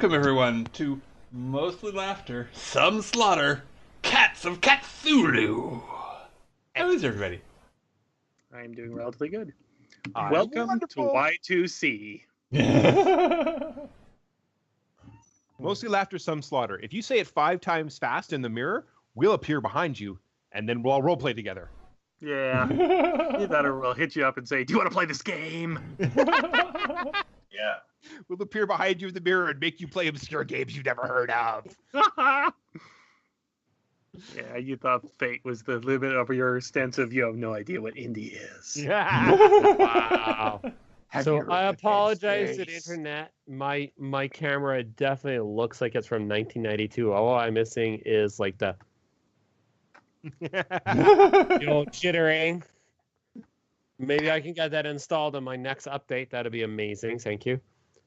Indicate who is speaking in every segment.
Speaker 1: Welcome, everyone, to Mostly Laughter, Some Slaughter, Cats of Cathulhu. How is everybody?
Speaker 2: I'm doing relatively good.
Speaker 3: I'm
Speaker 2: Welcome
Speaker 3: wonderful.
Speaker 2: to Y2C.
Speaker 3: Mostly laughter, some slaughter. If you say it 5 times fast in the mirror, we'll appear behind you, and then we'll all roleplay together.
Speaker 2: Yeah. Either that or we'll hit you up and say, do you want to play this game?
Speaker 4: Yeah.
Speaker 3: We'll appear behind you in the mirror and make you play obscure games you've never heard of.
Speaker 2: Yeah, you thought fate was the limit of your stance of you have no idea what indie is.
Speaker 3: Wow.
Speaker 5: So I apologize to the internet. My camera definitely looks like it's from 1992. All I'm missing is like the old jittering. Maybe I can get that installed on my next update. That'd be amazing. Thank you.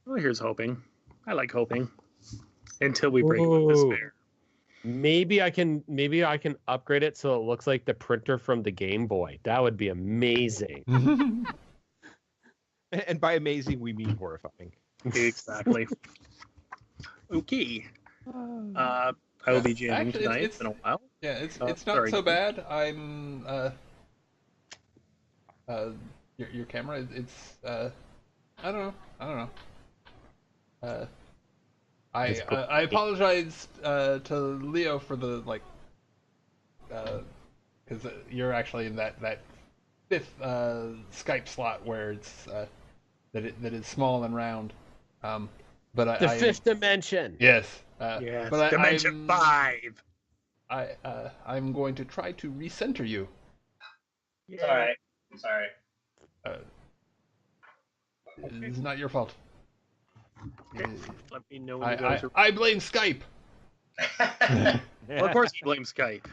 Speaker 2: Well, here's hoping. I like hoping. Until we break with despair.
Speaker 5: Maybe I can upgrade it so it looks like the printer from the Game Boy. That would be amazing.
Speaker 3: And by amazing, we mean horrifying.
Speaker 2: Exactly. Okay. I will be jamming tonight. It's been a while.
Speaker 1: Yeah, it's not
Speaker 2: sorry.
Speaker 1: so bad. I'm your camera. It's I don't know. I apologize to Leo for the because you're actually in that fifth Skype slot where it's that is small and round. But
Speaker 5: The fifth dimension.
Speaker 1: Yes.
Speaker 2: Yes.
Speaker 1: But
Speaker 2: Dimension 5.
Speaker 1: I'm going to try to recenter you.
Speaker 4: It's alright. It's alright.
Speaker 1: It's not your fault.
Speaker 2: Let me know when you guys are...
Speaker 1: I blame Skype.
Speaker 2: Well, of course you blame Skype.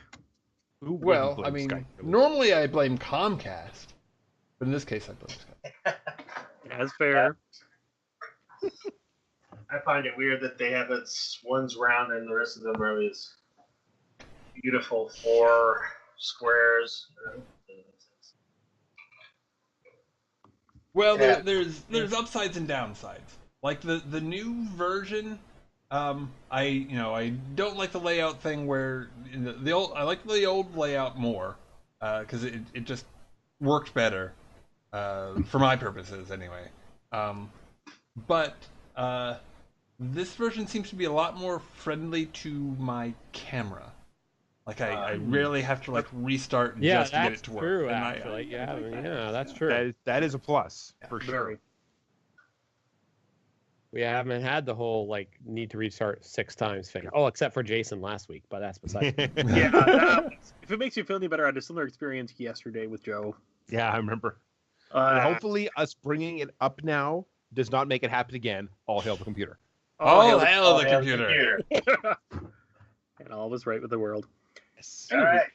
Speaker 1: Well, I mean, normally I blame Comcast, but in this case I blame Skype.
Speaker 2: That's fair.
Speaker 4: I find it weird that they have one's round and the rest of them are these beautiful 4 squares.
Speaker 1: Well,
Speaker 4: Yeah.
Speaker 1: there's upsides and downsides. Like the new version, I don't like the layout thing where I like the old layout more because it just worked better for my purposes anyway. But this version seems to be a lot more friendly to my camera. Like I rarely have to restart just to get it to work.
Speaker 5: True,
Speaker 1: And
Speaker 5: actually. Yeah, that's true.
Speaker 3: That is a plus, for sure.
Speaker 2: Very.
Speaker 5: We haven't had the whole need to restart 6 times thing. Oh, except for Jason last week, but that's beside.
Speaker 2: Yeah, if it makes you feel any better, I had a similar experience yesterday with Joe.
Speaker 3: Yeah, I remember. And hopefully us bringing it up now does not make it happen again. All hail the computer.
Speaker 1: All hail the computer.
Speaker 2: And all was right with the world.
Speaker 3: Yes.
Speaker 4: Alright.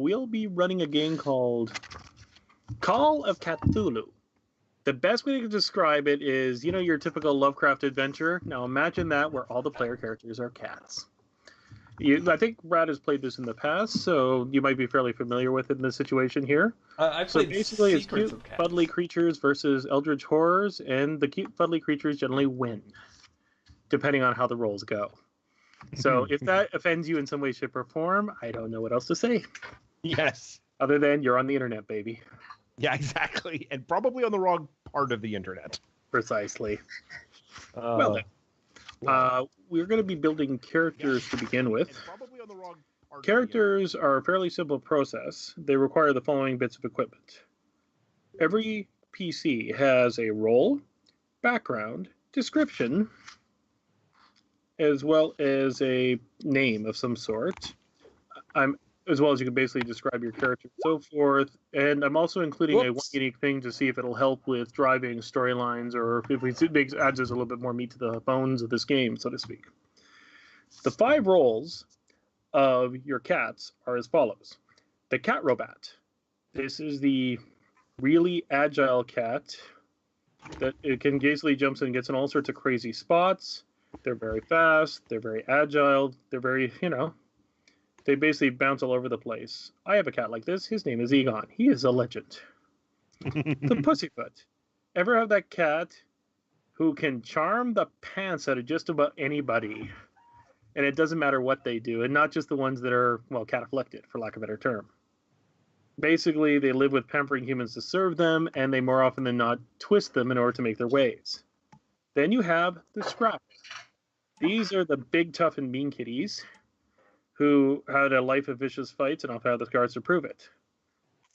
Speaker 2: We'll be running a game called Call of Cathulhu. The best way to describe it is, your typical Lovecraft adventure. Now imagine that where all the player characters are cats. I think Brad has played this in the past, so you might be fairly familiar with it in this situation here.
Speaker 1: I've
Speaker 2: So
Speaker 1: played
Speaker 2: basically, it's
Speaker 1: Secrets
Speaker 2: cute,
Speaker 1: of Cats.
Speaker 2: fuddly creatures versus eldritch horrors, and the cute, fuddly creatures generally win, depending on how the rolls go. So if that offends you in some way, shape, or form, I don't know what else to say.
Speaker 3: Yes.
Speaker 2: Other than you're on the internet, baby.
Speaker 3: Yeah, exactly. And probably on the wrong part of the internet.
Speaker 2: Precisely. Well then, we're going to be building characters to begin with.
Speaker 3: And probably on the wrong part
Speaker 2: Characters are a fairly simple process. They require the following bits of equipment. Every PC has a role, background, description, as well as a name of some sort. As well as you can basically describe your character and so forth. And I'm also including a one unique thing to see if it'll help with driving storylines or if it adds us a little bit more meat to the bones of this game, so to speak. The 5 roles of your cats are as follows. The cat robot. This is the really agile cat that it can easily jumps and gets in all sorts of crazy spots. They're very fast. They're very agile. They're very, they basically bounce all over the place. I have a cat like this. His name is Egon. He is a legend. The Pussyfoot. Ever have that cat who can charm the pants out of just about anybody. And it doesn't matter what they do, and not just the ones that are, well, cat-afflicted, for lack of a better term. Basically, they live with pampering humans to serve them, and they more often than not twist them in order to make their ways. Then you have the scrappers. These are the big, tough, and mean kitties who had a life of vicious fights and often have the scars to prove it.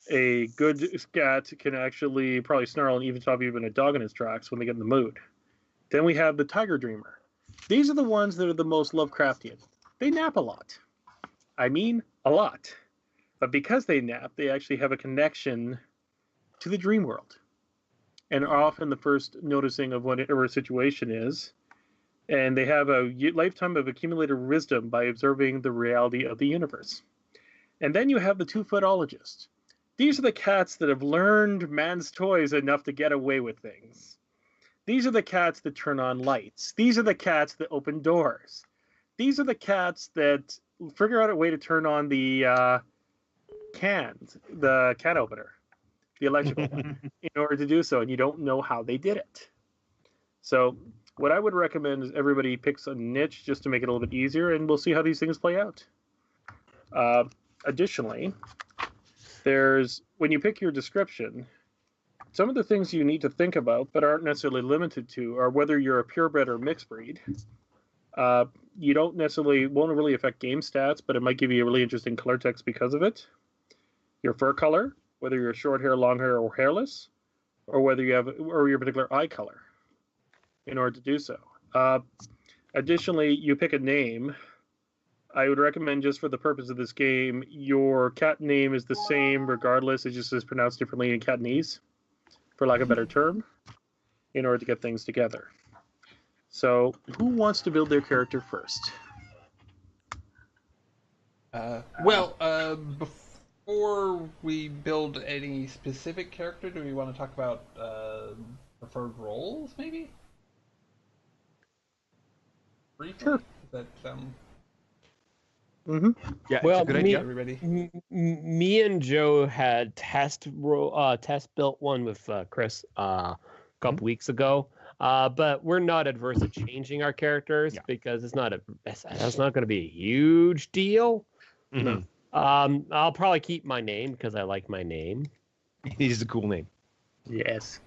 Speaker 2: A good cat can actually probably snarl and even stop even a dog in its tracks when they get in the mood. Then we have the tiger dreamer. These are the ones that are the most Lovecraftian. They nap a lot. I mean, a lot. But because they nap, they actually have a connection to the dream world. And are often the first noticing of whatever a situation is. And they have a lifetime of accumulated wisdom by observing the reality of the universe. And then you have the two-footologists. These are the cats that have learned man's toys enough to get away with things. These are the cats that turn on lights. These are the cats that open doors. These are the cats that figure out a way to turn on the the can opener, the electrical one, in order to do so, and you don't know how they did it. So what I would recommend is everybody picks a niche just to make it a little bit easier, and we'll see how these things play out. Additionally, when you pick your description, some of the things you need to think about, but aren't necessarily limited to, are whether you're a purebred or mixed breed. You won't really affect game stats, but it might give you a really interesting color text because of it. Your fur color, whether you're short hair, long hair, or hairless, or whether you have your particular eye color, in order to do so. Additionally, you pick a name. I would recommend, just for the purpose of this game, your cat name is the same regardless. It just is pronounced differently in Catanese, for lack of a better term, in order to get things together. So, who wants to build their character first?
Speaker 1: Before we build any specific character, do we want to talk about preferred roles, maybe? Briefly?
Speaker 2: Sure.
Speaker 1: Does that sound...
Speaker 2: Mm-hmm.
Speaker 3: Yeah,
Speaker 5: Well,
Speaker 3: it's a good idea.
Speaker 1: Everybody?
Speaker 5: Me and Joe had test built one with Chris a couple weeks ago, but we're not adverse to changing our characters because that's not going to be a huge deal.
Speaker 3: Mm-hmm.
Speaker 5: I'll probably keep my name because I like my name.
Speaker 3: He's a cool name.
Speaker 2: Yes.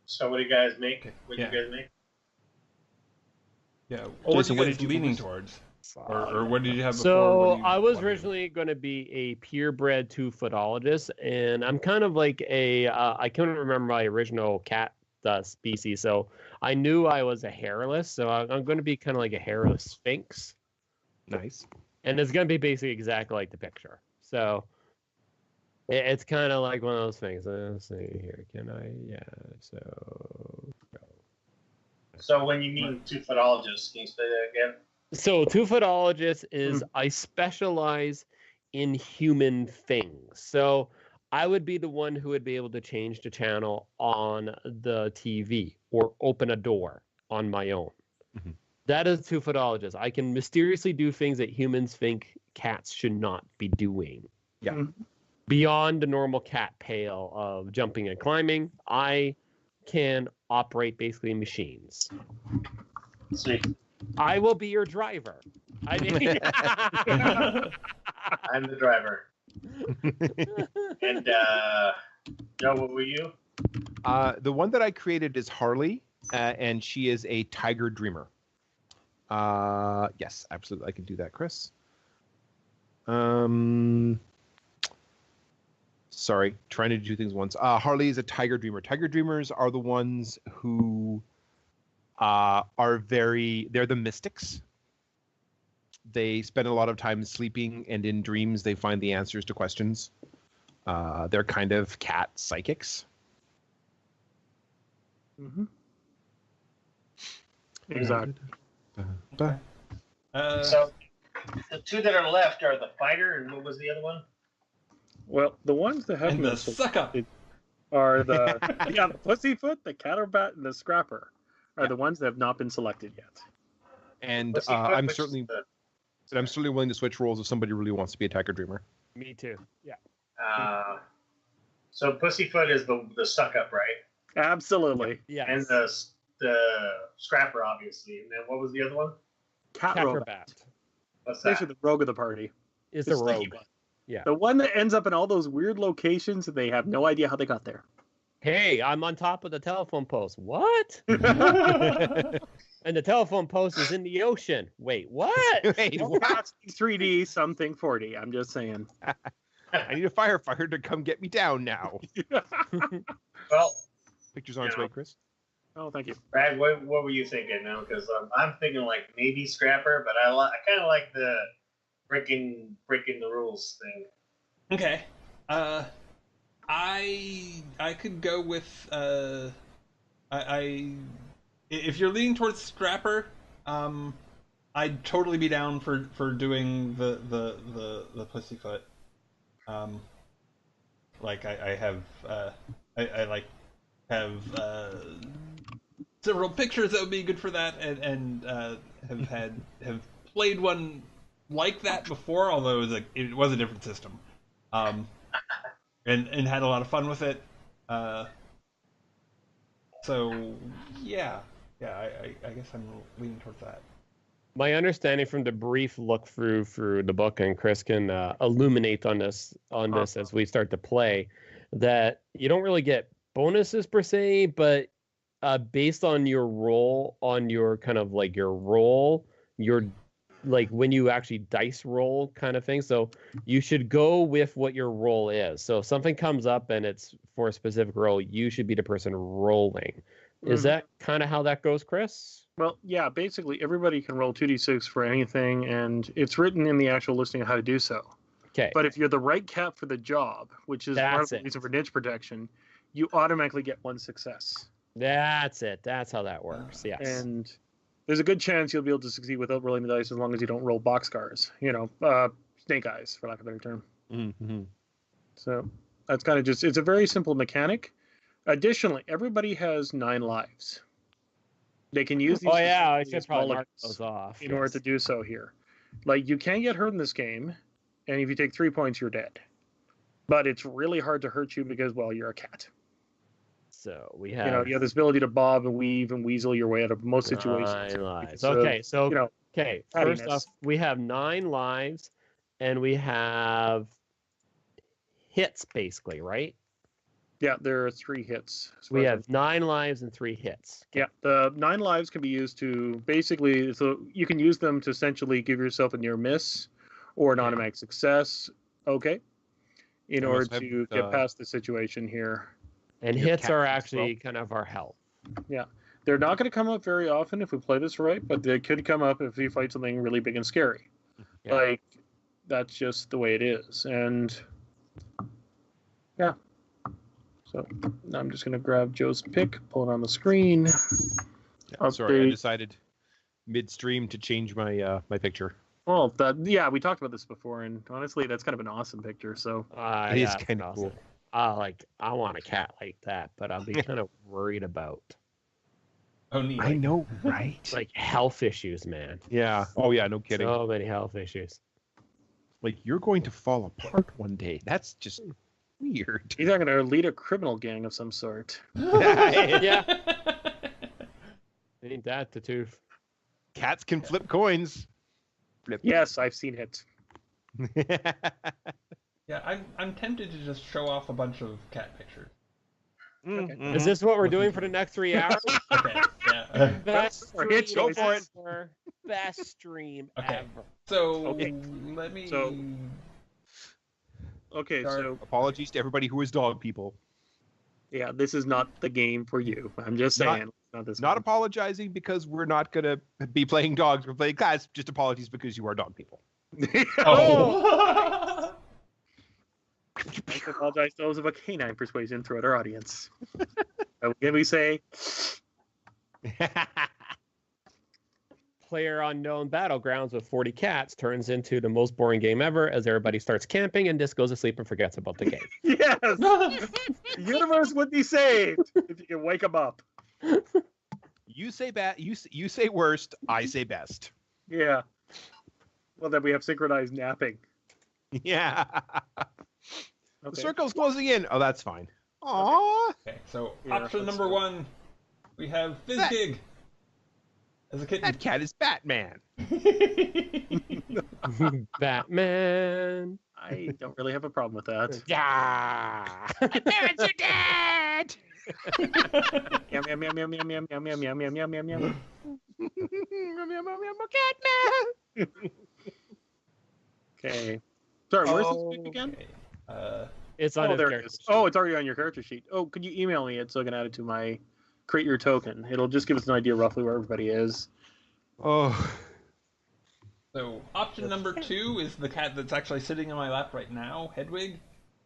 Speaker 4: So what do you guys make? What do you guys make?
Speaker 1: Yeah.
Speaker 3: Jason,
Speaker 1: what
Speaker 3: what
Speaker 1: are
Speaker 3: did
Speaker 1: you
Speaker 3: you
Speaker 1: leaning
Speaker 3: propose?
Speaker 1: towards? Or what did you have before?
Speaker 5: So I was originally going to be a purebred two-footologist, and I'm kind of like I couldn't remember my original cat species, so I knew I was a hairless, so I'm going to be kind of like a hairless sphinx.
Speaker 3: Nice.
Speaker 5: And it's going to be basically exactly like the picture. So it's kind of like one of those things. Let's see here. Can I? Yeah.
Speaker 4: So when you mean two-footologists, can you say that again?
Speaker 5: So two-footologist is I specialize in human things. So I would be the one who would be able to change the channel on the TV or open a door on my own.
Speaker 3: Mm-hmm.
Speaker 5: That is two-footologist. I can mysteriously do things that humans think cats should not be doing.
Speaker 3: Yeah.
Speaker 2: Mm-hmm.
Speaker 5: Beyond the normal cat pale of jumping and climbing, I can operate basically machines.
Speaker 4: Sweet.
Speaker 5: I will be your driver. I mean,
Speaker 4: I'm the driver. And Joe, what were you?
Speaker 3: The one that I created is Harley, and she is a tiger dreamer. Yes, absolutely. I can do that, Chris. Sorry, trying to do things once. Harley is a tiger dreamer. Tiger dreamers are the ones who they're the mystics. They spend a lot of time sleeping, and in dreams they find the answers to questions. They're kind of cat psychics.
Speaker 2: Mm-hmm. Exactly.
Speaker 1: Okay.
Speaker 4: So the two that are left are the fighter, and what was the other one?
Speaker 2: Well, the ones that haven't
Speaker 1: And the
Speaker 2: been
Speaker 1: suck-up.
Speaker 2: selected are the the pussyfoot, the catterbat, and the scrapper are the ones that have not been selected yet.
Speaker 3: And
Speaker 4: Pussyfoot,
Speaker 3: I'm
Speaker 4: which is
Speaker 3: certainly
Speaker 4: the-
Speaker 3: I'm certainly willing to switch roles if somebody really wants to be a tiger dreamer.
Speaker 5: me too. Yeah.
Speaker 4: So Pussyfoot is the suck up, right?
Speaker 2: Absolutely.
Speaker 5: Yes.
Speaker 4: And the scrapper, obviously. And then what was the other one?
Speaker 2: Cat
Speaker 5: Cat
Speaker 2: robot.
Speaker 5: Bat
Speaker 4: What's that?
Speaker 2: Basically the rogue of the party.
Speaker 5: is the
Speaker 2: sneaky
Speaker 5: rogue.
Speaker 2: one.
Speaker 5: Yeah.
Speaker 2: The one that ends up in all those weird locations and they have no idea how they got there.
Speaker 5: Hey, I'm on top of the telephone post. What? And the telephone post is in the ocean. Wait, what?
Speaker 3: Wait,
Speaker 2: Well,
Speaker 3: what?
Speaker 2: that's 3D, some think 4D. I'm just saying.
Speaker 3: I need a firefighter to come get me down now.
Speaker 4: Well,
Speaker 3: Pictures on its way, Chris.
Speaker 2: Oh, thank you.
Speaker 4: Brad, what were you thinking now? Because I'm thinking like maybe scrapper, but I kind of like the breaking the rules thing.
Speaker 1: Okay. I could go with if you're leaning towards Scrapper, I'd totally be down for doing the Pussyfoot. Like I have several pictures that would be good for that, and have played one like that before, although it was a different system, and had a lot of fun with it. So yeah, I guess I'm leaning towards that.
Speaker 5: My understanding from the brief look through the book, and Chris can illuminate on this as we start to play, that you don't really get bonuses per se, but based on your role, on your kind of like your role, your like when you actually dice roll kind of thing. So you should go with what your role is. So if something comes up and it's for a specific role, you should be the person rolling. Is that kind of how that goes, Chris?
Speaker 2: Well, yeah, basically everybody can roll 2d6 for anything, and it's written in the actual listing of how to do so.
Speaker 5: Okay.
Speaker 2: But if you're the right cat for the job, which is one of the reasons for niche protection, you automatically get one success.
Speaker 5: That's it. That's how that works. Yes.
Speaker 2: And there's a good chance you'll be able to succeed without rolling the dice as long as you don't roll boxcars, snake eyes, for lack of a better term.
Speaker 3: Mm-hmm.
Speaker 2: So that's kind of just, it's a very simple mechanic. Additionally, everybody has 9 lives. They can use these
Speaker 5: I should probably mark those off
Speaker 2: in order to do so here. Like, you can get hurt in this game, and if you take 3 points, you're dead. But it's really hard to hurt you because, well, you're a cat.
Speaker 5: So we have,
Speaker 2: you have this ability to bob and weave and weasel your way out of most situations.
Speaker 5: 9 lives. Okay, so first
Speaker 2: cattiness.
Speaker 5: off, we have 9 lives, and we have hits basically, right?
Speaker 2: Yeah, there are 3 hits.
Speaker 5: We have 9 lives and 3 hits.
Speaker 2: Yeah, the 9 lives can be used to basically, so you can use them to essentially give yourself a near miss or an automatic success. Okay, in order to get past the situation here.
Speaker 5: And hits are actually kind of our health.
Speaker 2: Yeah, they're not going to come up very often if we play this right, but they could come up if you fight something really big and scary.
Speaker 5: Yeah.
Speaker 2: Like, that's just the way it is. And yeah. So now I'm just going to grab Joe's pick, pull it on the screen.
Speaker 3: Yeah, sorry, I decided midstream to change my my picture.
Speaker 2: Well, we talked about this before, and honestly, that's kind of an awesome picture. So
Speaker 3: it is kind of cool.
Speaker 5: I want a cat like that, but I'll be kind of worried about.
Speaker 1: Oh, neat.
Speaker 3: I know, right?
Speaker 5: Like health issues, man.
Speaker 3: Yeah. Oh, yeah. No kidding.
Speaker 5: So many health issues.
Speaker 3: Like, you're going to fall apart one day. That's just weird.
Speaker 2: He's not going to lead a criminal gang of some sort.
Speaker 5: Yeah. Ain't that the truth?
Speaker 3: Cats can flip coins. Flip.
Speaker 2: Yes, I've seen it.
Speaker 1: Yeah, I'm tempted to just show off a bunch of cat pictures.
Speaker 2: Okay.
Speaker 5: Is this what we're doing for the next 3 hours?
Speaker 1: Okay, yeah.
Speaker 5: Best
Speaker 2: Go
Speaker 5: stream
Speaker 2: for it.
Speaker 5: ever. Best stream
Speaker 1: Okay.
Speaker 5: ever.
Speaker 1: So
Speaker 2: Okay.
Speaker 1: let me.
Speaker 2: Okay,
Speaker 1: Sorry.
Speaker 2: so
Speaker 3: Apologies to everybody who is dog people.
Speaker 2: yeah, this is not the game for you. I'm just saying.
Speaker 3: Not apologizing because we're not going to be playing dogs. We're playing cats. Just apologies because you are dog people.
Speaker 1: Oh.
Speaker 2: I apologize to those of a canine persuasion throughout our audience. Can we say?
Speaker 5: Player unknown battlegrounds with 40 cats turns into the most boring game ever as everybody starts camping and just goes to sleep and forgets about the game.
Speaker 2: Yes! The universe would be saved if you can wake them up.
Speaker 3: You say you say worst. I say best.
Speaker 2: Yeah. Well, then we have synchronized napping.
Speaker 3: Yeah. The circle's closing in. Oh, that's fine. Aww.
Speaker 1: Okay, so
Speaker 2: Yeah,
Speaker 1: option
Speaker 2: let's
Speaker 1: number
Speaker 2: go.
Speaker 1: 1, we have Fizzgig as a kitten.
Speaker 3: That cat is Batman.
Speaker 5: Batman.
Speaker 2: I don't really have a problem with that.
Speaker 5: Yeah.
Speaker 3: My parents are dead.
Speaker 2: Yum yum yum yum yum yum yum yum yum yum yum yum yum.
Speaker 3: Catman.
Speaker 2: Okay. Sorry, where's this pick
Speaker 3: Oh,
Speaker 2: again?
Speaker 1: Okay.
Speaker 5: It's on
Speaker 2: Oh,
Speaker 5: his
Speaker 2: there it
Speaker 5: character
Speaker 2: is.
Speaker 5: sheet.
Speaker 2: Oh, it's already on your character sheet. Oh, could you email me it so I can add it to my create your token? It'll just give us an idea roughly where everybody is.
Speaker 3: Oh.
Speaker 1: So option number 2 is the cat that's actually sitting on my lap right now, Hedwig.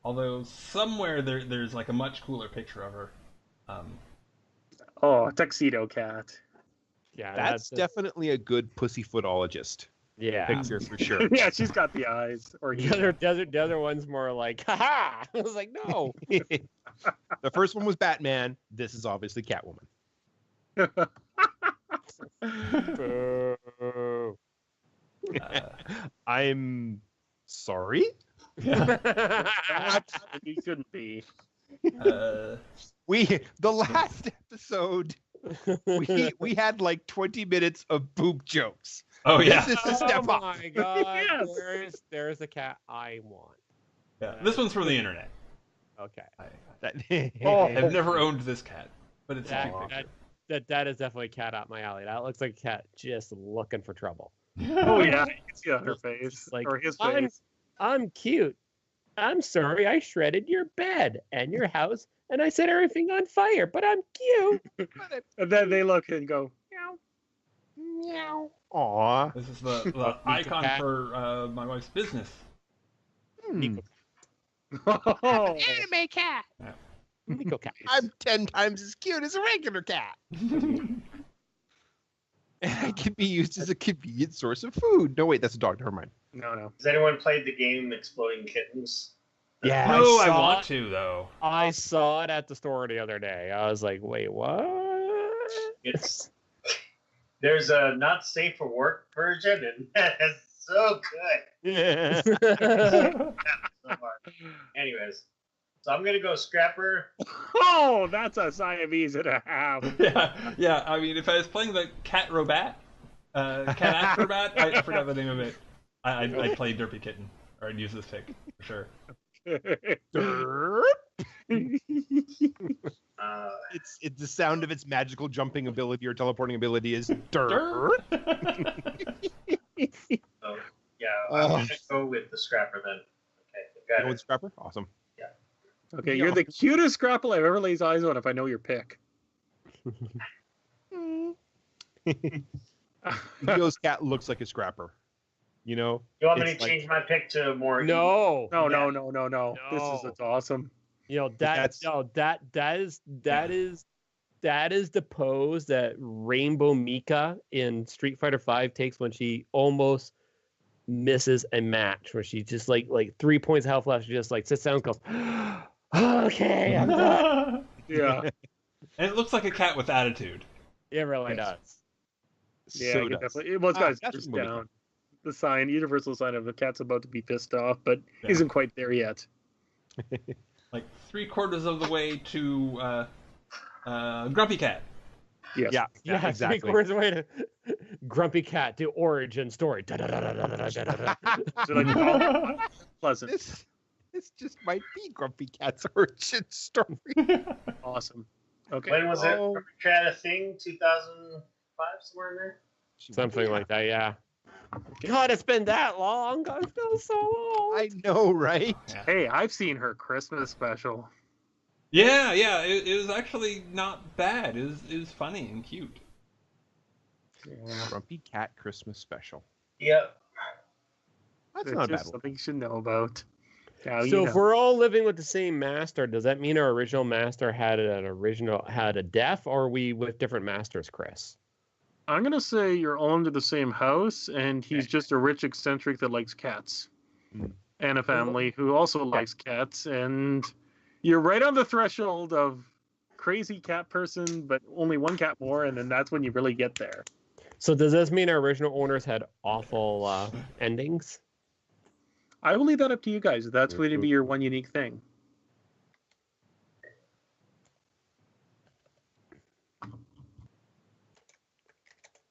Speaker 1: Although somewhere there's like a much cooler picture of her.
Speaker 2: Oh, tuxedo cat.
Speaker 5: Yeah,
Speaker 3: That's definitely a good pussyfootologist
Speaker 5: yeah.
Speaker 3: picture for sure.
Speaker 2: Yeah, she's got the eyes. Or
Speaker 5: The other one's more like, haha. I was like, no.
Speaker 3: The first one was Batman. This is obviously Catwoman.
Speaker 5: Boo.
Speaker 3: I'm sorry.
Speaker 2: You shouldn't be.
Speaker 1: Uh,
Speaker 3: The last episode we had like 20 minutes of boob jokes.
Speaker 1: oh yeah,
Speaker 3: This is to step
Speaker 5: Oh
Speaker 3: up.
Speaker 5: my god.
Speaker 2: Yes.
Speaker 5: There's the cat I want.
Speaker 1: yeah. This one's for the internet.
Speaker 5: Okay.
Speaker 1: I've never owned this cat, but it's a
Speaker 5: That,
Speaker 1: cute picture.
Speaker 5: that is definitely a cat up my alley. That looks like a cat just looking for trouble.
Speaker 2: Oh yeah, you can see on her face
Speaker 5: Like,
Speaker 2: or his
Speaker 5: I'm-
Speaker 2: face.
Speaker 5: I'm cute. I'm sorry I shredded your bed and your house and I set everything on fire, but I'm cute.
Speaker 2: And then they look and go,
Speaker 3: Meow. Aw.
Speaker 1: This is the icon
Speaker 5: cat.
Speaker 1: for my wife's business.
Speaker 3: Hmm.
Speaker 2: oh.
Speaker 3: Anime cat.
Speaker 5: Nico cat.
Speaker 3: I'm 10 times as cute as a regular cat. And I can be used as a convenient source of food. No, wait, that's a dog. Never mind.
Speaker 2: No.
Speaker 4: Has anyone played the game Exploding Kittens?
Speaker 5: Yeah,
Speaker 1: No, I
Speaker 5: saw
Speaker 1: want
Speaker 5: it.
Speaker 1: to though.
Speaker 5: I saw it at the store the other day. I was like, wait, what?
Speaker 4: It's there's a not safe for work version, and that's so good.
Speaker 5: Yeah.
Speaker 4: So hard. Anyways, so I'm gonna go Scrapper.
Speaker 2: Oh, that's a Siamese and a half.
Speaker 1: yeah. I mean, if I was playing the Cat Robat, Cat-astrophic, I forgot the name of it. I'd play Derpy Kitten, or I'd use this pick for sure.
Speaker 3: It's the sound of its magical jumping ability or teleporting ability is
Speaker 1: Derp.
Speaker 4: So yeah, I'm gonna go with the Scrapper then. Okay, got
Speaker 3: Going
Speaker 4: it.
Speaker 3: Scrapper? Awesome.
Speaker 2: Okay, you're the cutest Scrapple I've ever laid eyes on if I know your pick.
Speaker 3: Leo's cat looks like a Scrapper. You know?
Speaker 4: You want me to
Speaker 3: It's like-
Speaker 4: change my pick to more?
Speaker 5: No.
Speaker 2: No.
Speaker 5: No.
Speaker 2: It's awesome.
Speaker 5: You know that is the pose that Rainbow Mika in Street Fighter V takes when she almost misses a match, where she just like 3 points of health left. She just like sits down and goes, okay, I'm done.
Speaker 2: Yeah.
Speaker 1: And it looks like a cat with attitude.
Speaker 5: It really does.
Speaker 2: Yeah,
Speaker 3: So
Speaker 2: I can
Speaker 3: does.
Speaker 2: definitely. Well, it's got his
Speaker 3: that's
Speaker 2: ears
Speaker 3: what we
Speaker 2: down. The sign, universal sign of the cat's about to be pissed off, but
Speaker 1: Yeah.
Speaker 2: isn't quite there yet.
Speaker 1: Like 3/4 of the way to Grumpy Cat.
Speaker 2: Yes.
Speaker 5: Yeah,
Speaker 3: exactly.
Speaker 5: 3/4 away to Grumpy Cat, the origin story. Da-da-da-da-da-da-da-da.
Speaker 2: So, like, oh, pleasant.
Speaker 3: This just might be Grumpy Cat's origin story.
Speaker 2: Awesome. Okay.
Speaker 4: When was it?
Speaker 3: Oh.
Speaker 4: Cat a thing? 2005, somewhere in there.
Speaker 5: Something like that, yeah. God, it's been that long. I feel so old.
Speaker 3: I know, right?
Speaker 2: Hey, I've seen her Christmas special.
Speaker 1: Yeah. It was actually not bad. It was funny and cute.
Speaker 2: Yeah.
Speaker 3: Grumpy Cat Christmas special.
Speaker 4: Yep.
Speaker 3: That's
Speaker 2: It's
Speaker 3: not
Speaker 2: just
Speaker 3: bad.
Speaker 2: something you should know about. Now,
Speaker 5: So
Speaker 2: you know.
Speaker 5: if we're all living with the same master, does that mean our original master had a death, or are we with different masters, Chris?
Speaker 2: I'm gonna say you're all under the same house, and he's just a rich eccentric that likes cats,
Speaker 3: Mm.
Speaker 2: and a family who also likes cats, and you're right on the threshold of crazy cat person, but only one cat more, and then that's when you really get there.
Speaker 5: So does this mean our original owners had awful endings?
Speaker 2: I will leave that up to you guys. That's going to be your one unique thing.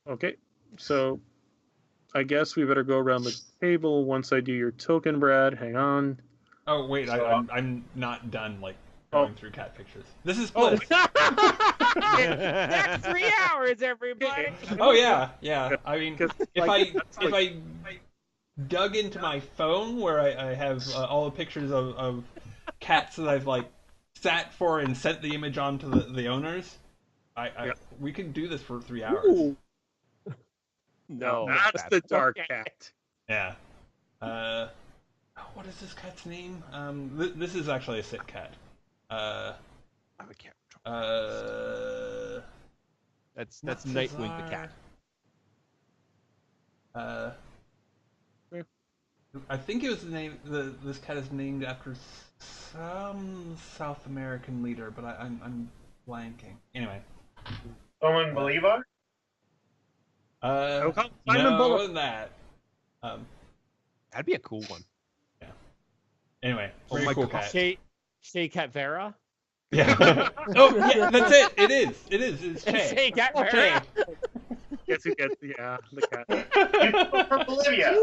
Speaker 2: Okay, so I guess we better go around the table once I do your token, Brad. Hang on.
Speaker 1: Oh wait,
Speaker 4: So,
Speaker 1: I'm not done like
Speaker 2: Oh.
Speaker 1: going through cat pictures. This is
Speaker 2: Oh.
Speaker 1: Bliss.
Speaker 5: Next 3 hours, everybody.
Speaker 1: Oh yeah. I mean,
Speaker 2: 'Cause,
Speaker 1: if
Speaker 2: like,
Speaker 1: I dug into my phone where I have all the pictures of cats that I've like sat for and sent the image on to the owners,
Speaker 2: Yep.
Speaker 1: we could do this for 3 hours.
Speaker 2: Ooh,
Speaker 5: No.
Speaker 2: that's the dark cat.
Speaker 1: Yeah. What is this cat's name? This is actually a sick cat.
Speaker 3: I can't. That's
Speaker 1: not
Speaker 3: Nightwing the cat.
Speaker 1: I think it was the name. This cat is named after some South American leader, but I'm blanking. Anyway.
Speaker 4: Simon Bolivar?
Speaker 2: Simon Bolivar.
Speaker 1: Than that.
Speaker 3: That'd be a cool one.
Speaker 1: Anyway,
Speaker 3: Oh
Speaker 1: pretty
Speaker 3: my
Speaker 1: cool
Speaker 3: God.
Speaker 1: cat.
Speaker 5: Shay Cat Vera?
Speaker 1: Yeah. Oh, yeah, that's it. It is. It's Che.
Speaker 5: Shay Cat Vera?
Speaker 2: Guess who gets the cat?
Speaker 4: People from Bolivia.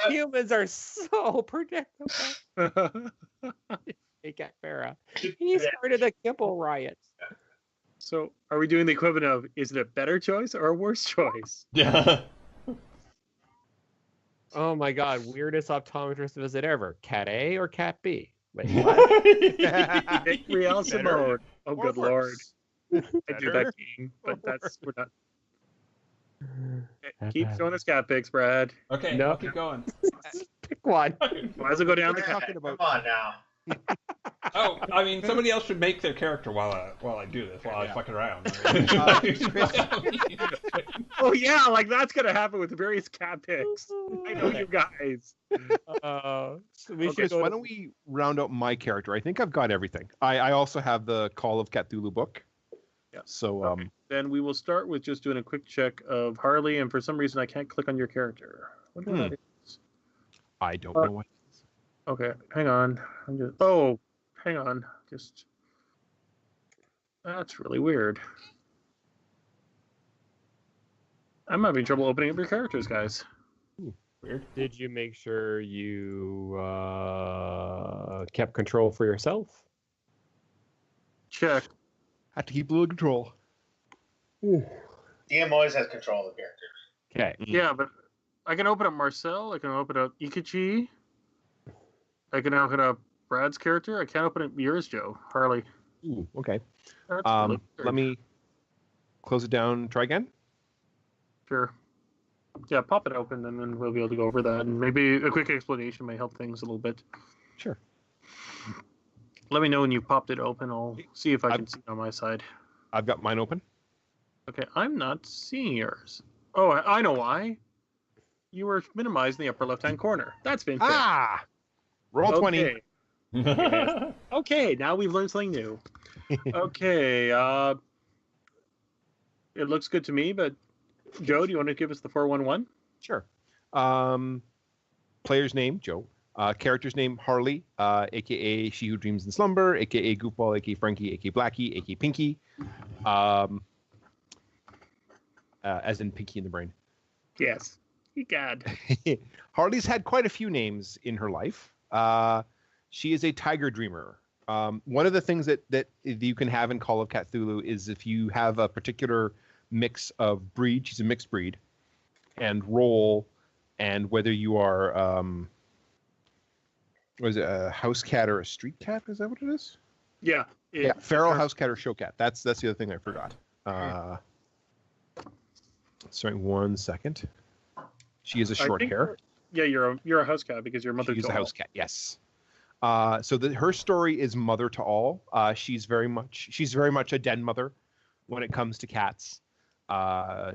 Speaker 5: Humans are so predictable. Shay Cat Vera. He started the Kibble riots.
Speaker 2: So, are we doing the equivalent of, is it a better choice or a worse choice?
Speaker 1: Yeah.
Speaker 5: Oh my God, weirdest optometrist visit ever. Cat A or Cat B? Wait, what?
Speaker 2: Real Simone. Oh, good lord. I do
Speaker 3: Better?
Speaker 2: that game, but we're not. Keep showing us cat pics, Brad.
Speaker 1: Okay,
Speaker 5: No.
Speaker 1: I'll keep going.
Speaker 5: Pick one.
Speaker 2: Might as well go down the
Speaker 4: Yeah,
Speaker 3: talking about-
Speaker 4: Come on now.
Speaker 1: Oh, I mean, somebody else should make their character while I do this, while I
Speaker 3: Yeah.
Speaker 1: fuck it around.
Speaker 2: Oh yeah, like that's gonna happen with the various cat pics. I know you guys.
Speaker 5: So we
Speaker 3: Okay,
Speaker 5: should
Speaker 3: so
Speaker 5: go
Speaker 3: why
Speaker 5: to-
Speaker 3: don't we round out my character? I think I've got everything. I also have the Call of Cathulhu book.
Speaker 2: Yeah.
Speaker 3: So
Speaker 2: Okay. Then we will start with just doing a quick check of Harley, and for some reason I can't click on your character. What
Speaker 3: Hmm.
Speaker 2: that is?
Speaker 3: I don't know what.
Speaker 2: Okay, hang on. Oh, hang on. That's really weird. I'm having trouble opening up your characters, guys.
Speaker 1: Weird.
Speaker 5: Did you make sure you kept control for yourself?
Speaker 2: Check.
Speaker 3: Have to keep a little control.
Speaker 4: DM always has control of the character.
Speaker 5: Okay.
Speaker 2: Yeah, but I can open up Marcel. I can open up Ikachi. I can open up Brad's character. I can't open up yours, Joe. Harley.
Speaker 3: Ooh, okay.
Speaker 2: That's really weird.
Speaker 3: Let me close it down. Try again.
Speaker 2: Sure. Yeah, pop it open, and then we'll be able to go over that. And maybe a quick explanation may help things a little bit.
Speaker 3: Sure.
Speaker 2: Let me know when you popped it open. I'll see if I can see it on my side.
Speaker 3: I've got mine open.
Speaker 2: Okay, I'm not seeing yours. Oh, I know why. You were minimized in the upper left-hand corner. That's been fixed.
Speaker 3: Ah! Roll 20.
Speaker 2: Okay. Okay, now we've learned something new. Okay, it looks good to me, but Joe, do you want to give us the 411?
Speaker 3: Sure. Player's name, Joe. Character's name, Harley, a.k.a. She Who Dreams in Slumber, a.k.a. Goofball, a.k.a. Frankie, a.k.a. Blackie, a.k.a. Pinky. As in Pinky in the Brain.
Speaker 2: Yes. God.
Speaker 3: Harley's had quite a few names in her life. She is a tiger dreamer. One of the things that you can have in Call of Cthulhu is if you have a particular mix of breed, she's a mixed breed, and role, and whether you are, was it a house cat or a street cat? Is that what it is?
Speaker 2: Yeah.
Speaker 3: Yeah, feral house cat or show cat. That's the other thing I forgot. Sorry, 1 second. She is a short hair.
Speaker 2: Yeah, you're a house cat because you're mother
Speaker 3: She's
Speaker 2: to
Speaker 3: a
Speaker 2: all.
Speaker 3: house cat. Yes. So her story is mother to all. She's very much a den mother when it comes to cats.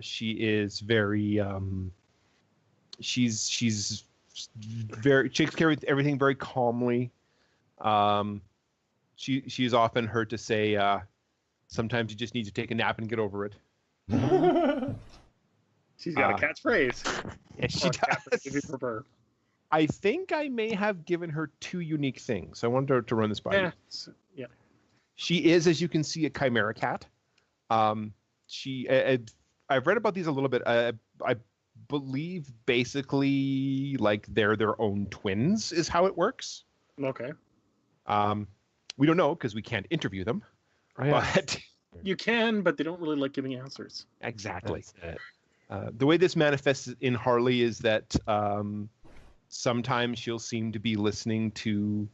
Speaker 3: She is very she takes care of everything very calmly. She's often heard to say sometimes you just need to take a nap and get over it.
Speaker 2: She's got a catchphrase.
Speaker 3: Yes, she
Speaker 2: If you
Speaker 3: does.
Speaker 2: prefer.
Speaker 3: I think I may have given her 2 unique things. I wanted to run this by you.
Speaker 2: Yeah.
Speaker 3: She is, as you can see, a chimera cat. She I've read about these a little bit. I believe basically like they're their own twins is how it works.
Speaker 2: Okay.
Speaker 3: We don't know because we can't interview them.
Speaker 5: Oh, yeah.
Speaker 3: But
Speaker 2: You can, but they don't really like giving answers.
Speaker 3: exactly.
Speaker 5: That's it.
Speaker 3: The way this manifests in Harley is that sometimes she'll seem to be listening to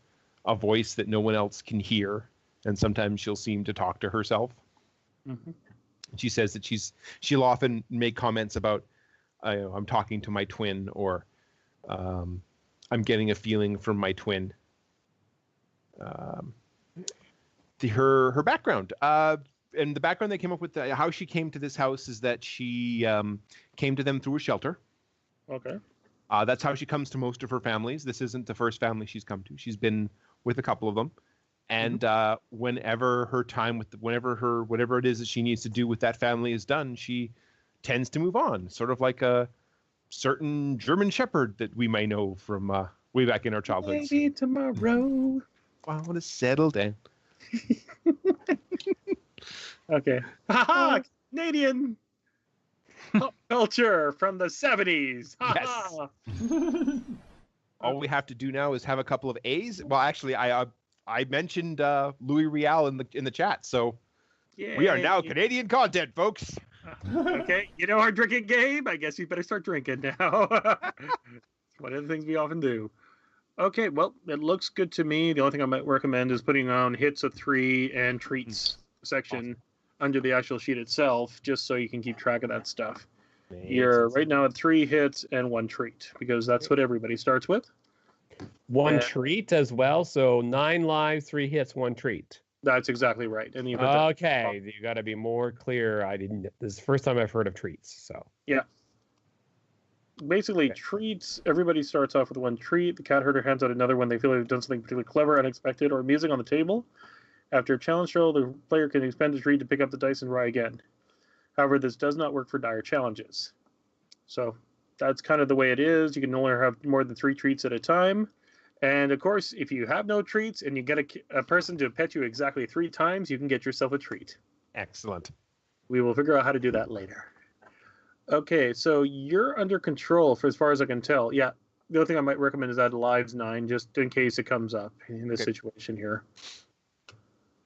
Speaker 3: a voice that no one else can hear, and sometimes she'll seem to talk to herself.
Speaker 2: Mm-hmm.
Speaker 3: She says that she'll often make comments about, I'm talking to my twin, or I'm getting a feeling from my twin. Her background. And the background they came up with, how she came to this house is that she came to them through a shelter.
Speaker 2: Okay.
Speaker 3: That's how she comes to most of her families. This isn't the first family she's come to. She's been with a couple of them. And whenever her time with whatever it is that she needs to do with that family is done, she tends to move on. Sort of like a certain German Shepherd that we may know from way back in our childhoods.
Speaker 2: Maybe tomorrow.
Speaker 3: I want to settle down.
Speaker 2: Okay. Haha! Canadian pop culture from the 70s. Ha-ha!
Speaker 3: All we have to do now is have a couple of A's. Well, actually, I mentioned Louis Riel in the chat, so we are now Canadian content, folks.
Speaker 2: Okay, you know our drinking game? I guess you better start drinking now. It's one of the things we often do. Okay, well, it looks good to me. The only thing I might recommend is putting on hits of 3 and treats section under the actual sheet itself, just so you can keep track of that stuff. You're right now at 3 hits and 1 treat, because that's what everybody starts with.
Speaker 5: One
Speaker 2: And-
Speaker 5: treat as well. So 9 lives, 3 hits, 1 treat.
Speaker 2: That's exactly right. And you put that-
Speaker 5: Okay, you got to be more clear. This is the first time I've heard of treats. So
Speaker 2: basically, treats, everybody starts off with 1 treat. The cat herder hands out another when they feel they've done something particularly clever, unexpected, or amusing on the table. After a challenge throw, the player can expend a treat to pick up the dice and try again. However, this does not work for dire challenges. So that's kind of the way it is. You can only have more than 3 treats at a time. And of course, if you have no treats and you get a person to pet you exactly 3 times, you can get yourself a treat.
Speaker 3: Excellent.
Speaker 2: We will figure out how to do that later. Okay, so you're under control for as far as I can tell. Yeah, the other thing I might recommend is add lives 9, just in case it comes up in this situation here.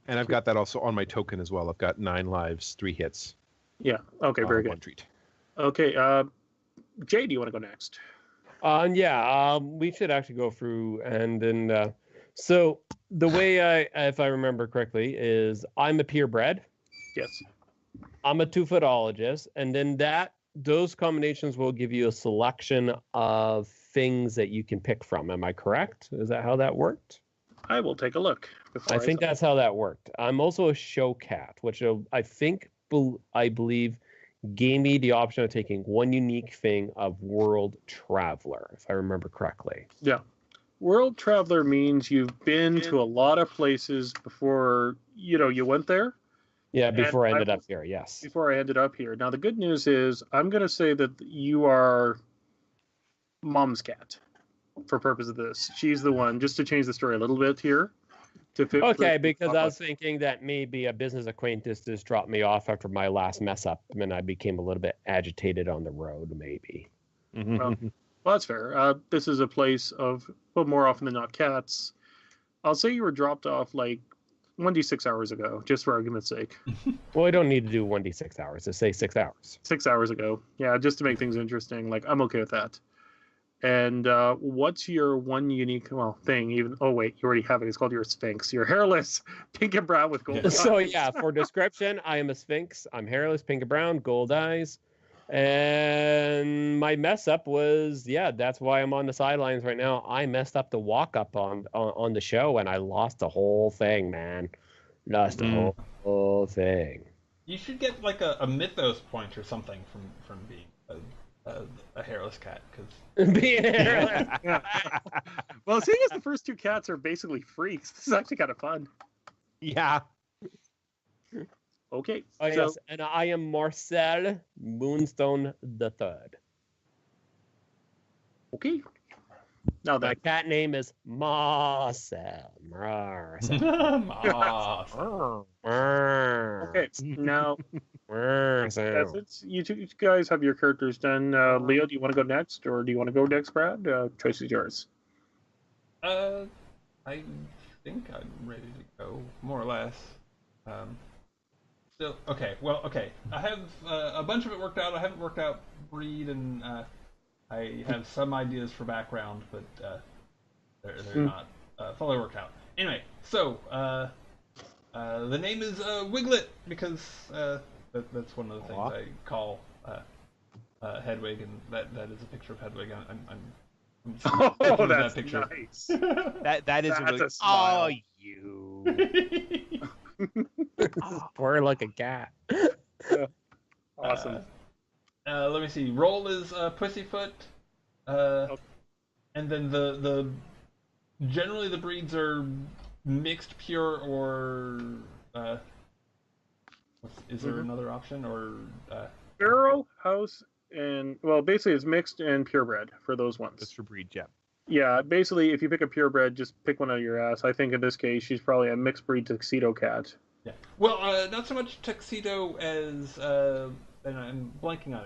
Speaker 3: And I've got that also on my token as well. I've got 9 lives, 3 hits.
Speaker 2: Yeah, okay, very good.
Speaker 3: 1 treat.
Speaker 2: Okay, Jay, do you want to go next?
Speaker 5: We should actually go through and then. So the way if I remember correctly, is I'm a purebred.
Speaker 2: Yes.
Speaker 5: I'm a 2-footologist, and then those combinations will give you a selection of things that you can pick from. Am I correct? Is that how that worked?
Speaker 2: I will take a look.
Speaker 5: I think that's how that worked. I'm also a show cat, which I believe gave me the option of taking 1 unique thing of World Traveler, if I remember correctly.
Speaker 2: Yeah. World Traveler means you've been to a lot of places before, you went there.
Speaker 5: Yeah, before I ended
Speaker 2: up
Speaker 5: up here, yes.
Speaker 2: Before I ended up here. Now, the good news is I'm going to say that you are Mom's cat for purpose of this. She's the one, just to change the story a little bit here.
Speaker 5: Okay, because I was thinking that maybe a business acquaintance just dropped me off after my last mess up, and I became a little bit agitated on the road, maybe.
Speaker 2: Well, that's fair. This is a place of, well, more often than not, cats. I'll say you were dropped off like 1d6 hours ago, just for argument's sake.
Speaker 5: Well, I don't need to do 1d6 hours. Just say 6 hours.
Speaker 2: 6 hours ago. Yeah, just to make things interesting. Like, I'm okay with that. And what's your 1 unique thing? Even you already have it. It's called your Sphinx. You're hairless, pink and brown with gold eyes.
Speaker 5: So yeah, for description, I am a Sphinx. I'm hairless, pink and brown, gold eyes. And my mess up was, that's why I'm on the sidelines right now. I messed up the walk up on the show, and I lost the whole thing, man. Lost the whole thing.
Speaker 1: You should get like a mythos point or something from being a hairless cat, because
Speaker 5: Being hairless.
Speaker 2: Well, seeing as the first 2 cats are basically freaks, this is actually kind of fun.
Speaker 3: Yeah.
Speaker 2: Okay.
Speaker 5: Oh,
Speaker 2: so,
Speaker 5: yes, and I am Marcel Moonstone the Third.
Speaker 2: okay. Now
Speaker 5: My
Speaker 2: that
Speaker 5: cat name is Marcel.
Speaker 1: Moss.
Speaker 2: okay. Now
Speaker 5: Marcel.
Speaker 2: since you two guys have your characters done, Leo, do you want to go next, or do you want to go next, Brad? Choice is yours.
Speaker 1: I think I'm ready to go, more or less. Still, okay. Well, okay. I have a bunch of it worked out. I haven't worked out breed, and I have some ideas for background, but they're not fully worked out. Anyway, so the name is Wiglet because that's one of the things I call Hedwig, and that is a picture of Hedwig. I'm
Speaker 2: Oh,
Speaker 1: that
Speaker 2: that's
Speaker 1: picture.
Speaker 2: nice.
Speaker 3: That is
Speaker 2: That's
Speaker 3: really.
Speaker 2: a smile.
Speaker 3: Oh, you.
Speaker 5: Poor looking cat.
Speaker 2: Awesome.
Speaker 1: Let me see. Roll is Pussyfoot, and then the generally the breeds are mixed, pure, or is there another option, or
Speaker 2: Feral, house, and well, basically it's mixed and purebred for those ones.
Speaker 3: That's for breed, yeah.
Speaker 2: Yeah, basically, if you pick a purebred, just pick one out of your ass. I think in this case, she's probably a mixed breed tuxedo cat.
Speaker 1: yeah. Well, not so much tuxedo as and I'm blanking on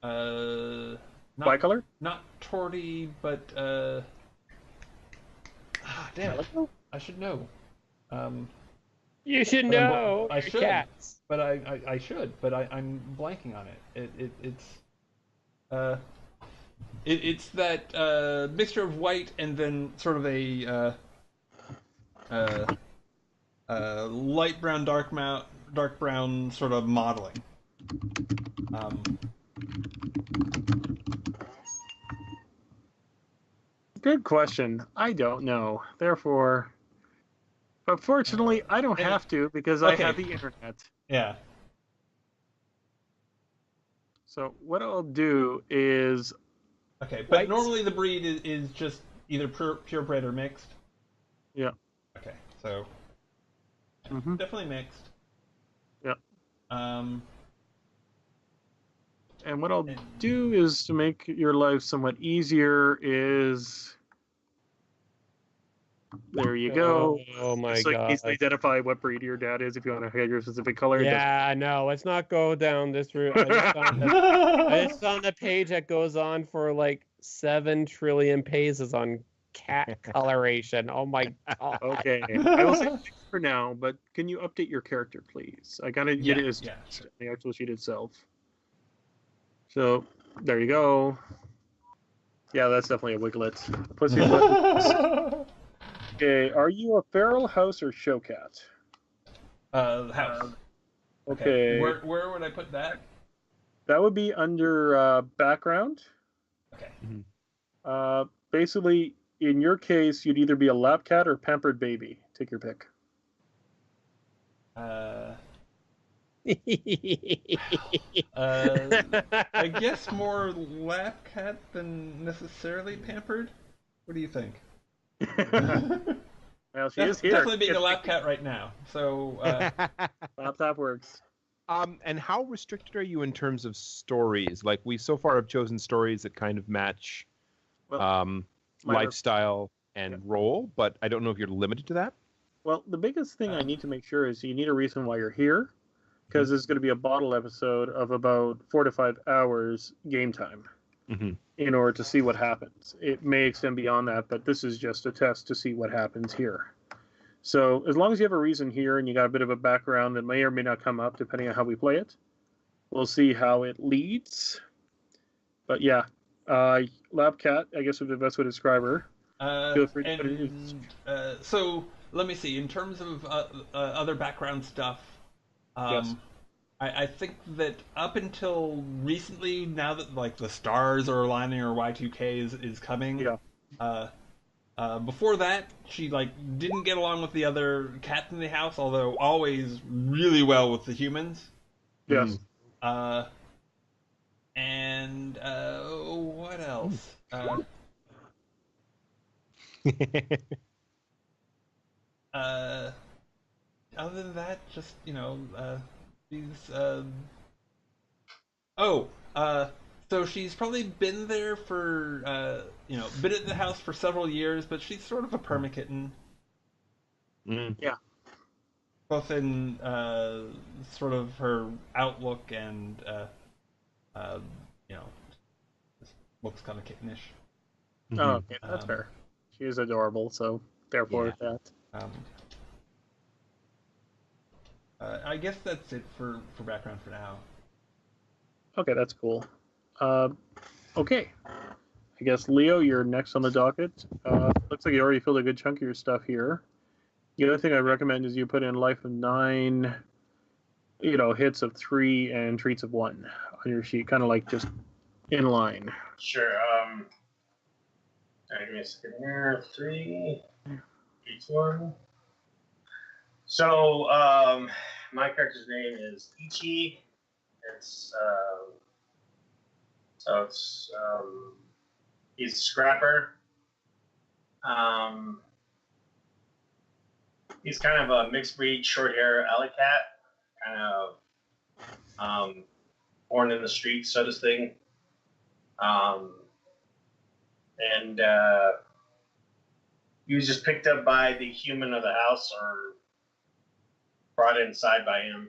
Speaker 1: it. Not,
Speaker 2: Bicolor?
Speaker 1: not torty, but damn it, I should know.
Speaker 5: You should
Speaker 1: But
Speaker 5: know.
Speaker 1: I
Speaker 5: your
Speaker 1: should.
Speaker 5: Cats.
Speaker 1: But I should, but I'm blanking on it. It's that mixture of white and then sort of a light brown, dark brown sort of modeling.
Speaker 2: Good question. I don't know. Therefore, but fortunately, I don't have to because I
Speaker 1: Okay.
Speaker 2: have the internet.
Speaker 1: Yeah.
Speaker 2: So what I'll do is,
Speaker 1: Okay, but
Speaker 2: White.
Speaker 1: normally the breed is just either purebred or mixed.
Speaker 2: yeah.
Speaker 1: Okay, so
Speaker 2: Mhm.
Speaker 1: definitely mixed.
Speaker 2: Yeah.
Speaker 1: Um,
Speaker 2: And what I'll do is to make your life somewhat easier is, there you go.
Speaker 5: Oh my
Speaker 2: So you
Speaker 5: god.
Speaker 2: can identify what breed your dad is if you want to have your specific color. It doesn't-
Speaker 5: Yeah, no, let's not go down this route. I just found the page that goes on for like 7 trillion pages on cat coloration. Oh my god.
Speaker 2: Okay, I will say thanks for now, but can you update your character, please? I gotta get
Speaker 1: Yeah,
Speaker 2: it as
Speaker 1: yeah, sure.
Speaker 2: the actual sheet itself. So there you go. Yeah, that's definitely a wiglet. Pussyfoot. Okay, are you a feral, house, or show cat?
Speaker 1: House.
Speaker 2: Okay,
Speaker 1: Where would I put that?
Speaker 2: that would be under background.
Speaker 1: Okay.
Speaker 2: Basically, in your case, you'd either be a lap cat or pampered baby. Take your pick.
Speaker 1: I guess more lap cat than necessarily pampered. What do you think?
Speaker 2: Well, she is here.
Speaker 1: Definitely being a lap cat right now. So
Speaker 2: Laptop works.
Speaker 3: And how restricted are you in terms of stories? Like, we so far have chosen stories that kind of match
Speaker 2: Well, my-
Speaker 3: lifestyle and role, but I don't know if you're limited to that.
Speaker 2: Well, the biggest thing I need to make sure is you need a reason why you're here, because there's going to be a bottle episode of about 4 to 5 hours game time in order to see what happens. It may extend beyond that, but this is just a test to see what happens here. So as long as you have a reason here and you got a bit of a background that may or may not come up depending on how we play it, we'll see how it leads. But yeah, lab cat, I guess would be the best way to describe her. Feel free to put it in.
Speaker 1: So let me see. In terms of other background stuff,
Speaker 2: Yes.
Speaker 1: I think that up until recently, now that like the stars are aligning or Y2K is coming,
Speaker 2: Yeah.
Speaker 1: before that she like didn't get along with the other cats in the house, although always really well with the humans.
Speaker 2: Yes.
Speaker 1: And what else? Other than that, just these. So she's probably been there for, been at the house for several years, but she's sort of a permakitten.
Speaker 2: Yeah.
Speaker 1: Both in sort of her outlook and, just looks kind of kittenish.
Speaker 2: Oh, okay, that's fair. She is adorable, so therefore that.
Speaker 1: I guess that's it for background for now.
Speaker 2: Okay, that's cool. Okay. I guess, Leo, you're next on the docket. Looks like you already filled a good chunk of your stuff here. The other thing I recommend is you put in life of 9, hits of 3 and treats of 1 on your sheet, kind of like just in line.
Speaker 4: Sure. Give me a second here. 3, treats 1. So, my character's name is Peachy. It's he's a scrapper. He's kind of a mixed breed, short hair alley cat, kind of born in the streets sort of thing. And he was just picked up by the human of the house or brought inside by him.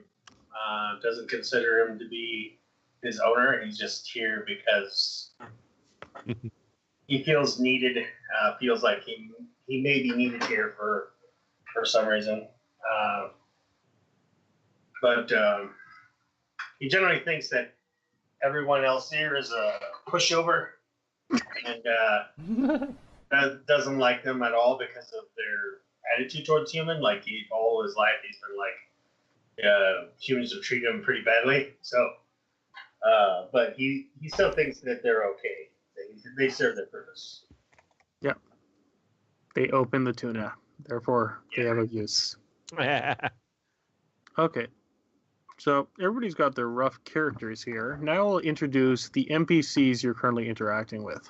Speaker 4: Doesn't consider him to be his owner. He's just here because he feels needed. Feels like he may be needed here for some reason. But he generally thinks that everyone else here is a pushover and doesn't like them at all because of their attitude towards human. Like all his life, he's been like humans have treated him pretty badly. So, but he still thinks that they're okay. They serve their purpose.
Speaker 2: Yeah. They open the tuna. Therefore, they have a use. Okay. So everybody's got their rough characters here. Now I'll introduce the NPCs you're currently interacting with.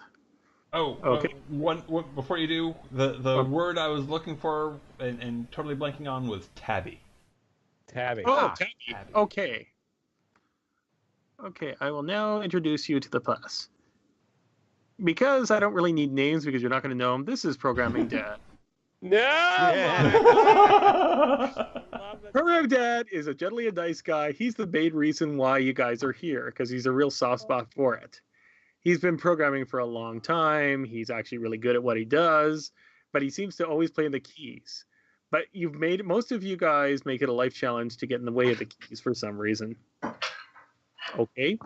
Speaker 1: Oh,
Speaker 2: okay.
Speaker 1: One before you do, the word I was looking for and totally blanking on was tabby.
Speaker 5: Tabby.
Speaker 2: Oh, tabby. Okay. Okay, I will now introduce you to the class. Because I don't really need names because you're not going to know them, this is Programming Dad.
Speaker 5: No!
Speaker 1: Yeah.
Speaker 2: Programming Dad is a generally a nice guy. He's the main reason why you guys are here, because he's a real soft spot for it. He's been programming for a long time. He's actually really good at what he does, but he seems to always play in the keys. But most of you guys make it a life challenge to get in the way of the keys for some reason. Okay.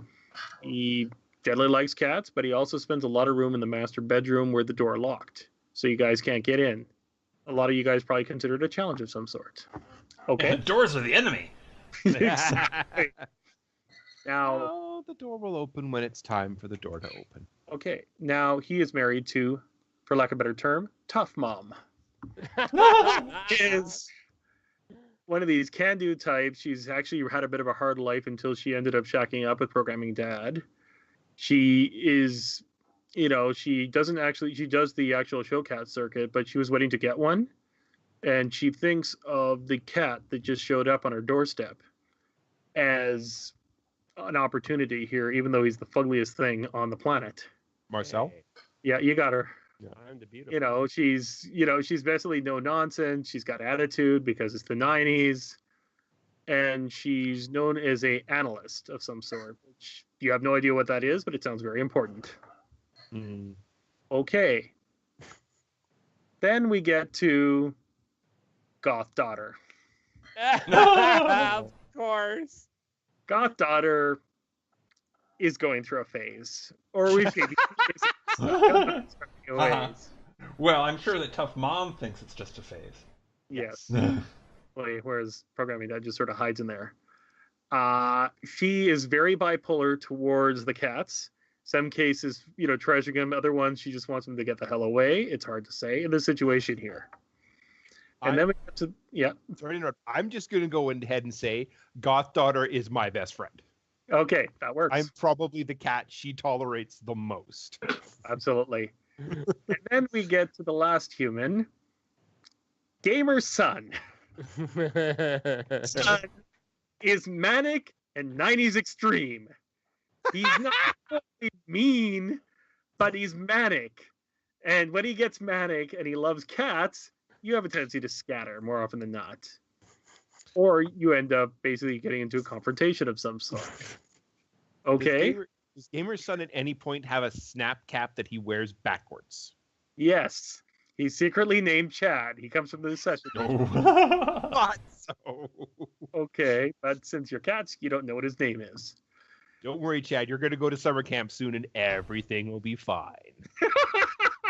Speaker 2: He deadly likes cats, but he also spends a lot of room in the master bedroom where the door locked. So you guys can't get in. A lot of you guys probably consider it a challenge of some sort. Okay.
Speaker 1: Doors are the enemy.
Speaker 2: Exactly. Now,
Speaker 3: the door will open when it's time for the door to open.
Speaker 2: Okay. Now he is married to, for lack of a better term, Tough Mom. Is one of these can-do types. She's actually had a bit of a hard life until she ended up shacking up with Programming Dad. She is, she does the actual show cat circuit, but she was waiting to get one. And she thinks of the cat that just showed up on her doorstep as an opportunity here, even though he's the fuggliest thing on the planet.
Speaker 3: Marcel?
Speaker 2: Yeah, you got her.
Speaker 5: Yeah, I'm the beautiful.
Speaker 2: She's basically no nonsense. She's got attitude because it's the 90s. And she's known as an analyst of some sort, which you have no idea what that is, but it sounds very important.
Speaker 3: Mm.
Speaker 2: Okay. Then we get to Goth Daughter.
Speaker 5: Of course.
Speaker 2: Goth Daughter is going through a phase. Or we've
Speaker 1: Well, I'm sure that Tough Mom thinks it's just a phase.
Speaker 2: Yes. Whereas Programming Dad just sort of hides in there. She is very bipolar towards the cats. Some cases, treasuring them. Other ones, she just wants them to get the hell away. It's hard to say in this situation here. And then we get to,
Speaker 3: Sorry to interrupt. I'm just going to go ahead and say Goth Daughter is my best friend.
Speaker 2: Okay, that works.
Speaker 3: I'm probably the cat she tolerates the most.
Speaker 2: Absolutely. And then we get to the last human, Gamer Son. Son is manic and 90s extreme. He's not totally mean, but he's manic. And when he gets manic and he loves cats, you have a tendency to scatter more often than not. Or you end up basically getting into a confrontation of some sort. Okay?
Speaker 3: Does Gamer's son at any point have a snap cap that he wears backwards?
Speaker 2: Yes. He's secretly named Chad. He comes from the session.
Speaker 3: Thought so.
Speaker 2: Okay, but since you're cats, you don't know what his name is.
Speaker 3: Don't worry, Chad. You're going to go to summer camp soon, and everything will be fine.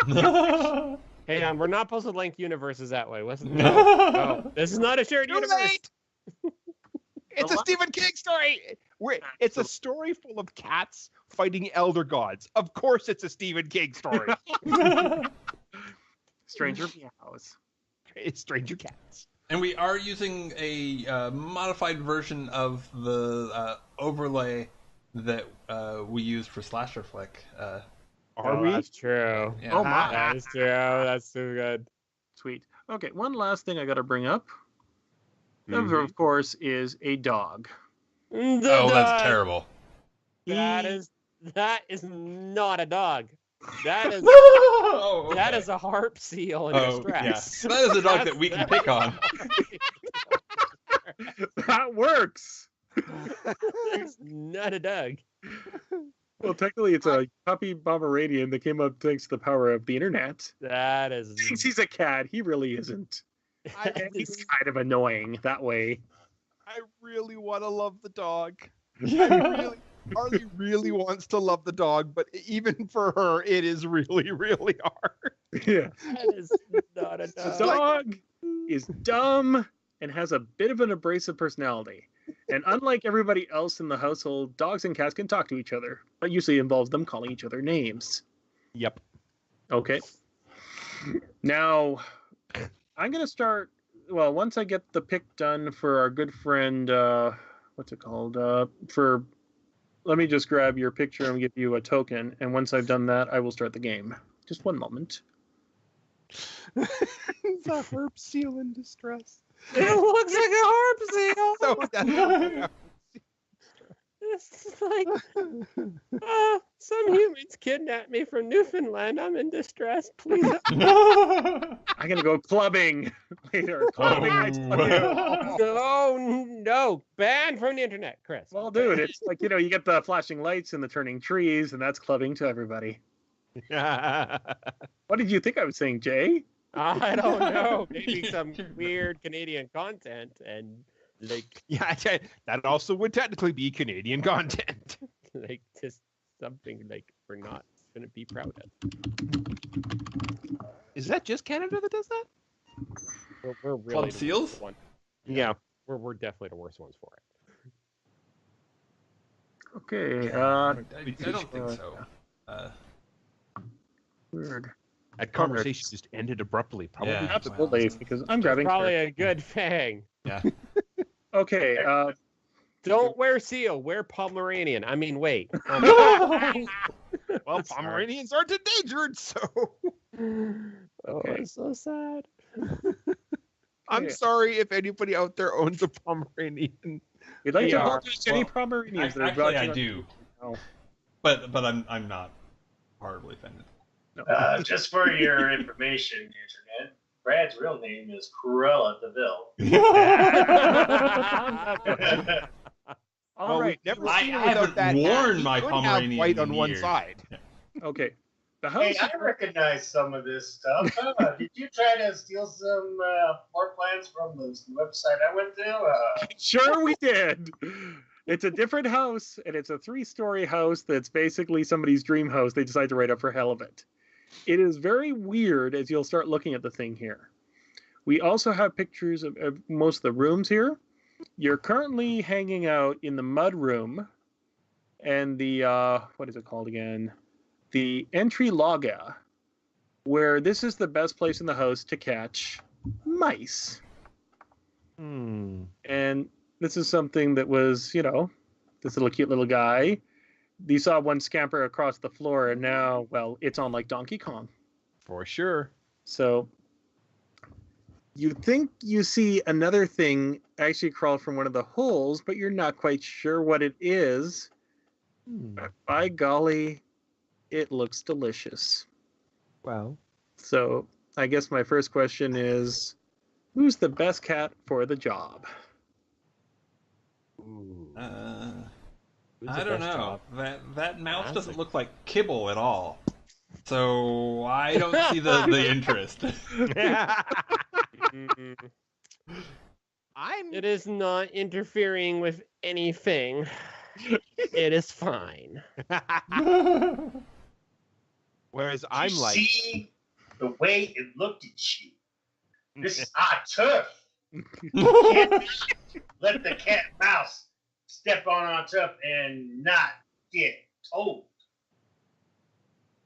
Speaker 5: Hang on, we're not supposed to link universes that way. No, this is not a shared universe.
Speaker 3: It's a Stephen King story. It's a story full of cats fighting elder gods. Of course, it's a Stephen King story.
Speaker 2: Stranger Meows.
Speaker 3: It's Stranger Cats.
Speaker 1: And we are using a modified version of the overlay that we used for Slasher Flick.
Speaker 2: Are we?
Speaker 5: That's true.
Speaker 1: Yeah.
Speaker 2: Oh my.
Speaker 5: That is true. That's so good.
Speaker 2: Sweet. Okay, one last thing I got to bring up.
Speaker 5: Mhm.
Speaker 2: Of course, is a dog.
Speaker 1: Oh, that's terrible.
Speaker 5: That is not a dog. That is
Speaker 1: Oh,
Speaker 5: that
Speaker 1: okay.
Speaker 5: is a harp seal in
Speaker 1: Oh,
Speaker 5: distress.
Speaker 1: yeah. That is a dog that we can pick on.
Speaker 2: That works.
Speaker 5: It's not a dog.
Speaker 2: Well, technically, it's a puppy Pomeranian that came up thanks to the power of the internet.
Speaker 5: That is.
Speaker 2: He thinks he's a cat. He really isn't. And he's kind of annoying that way.
Speaker 3: I really want to love the dog.
Speaker 1: Yeah.
Speaker 3: Harley really wants to love the dog, but even for her, it is really, really hard.
Speaker 2: Yeah.
Speaker 5: That is not a
Speaker 2: The
Speaker 5: dog.
Speaker 2: dog is dumb and has a bit of an abrasive personality. And unlike everybody else in the household, dogs and cats can talk to each other, but usually involves them calling each other names.
Speaker 3: Yep.
Speaker 2: Okay. Now, I'm going to start, well, once I get the pick done for our good friend, what's it called? Let me just grab your picture and give you a token. And once I've done that, I will start the game. Just one moment.
Speaker 3: It's a herb seal in distress.
Speaker 5: It looks like a harp seal.
Speaker 3: So that's
Speaker 5: It's like some humans kidnapped me from Newfoundland. I'm in distress. Please.
Speaker 2: I'm going to go clubbing later. Clubbing nights.
Speaker 5: No, banned from the internet, Chris.
Speaker 2: Well, dude, it's like, you get the flashing lights and the turning trees, and that's clubbing to everybody. What did you think I was saying, Jay?
Speaker 5: I don't know. Maybe some weird Canadian content and
Speaker 3: yeah, that also would technically be Canadian content.
Speaker 5: just something we're not gonna be proud of.
Speaker 3: Is that just Canada that does that?
Speaker 5: We're really
Speaker 1: Club
Speaker 5: the
Speaker 1: seals?
Speaker 5: worst one.
Speaker 3: Yeah.
Speaker 5: We're definitely the worst ones for it.
Speaker 2: Okay.
Speaker 1: I don't think so.
Speaker 2: Weird.
Speaker 3: That conversation just ended abruptly. Probably.
Speaker 1: Yeah.
Speaker 2: Absolutely, because I'm grabbing.
Speaker 5: Probably a good thing.
Speaker 1: Yeah.
Speaker 2: Okay.
Speaker 5: Don't wear seal. Wear Pomeranian. I mean, wait.
Speaker 3: Well, Pomeranians aren't endangered, so.
Speaker 2: Okay.
Speaker 5: It's so sad.
Speaker 3: I'm
Speaker 2: Yeah.
Speaker 3: sorry if anybody out there owns a Pomeranian.
Speaker 2: We'd like to
Speaker 5: Yeah.
Speaker 2: apologize to any
Speaker 1: Well,
Speaker 2: Pomeranians that are
Speaker 1: Actually, I
Speaker 2: watching.
Speaker 1: do.
Speaker 2: Oh.
Speaker 1: But I'm not horribly offended.
Speaker 2: No.
Speaker 4: Just for your information, Internet, Brad's real name is Cruella DeVille.
Speaker 2: All
Speaker 3: Well,
Speaker 2: right.
Speaker 3: we've never
Speaker 1: I
Speaker 3: seen her
Speaker 1: haven't
Speaker 3: without that
Speaker 1: worn
Speaker 3: hat.
Speaker 1: my
Speaker 3: He could
Speaker 1: Pomeranian
Speaker 3: have white
Speaker 1: in
Speaker 3: on one
Speaker 1: years.
Speaker 3: side.
Speaker 2: Okay. The house.
Speaker 4: Hey, I recognize some of this stuff. Did you try to steal some floor plans from the website I went to?
Speaker 2: Sure, we did. It's a different house, and it's a 3-story house that's basically somebody's dream house. They decide to write up for hell of it. It is very weird as you'll start looking at the thing here. We also have pictures of most of the rooms here. You're currently hanging out in the mud room and the, what is it called again? The entry loggia, where this is the best place in the house to catch mice. And this is something that was, this little cute little guy. You saw one scamper across the floor, and now, well, it's on like Donkey Kong.
Speaker 3: For sure.
Speaker 2: So you think you see another thing actually crawl from one of the holes, but you're not quite sure what it is. By golly, it looks delicious.
Speaker 3: Well,
Speaker 2: So I guess my first question is, who's the best cat for the job?
Speaker 3: ooh,
Speaker 5: Who's
Speaker 1: I
Speaker 5: the
Speaker 1: don't
Speaker 5: best
Speaker 1: know.
Speaker 5: job?
Speaker 1: That mouse
Speaker 5: That's
Speaker 1: doesn't
Speaker 5: a-
Speaker 1: look like kibble at all. So I don't see the interest.
Speaker 5: Mm,
Speaker 3: I'm
Speaker 5: It is not interfering with anything. It is fine.
Speaker 3: Whereas
Speaker 4: You
Speaker 3: I'm like,
Speaker 4: see the way it looked at you. This is our turf. Let the cat and mouse step on our turf and not get told.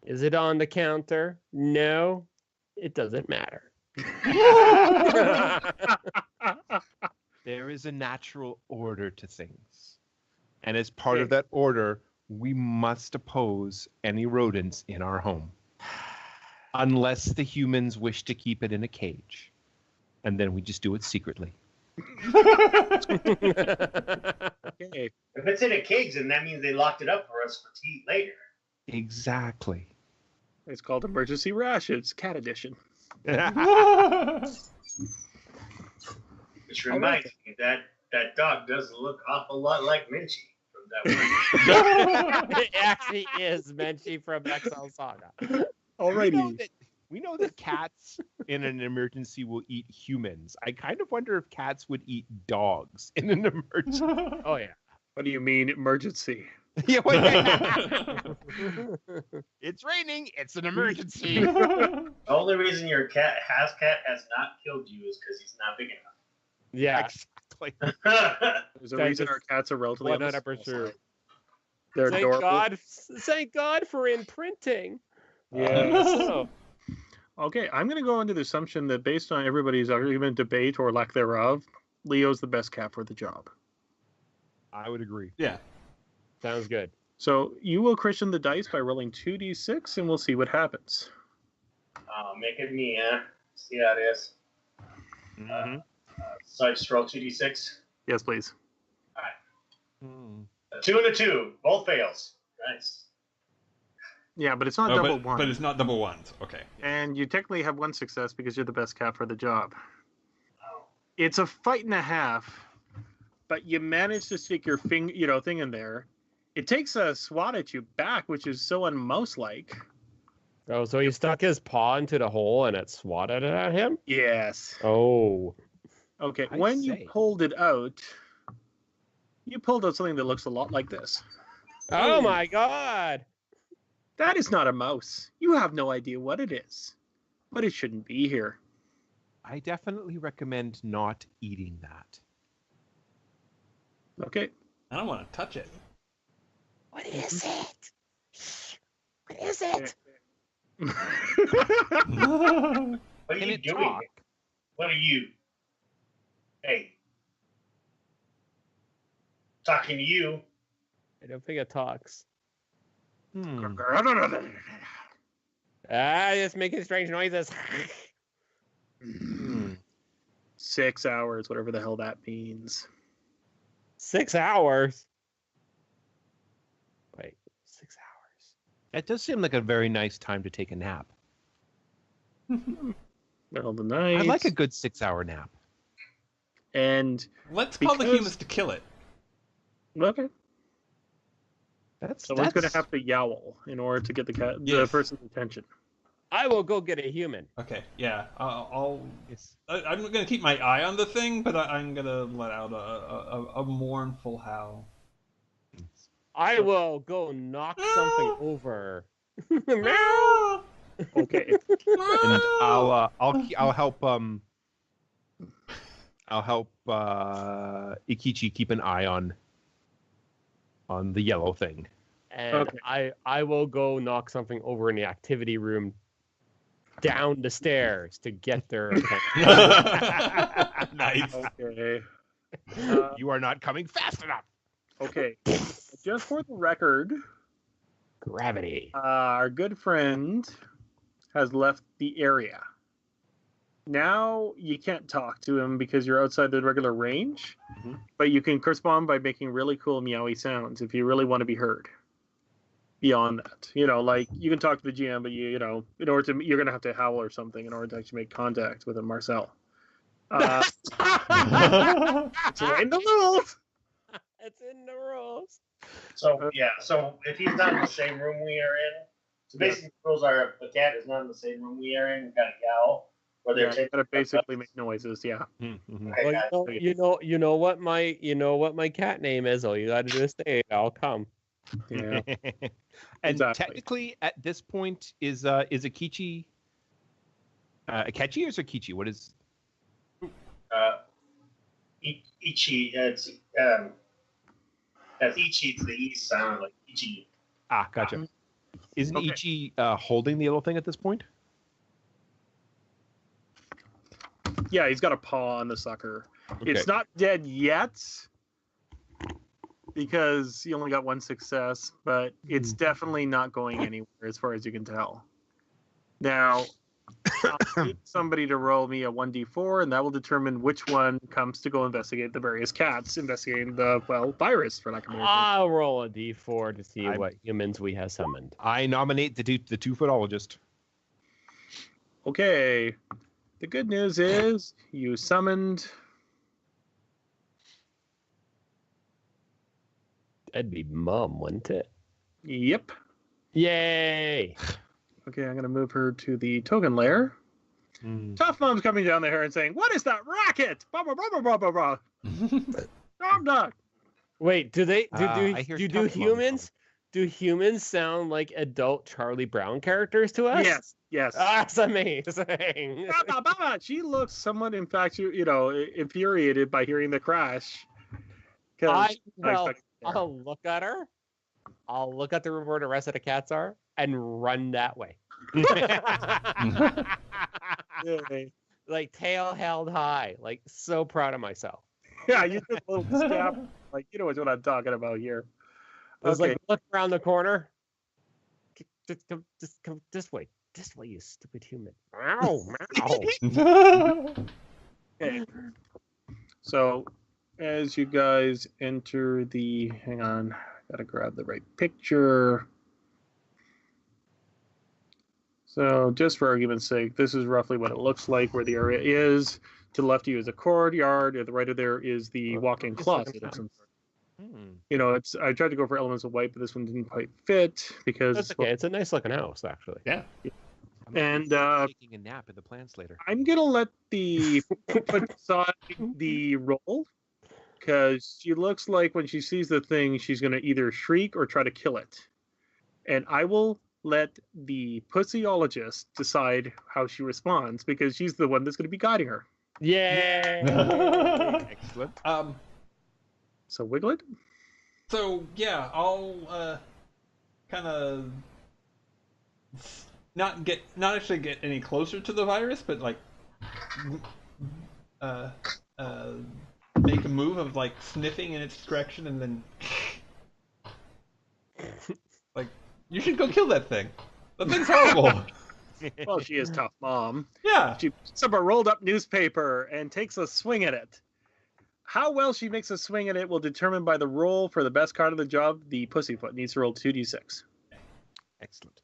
Speaker 5: Is it on the counter? No, it doesn't matter.
Speaker 3: there is a natural order to things. And as part of that order, we must oppose any rodents in our home. Unless the humans wish to keep it in a cage. And then we just do it secretly.
Speaker 2: Okay.
Speaker 4: If it's in a cage, then that means they locked it up for us to eat later.
Speaker 3: Exactly.
Speaker 2: It's called Emergency Rash. It's cat edition.
Speaker 4: Which reminds me that dog does look an awful lot like Minchie from that one.
Speaker 5: It actually is Menchie from XL Saga.
Speaker 2: Alrighty.
Speaker 3: We know that cats in an emergency will eat humans. I kind of wonder if cats would eat dogs in an emergency.
Speaker 5: Oh yeah.
Speaker 2: What do you mean emergency?
Speaker 3: Yeah, well, yeah. It's raining. It's an emergency.
Speaker 4: The only reason your cat has not killed you is because he's not big
Speaker 5: Yeah.
Speaker 3: Exactly.
Speaker 4: enough.
Speaker 2: There's a
Speaker 5: That
Speaker 2: reason
Speaker 5: is
Speaker 2: our cats are relatively on the small
Speaker 5: 100%.
Speaker 2: side. They're adorable.
Speaker 5: Thank God for imprinting.
Speaker 2: Yeah.
Speaker 5: So,
Speaker 2: Okay, I'm going to go under the assumption that based on everybody's argument, debate, or lack thereof, Leo's the best cat for the job.
Speaker 3: I would agree.
Speaker 1: Yeah.
Speaker 5: sounds good.
Speaker 2: So you will Christian the dice by rolling 2d6, and we'll see what happens.
Speaker 4: Make it me, huh? See how it is. So I just roll 2d6.
Speaker 2: Yes, please.
Speaker 4: A 2 and a 2. Both fails. Nice.
Speaker 2: Yeah, but it's not
Speaker 1: Oh,
Speaker 2: double
Speaker 1: but,
Speaker 2: one.
Speaker 1: but it's not double ones. Okay.
Speaker 2: And you technically have one success because you're the best cat for the job.
Speaker 4: Oh.
Speaker 2: It's a fight and a half, but you manage to stick your thing in there. It takes a swat at you back, which is so unmouse-like.
Speaker 5: Oh, so he stuck his paw into the hole and it swatted it at him?
Speaker 2: Yes.
Speaker 5: Oh.
Speaker 2: Okay,
Speaker 3: I
Speaker 2: when you
Speaker 3: say.
Speaker 2: pulled it out, you pulled out something that looks a lot like this.
Speaker 5: Oh my God.
Speaker 2: That is not a mouse. You have no idea what it is. But it shouldn't be here.
Speaker 3: I definitely recommend not eating that.
Speaker 2: Okay.
Speaker 1: I don't want to touch it.
Speaker 5: What is it? What is it?
Speaker 4: What are
Speaker 3: Can
Speaker 4: you
Speaker 3: it
Speaker 4: doing?
Speaker 3: talk?
Speaker 4: What are you? Hey. Talking to you.
Speaker 5: I don't think it talks. It's making strange noises.
Speaker 2: 6 hours, whatever the hell that means.
Speaker 5: 6 hours. Wait, 6 hours.
Speaker 3: That does seem like a very nice time to take a nap.
Speaker 2: Middle of the night.
Speaker 3: I like a good 6-hour nap.
Speaker 2: And
Speaker 1: Let's call the
Speaker 2: Because-
Speaker 1: humans to kill it.
Speaker 2: okay,
Speaker 3: That's
Speaker 2: someone's going to have to yowl in order to get the
Speaker 1: Yes.
Speaker 2: person's attention.
Speaker 5: I will go get a human.
Speaker 1: Okay. Yeah. I'm
Speaker 3: Yes.
Speaker 1: going to keep my eye on the thing, but I'm going to let out a mournful howl.
Speaker 5: I will go knock something over. Meow.
Speaker 2: Okay.
Speaker 3: And I'll help Ikichi keep an eye on the yellow thing.
Speaker 5: And
Speaker 2: Okay.
Speaker 5: I will go knock something over in the activity room down the stairs to get their attention.
Speaker 1: Nice.
Speaker 2: Okay.
Speaker 3: You are not coming fast enough.
Speaker 2: Okay. Just for the record,
Speaker 5: Gravity.
Speaker 2: our good friend has left the area. Now you can't talk to him because you're outside the regular range,
Speaker 3: Mhm.
Speaker 2: but you can correspond by making really cool meowy sounds if you really want to be heard. beyond that. Like you can talk to the GM, but you know, in order to, you're gonna have to howl or something in order to actually make contact with a Marcel. It's in the rules.
Speaker 5: It's in the rules.
Speaker 4: So if he's not in the same room we are in, so basically the rules are if the cat is not in the same room we are in, we gotta yell. Or they're taking
Speaker 2: gotta basically make noises. Yeah.
Speaker 3: Mm-hmm.
Speaker 5: Well, you know what my cat name is. All you got to do is say it. I'll come.
Speaker 2: Yeah.
Speaker 3: And
Speaker 2: Exactly.
Speaker 3: technically, at this point, is Akichi Akechi or Sakichi? What is?
Speaker 4: Ichi. It's that's Ichi to the east sound like Ichi.
Speaker 3: Ah, gotcha. Isn't
Speaker 2: Okay.
Speaker 3: Ichi holding the little thing at this point?
Speaker 2: Yeah, he's got a paw on the sucker.
Speaker 3: Okay.
Speaker 2: It's not dead yet because he only got one success, but it's definitely not going anywhere as far as you can tell. Now, I'll need somebody to roll me a 1d4, and that will determine which one comes to go investigate the various cats investigating the, virus, for lack of a better term.
Speaker 5: I'll roll a d4 to see what humans we have summoned.
Speaker 3: I nominate the two-footologist.
Speaker 2: Okay. The good news is you summoned...
Speaker 5: That'd be Mum, wouldn't it?
Speaker 2: Yep.
Speaker 5: Yay!
Speaker 2: Okay, I'm going to move her to the token layer. Tough Mom's coming down there and saying, "What is that racket? Blah, blah, blah, blah, blah, blah, blah." I'm done.
Speaker 5: Wait, do
Speaker 3: I hear Tough Mom
Speaker 5: humans? Do humans sound like adult Charlie Brown characters to us?
Speaker 2: Yes.
Speaker 5: That's amazing.
Speaker 2: Blah, blah, blah. She looks somewhat infuriated by hearing the crash.
Speaker 5: I'll look at her. I'll look at the room where the rest of the cats are and run that way. Like tail held high, like so proud of myself.
Speaker 2: Yeah, you did a little stab. Like, you know what I'm talking about here.
Speaker 5: I was like, look around the corner. Just come this way. This way, you stupid human. Ow, ow.
Speaker 2: Okay. So, as you guys enter the... Hang on. Gotta grab the right picture. So, just for argument's sake, this is roughly what it looks like where the area is. To the left of you is a courtyard. To the right of there is the walk-in closet. I tried to go for elements of white, but this one didn't quite fit because...
Speaker 5: That's okay. It's a nice looking house, actually.
Speaker 1: Yeah.
Speaker 3: I'm taking a nap in the plants later.
Speaker 2: I'm gonna let the put aside the roll because she looks like when she sees the thing, she's gonna either shriek or try to kill it, and I will let the pussyologist decide how she responds because she's the one that's gonna be guiding her.
Speaker 5: Yay!
Speaker 3: Excellent.
Speaker 2: So wiggle it.
Speaker 1: So yeah, I'll kind of not actually get any closer to the virus, but like make a move of like sniffing in its direction and then like you should go kill that thing. That thing's horrible.
Speaker 2: Well, she is tough, Mom.
Speaker 1: Yeah.
Speaker 2: She picks up a rolled up newspaper and takes a swing at it. How well she makes a swing at it will determine by the roll for the best card of the job. The pussyfoot needs to roll 2d6.
Speaker 3: Excellent.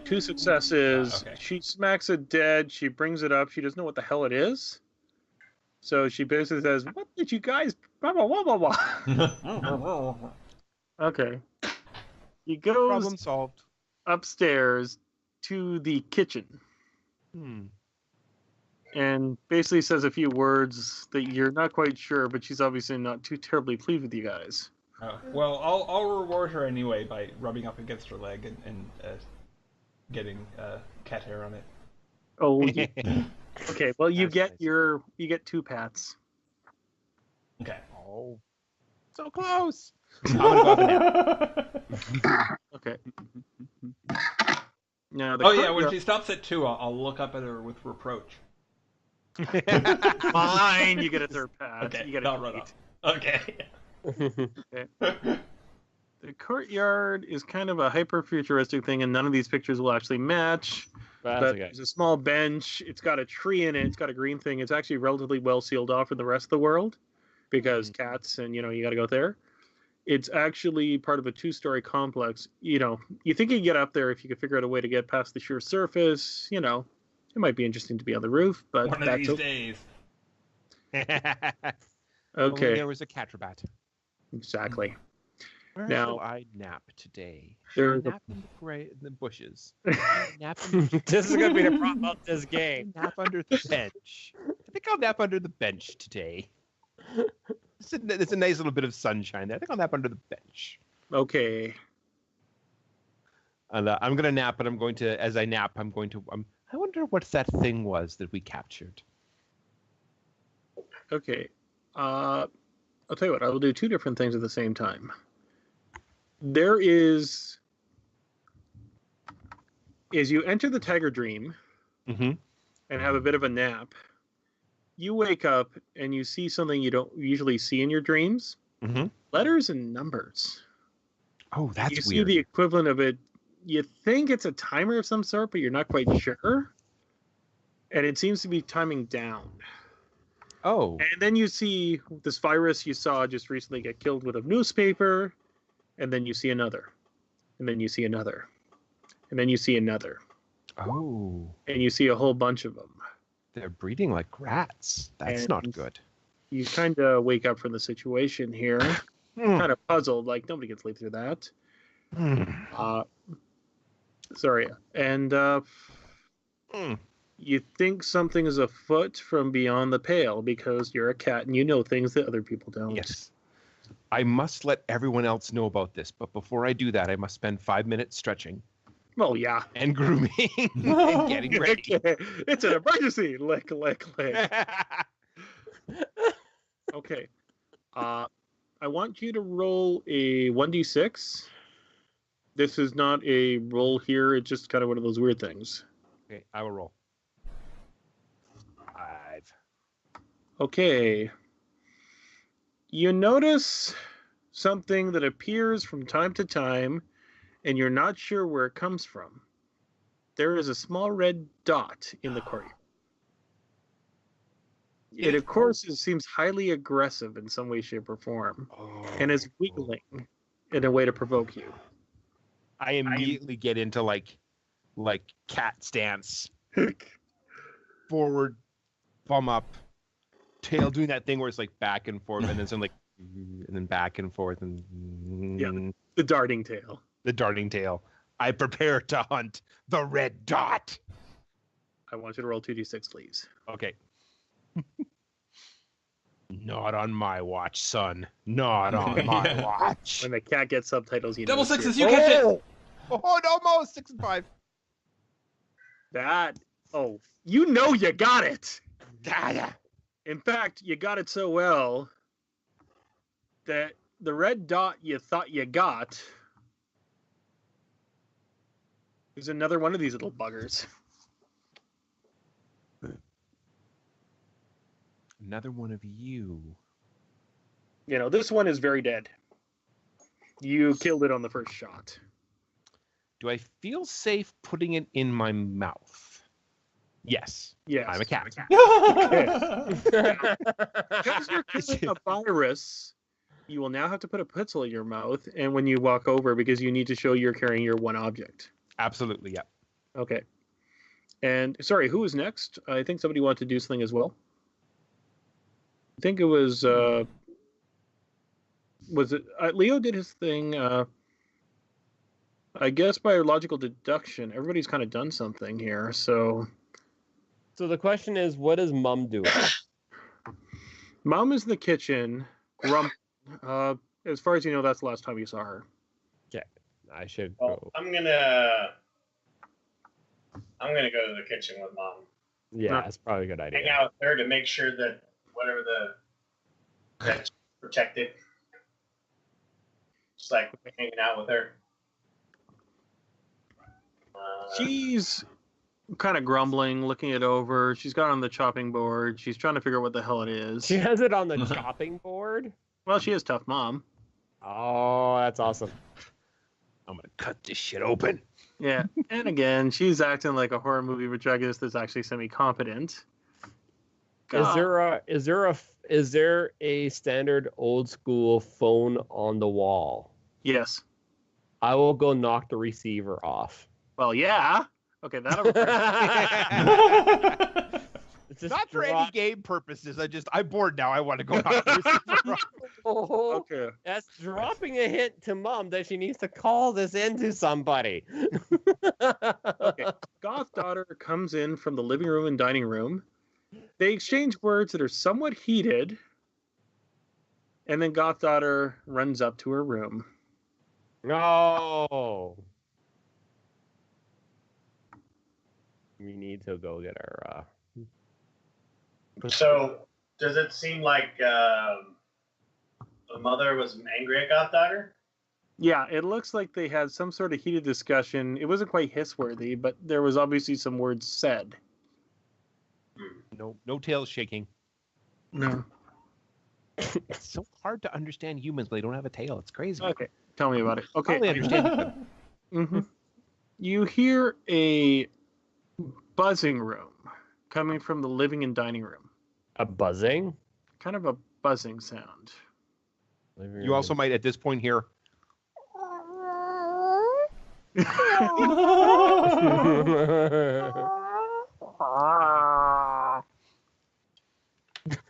Speaker 2: Two successes.
Speaker 1: Okay.
Speaker 2: She smacks it dead. She brings it up. She doesn't know what the hell it is. So she basically says, "What did you guys... blah, blah, blah, blah, blah." Okay. He goes
Speaker 3: Problem solved.
Speaker 2: upstairs to the kitchen and basically says a few words that you're not quite sure, but she's obviously not too terribly pleased with you guys.
Speaker 1: Well, I'll reward her anyway by rubbing up against her leg and getting cat hair on it.
Speaker 2: Oh, yeah. Okay. Well, you get two pats.
Speaker 1: Okay.
Speaker 3: Oh, so close. I'm gonna go up and down.
Speaker 2: Okay. Now,
Speaker 1: When she stops at 2, I'll look up at her with reproach.
Speaker 2: Fine, you get a third pat.
Speaker 1: Okay,
Speaker 2: You get
Speaker 1: not
Speaker 2: a
Speaker 1: run
Speaker 2: eight.
Speaker 1: off. Okay.
Speaker 2: Okay. The courtyard is kind of a hyper-futuristic thing, and none of these pictures will actually match.
Speaker 5: That's
Speaker 2: But
Speaker 5: okay.
Speaker 2: there's a small bench. It's got a tree in it. It's got a green thing. It's actually relatively well sealed off from the rest of the world. because cats and, you got to go there. It's actually part of a 2-story complex. You think you get up there if you could figure out a way to get past the sheer surface. It might be interesting to be on the roof, but
Speaker 1: One of
Speaker 2: that's
Speaker 1: these days.
Speaker 3: Only
Speaker 2: okay.
Speaker 3: there was a catrabat.
Speaker 2: Exactly.
Speaker 3: Where
Speaker 2: Now-
Speaker 3: shall I nap today?
Speaker 2: There's
Speaker 3: Shall I nap in the bushes. Shall I nap in the
Speaker 5: This is going to be the problem of this game.
Speaker 3: nap under the bench. I think I'll nap under the bench today. It's a nice little bit of sunshine there. I think I'll nap under the bench.
Speaker 2: Okay.
Speaker 3: And I'm gonna nap, but as I nap, I wonder what that thing was that we captured.
Speaker 2: Okay. I'll tell you what. I will do 2 different things at the same time. There is, as you enter the tiger dream
Speaker 3: Mm-hmm.
Speaker 2: and have a bit of a nap, you wake up and you see something you don't usually see in your dreams.
Speaker 3: Mm-hmm.
Speaker 2: Letters and numbers.
Speaker 3: Oh, that's
Speaker 2: you
Speaker 3: weird.
Speaker 2: see the equivalent of it. You think it's a timer of some sort, but you're not quite sure. And it seems to be timing down.
Speaker 3: Oh.
Speaker 2: And then you see this virus you saw just recently get killed with a newspaper. And then you see another. And then you see another. And then you see another.
Speaker 3: Oh.
Speaker 2: And you see a whole bunch of them.
Speaker 3: They're breeding like rats. That's not
Speaker 2: And-
Speaker 3: good.
Speaker 2: You kind of wake up from the situation here. Kind of puzzled, like nobody can sleep through that. Sorry. And you think something is afoot from beyond the pale because you're a cat and you know things that other people don't.
Speaker 3: Yes. I must let everyone else know about this, but before I do that, I must spend 5 minutes stretching
Speaker 2: Well, yeah.
Speaker 3: and grooming and getting ready.
Speaker 2: It's an emergency. Lick. Okay. I want you to roll a 1d6. This is not a roll here. It's just kind of one of those weird things.
Speaker 3: Okay, I will roll. 5.
Speaker 2: Okay. You notice something that appears from time to time, and you're not sure where it comes from. There is a small red dot in the courtyard. It, of course, seems highly aggressive in some way, shape, or form, and is wiggling in a way to provoke you.
Speaker 3: I immediately get into like cat stance, forward, bum up, tail doing that thing where it's like back and forth, and then some and then back and forth, and
Speaker 2: The darting tail.
Speaker 3: the darting tail. I prepare to hunt the red dot.
Speaker 2: I want you to roll 2d6, please.
Speaker 3: Okay. Not on my watch, son. Not on my watch.
Speaker 2: When the cat gets subtitles, you know.
Speaker 1: Double
Speaker 2: it's
Speaker 1: sixes,
Speaker 2: here.
Speaker 1: you catch it.
Speaker 3: Oh, almost 6 and 5.
Speaker 2: That. Oh, you know you got it.
Speaker 3: Yeah.
Speaker 2: In fact, you got it so well that the red dot you thought you got is another one of these little buggers.
Speaker 3: Another one of you.
Speaker 2: This one is very dead. You killed it on the first shot.
Speaker 3: Do I feel safe putting it in my mouth? Yes.
Speaker 2: Yes.
Speaker 3: I'm a cat.
Speaker 2: Because you're killing a virus, you will now have to put a pencil in your mouth, and when you walk over, because you need to show you're carrying your one object.
Speaker 3: Absolutely, yeah.
Speaker 2: Okay. And sorry, who was next? I think somebody wanted to do something as well. I think it was it Leo did his thing. I guess by logical deduction, everybody's kind of done something here. So
Speaker 5: So the question is, what is Mum doing?
Speaker 2: Mom is in the kitchen. As far as you know, that's the last time you saw her.
Speaker 5: I should
Speaker 4: Well,
Speaker 5: go.
Speaker 4: I'm gonna go to the kitchen with Mom.
Speaker 5: Yeah, that's probably a good
Speaker 4: Hang
Speaker 5: idea.
Speaker 4: out with her to make sure that whatever that's protected. Just like hanging out with her.
Speaker 2: She's kind of grumbling, looking it over. She's got it on the chopping board. She's trying to figure out what the hell it is.
Speaker 5: She has it on the chopping board?
Speaker 2: Well, she is tough mom.
Speaker 5: Oh, that's awesome.
Speaker 3: I'm going to cut this shit open.
Speaker 2: Yeah. And again, she's acting like a horror movie protagonist that's actually semi-competent.
Speaker 5: Is there a standard old school phone on the wall?
Speaker 2: Yes.
Speaker 5: I will go knock the receiver off.
Speaker 2: Well, yeah. Okay, that'll.
Speaker 3: Not for any game purposes. I'm bored now. I want to go knock the receiver off.
Speaker 2: Okay.
Speaker 5: That's dropping a hint to Mom that she needs to call this into somebody.
Speaker 2: Okay. Goth's daughter comes in from the living room and dining room. They exchange words that are somewhat heated. And then Goth's daughter runs up to her room.
Speaker 5: No. We need to go get our.
Speaker 4: So, does it seem like the mother was angry at Goddaughter?
Speaker 2: Yeah, it looks like they had some sort of heated discussion. It wasn't quite hiss-worthy, but there was obviously some words said.
Speaker 3: No tails shaking.
Speaker 2: No.
Speaker 3: It's so hard to understand humans when they don't have a tail. It's crazy.
Speaker 2: Okay, tell me about it. Okay.
Speaker 3: I only understand them.
Speaker 2: Mm-hmm. You hear a buzzing room coming from the living and dining room.
Speaker 5: A buzzing?
Speaker 2: Kind of a buzzing sound.
Speaker 3: You also might, at this point, hear.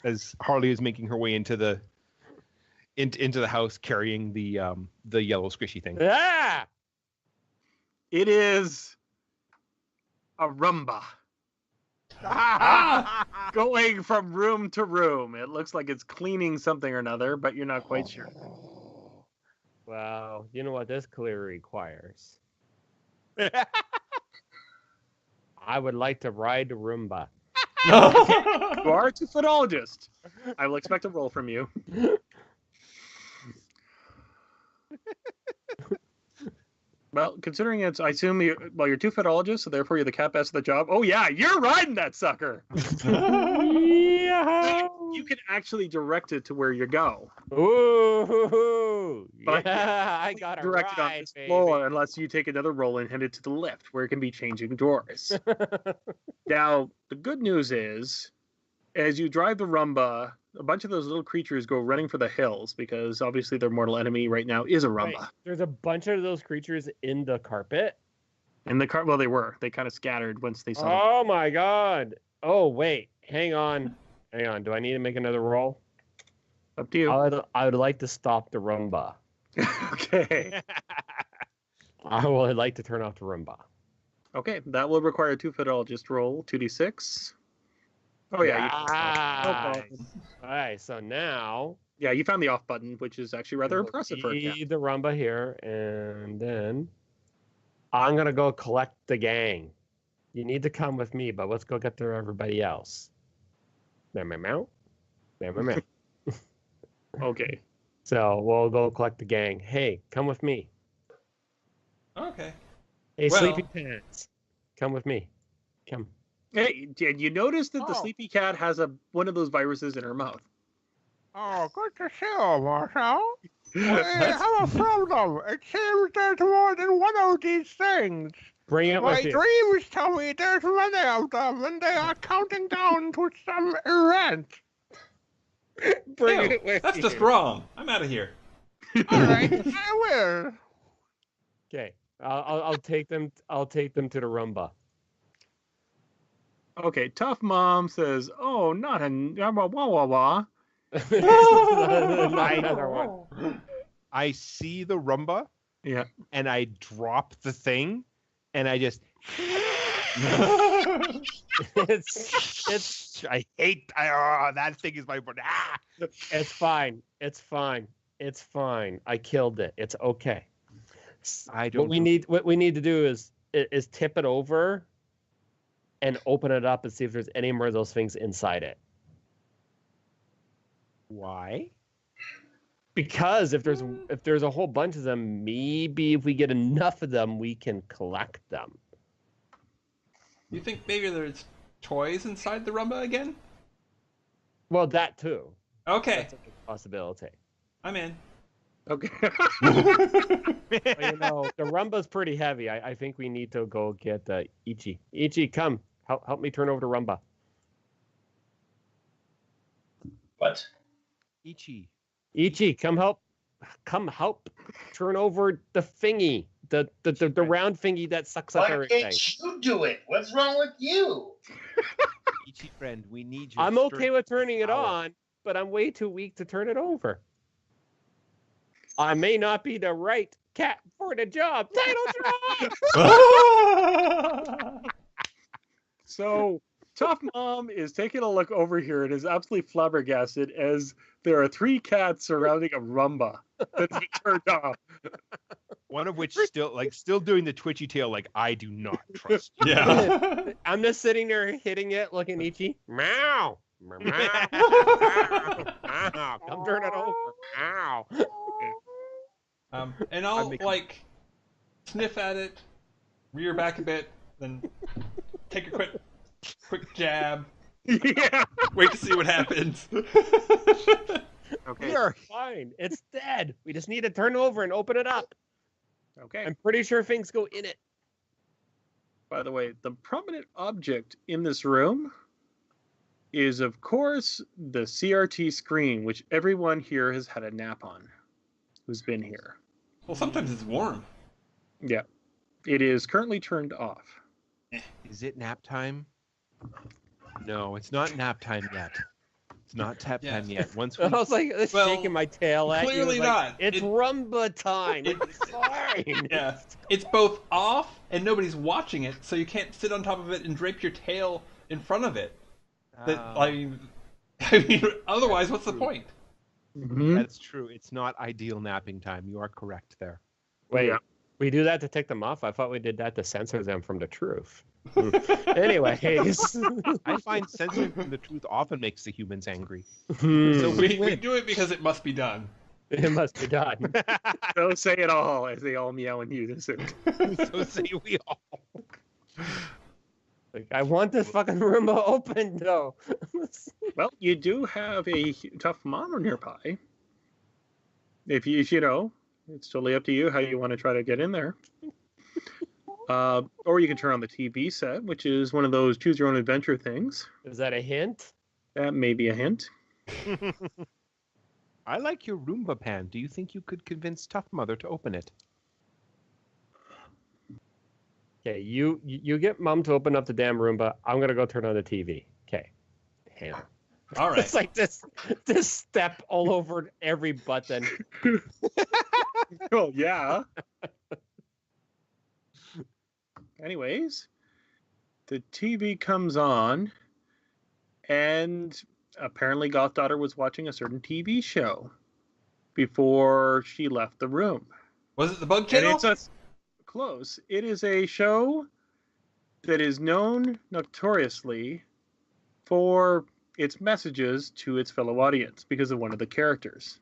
Speaker 3: As Harley is making her way into the house, carrying the yellow squishy thing.
Speaker 5: Ah!
Speaker 2: It is a roomba. Going from room to room. It looks like it's cleaning something or another, but you're not quite sure.
Speaker 5: Wow, you know what this clearly requires? I would like to ride the Roomba.
Speaker 2: You are a two-footologist. I will expect a roll from you. Well, considering it's, I assume you're a two-footologist, so therefore you're the cat best of the job. Oh yeah, you're riding that sucker.
Speaker 5: Yeah.
Speaker 2: You can actually direct it to where you go.
Speaker 5: Ooh,
Speaker 2: But
Speaker 5: yeah, I got a
Speaker 2: direct it on
Speaker 5: ride,
Speaker 2: this
Speaker 5: baby.
Speaker 2: floor unless you take another roll and head it to the lift, where it can be changing drawers. Now, the good news is, as you drive the Roomba, a bunch of those little creatures go running for the hills because obviously their mortal enemy right now is a Roomba.
Speaker 5: Wait, there's a bunch of those creatures in the carpet.
Speaker 2: And the car, well, they were. They kind of scattered once they saw.
Speaker 5: Oh my god! Oh wait, hang on. Do I need to make another roll?
Speaker 2: Up to you.
Speaker 5: I would like to stop the Roomba.
Speaker 2: Okay.
Speaker 5: I would like to turn off the Roomba.
Speaker 2: Okay, that will require a two-footologist roll, 2d6. Oh yeah.
Speaker 5: Nice. All right, so now.
Speaker 2: Yeah, you found the off button, which is actually rather impressive for a cat.
Speaker 5: The Roomba here, and then I'm gonna go collect the gang. You need to come with me, but let's go get to everybody else. Meow meow meow. Meow meow meow.
Speaker 2: Okay.
Speaker 5: So we'll go collect the gang. Hey, come with me.
Speaker 1: Okay.
Speaker 5: Hey,
Speaker 1: Well-
Speaker 5: Sleepy Pants, come with me. Come.
Speaker 2: Hey, did you notice that the sleepy cat has one of those viruses in her mouth?
Speaker 3: Oh, good to see you, Marshall. I have a problem. It seems there's more than one of these things.
Speaker 5: Bring it
Speaker 3: My
Speaker 5: with you.
Speaker 3: dreams tell me there's many of them, and they are counting down to some event.
Speaker 5: Bring
Speaker 1: Ew,
Speaker 5: it with
Speaker 1: that's
Speaker 5: you.
Speaker 1: just wrong. I'm out of here.
Speaker 3: All right, I will.
Speaker 5: Okay, I'll take them. I'll take them to the Roomba.
Speaker 2: Okay, Tough Mom says, "Oh, not a wah wah wah."
Speaker 5: Another one.
Speaker 3: I see the Roomba,
Speaker 2: Yeah.
Speaker 3: and I drop the thing, and I just.
Speaker 5: It's
Speaker 3: I hate. That thing is my. Ah!
Speaker 5: it's fine. It's fine. It's fine. I killed it. It's okay.
Speaker 3: I don't.
Speaker 5: What we need to do is tip it over and open it up and see if there's any more of those things inside it.
Speaker 3: Why?
Speaker 5: Because if there's a whole bunch of them, maybe if we get enough of them, we can collect them.
Speaker 1: You think maybe there's toys inside the Roomba again?
Speaker 5: Well, that too.
Speaker 1: Okay,
Speaker 5: That's a big possibility.
Speaker 1: I'm in.
Speaker 2: Okay.
Speaker 5: But, the Roomba's pretty heavy. I think we need to go get Ichi. Ichi, come. Help me turn over the Roomba.
Speaker 4: What?
Speaker 3: Ichi.
Speaker 5: Ichi, come help turn over the thingy, the round thingy that sucks up
Speaker 4: Why
Speaker 5: everything.
Speaker 4: can't you do it? What's wrong with you?
Speaker 3: Ichi friend, we need your
Speaker 5: I'm okay
Speaker 3: strength
Speaker 5: with turning it
Speaker 3: power.
Speaker 5: on, but I'm way too weak to turn it over. I may not be the right cat for the job. Title drop!
Speaker 2: So Tough Mom is taking a look over here and is absolutely flabbergasted as there are 3 cats surrounding a roomba that's been turned off.
Speaker 3: One of which still doing the twitchy tail like I do not trust you.
Speaker 1: Yeah.
Speaker 5: I'm just sitting there hitting it, looking Ichi. Meow. Meow. Meow. Come turn it over. Meow.
Speaker 1: And I'll like sniff at it, rear back a bit, then take a quick jab.
Speaker 2: Yeah.
Speaker 1: Wait to see what happens.
Speaker 2: Okay.
Speaker 5: We are fine. It's dead. We just need to turn over and open it up.
Speaker 2: Okay.
Speaker 5: I'm pretty sure things go in it.
Speaker 2: By the way, the prominent object in this room is, of course, the CRT screen, which everyone here has had a nap on who's been here.
Speaker 1: Well, sometimes it's warm.
Speaker 2: Yeah. It is currently turned off.
Speaker 3: Is it nap time? No, it's not nap time yet. It's not tap time yet. Once we
Speaker 5: I was like shaking my tail at you.
Speaker 1: Clearly
Speaker 5: Like,
Speaker 1: not.
Speaker 5: It's Roomba time. It's fine.
Speaker 1: Yeah, it's both off and nobody's watching it, so you can't sit on top of it and drape your tail in front of it. I mean, otherwise, what's the point?
Speaker 2: Mm-hmm.
Speaker 3: That's true. It's not ideal napping time. You are correct there.
Speaker 5: Wait,
Speaker 2: Yeah.
Speaker 5: we do that to take them off? I thought we did that to censor them from the truth. Anyways.
Speaker 3: I find censoring from the truth often makes the humans angry.
Speaker 1: So we do it because it must be done.
Speaker 5: It must be done.
Speaker 2: So say it all as they all meow in unison.
Speaker 3: So say we all.
Speaker 5: Like, I want this fucking Roomba open, though.
Speaker 2: Well, you do have a Tough Mom nearby. If you know, it's totally up to you how you want to try to get in there. Or you can turn on the TV set, which is one of those choose your own adventure things.
Speaker 5: Is that a hint?
Speaker 2: That may be a hint.
Speaker 3: I like your Roomba pan. Do you think you could convince Tough Mother to open it?
Speaker 5: Okay, you get Mom to open up the damn Roomba. I'm gonna go turn on the TV. Okay. Damn.
Speaker 1: All right.
Speaker 5: It's like this step all over every button.
Speaker 2: Oh, yeah. Anyways, the TV comes on, and apparently Goddaughter was watching a certain TV show before she left the room.
Speaker 1: Was it the Bug
Speaker 2: And
Speaker 1: Channel?
Speaker 2: it's close. It is a show that is known notoriously for its messages to its fellow audience because of one of the characters.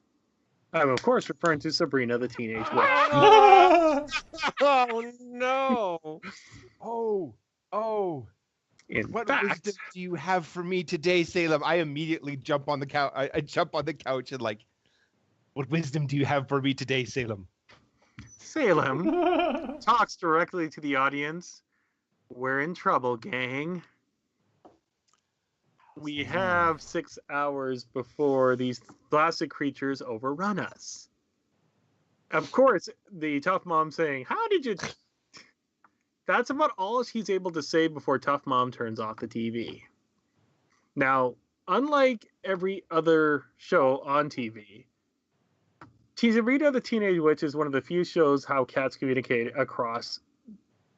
Speaker 2: I'm, of course, referring to Sabrina the Teenage Witch.
Speaker 5: Oh no!
Speaker 3: Oh.
Speaker 2: In
Speaker 3: What
Speaker 2: fact,
Speaker 3: wisdom do you have for me today, Salem? I immediately jump on the couch. I jump on the couch and like, what wisdom do you have for me today, Salem?
Speaker 2: Salem talks directly to the audience. We're in trouble, gang. We have 6 hours before these plastic creatures overrun us. Of course, the Tough Mom saying, how did you... That's about all he's able to say before Tough Mom turns off the TV. Now, unlike every other show on TV, Sabrina the Teenage Witch is one of the few shows how cats communicate across,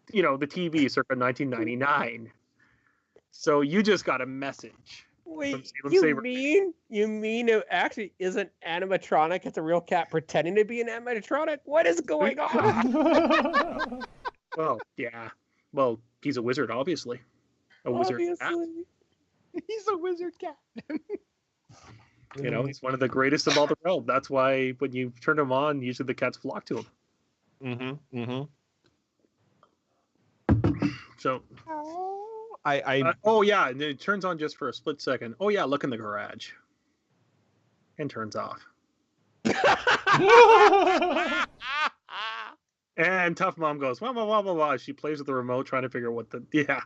Speaker 2: the TV circa 1999. So you just got a message.
Speaker 5: Wait,
Speaker 2: Salem
Speaker 5: you
Speaker 2: Saber.
Speaker 5: mean it actually isn't animatronic? It's a real cat pretending to be an animatronic? What is going on?
Speaker 2: Well, yeah. Well, he's a wizard, obviously. A wizard cat.
Speaker 5: Obviously.
Speaker 3: He's a wizard cat.
Speaker 2: He's one of the greatest of all the realm. That's why when you turn him on, usually the cats flock to him. So, oh yeah, and it turns on just for a split second. Oh yeah, look in the garage. And turns off. And Tough Mom goes, wah, wah, wah, wah, wah. She plays with the remote trying to figure out what the... Yeah.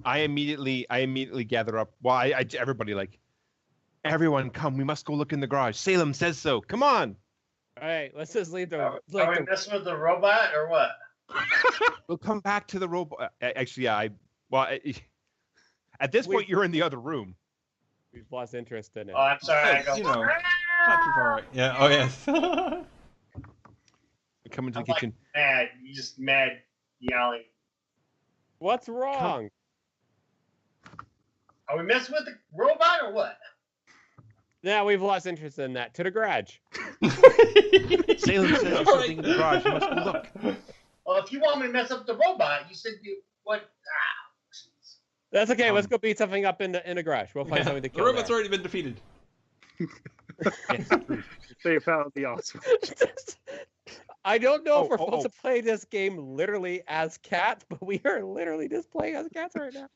Speaker 3: I immediately gather up. Well, everybody like, everyone come. We must go look in the garage. Salem says so. Come on.
Speaker 5: All right, let's just leave the.
Speaker 4: Are we messing with the robot or what?
Speaker 3: We'll come back to the robot. Actually, yeah. At this point, you're in the other room.
Speaker 5: We've lost interest in it.
Speaker 4: Oh, I'm sorry. I go.
Speaker 1: You know, not too far. Yeah. Oh yes.
Speaker 3: We come into the
Speaker 4: I'm
Speaker 3: kitchen.
Speaker 4: like mad. You just mad yelling.
Speaker 5: What's wrong?
Speaker 4: Are we messing with the robot or what?
Speaker 5: Yeah, we've lost interest in that. To the garage.
Speaker 3: Salem says there's something in the garage. You must go look.
Speaker 4: Well, if you want me to mess up the robot, you said you what?
Speaker 5: That's okay. Let's go beat something up in the garage. We'll find something to
Speaker 1: The
Speaker 5: kill.
Speaker 1: robot's
Speaker 5: there.
Speaker 1: already been defeated.
Speaker 3: Yes.
Speaker 2: They found the awesome.
Speaker 5: I don't know if we're
Speaker 3: Oh,
Speaker 5: supposed to play this game literally as cats, but we are literally just playing as cats right now.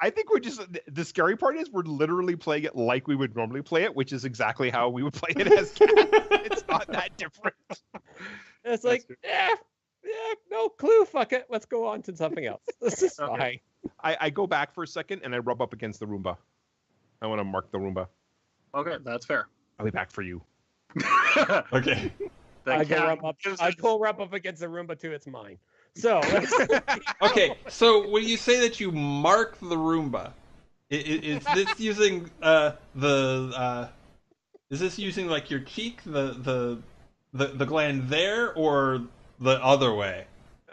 Speaker 3: I think we're just, the scary part is we're literally playing it like we would normally play it, which is exactly how we would play it as cats. It's not that different.
Speaker 5: It's like, no clue. Fuck it. Let's go on to something else. This is fine.
Speaker 3: I go back for a second and I rub up against the Roomba. I want to mark the Roomba.
Speaker 2: Okay, that's fair.
Speaker 3: I'll be back for you.
Speaker 1: Okay.
Speaker 5: I go rub up against the Roomba too. It's mine. So
Speaker 1: Okay. So when you say that you mark the Roomba, is this using is this using like your cheek, the gland there, or the other way?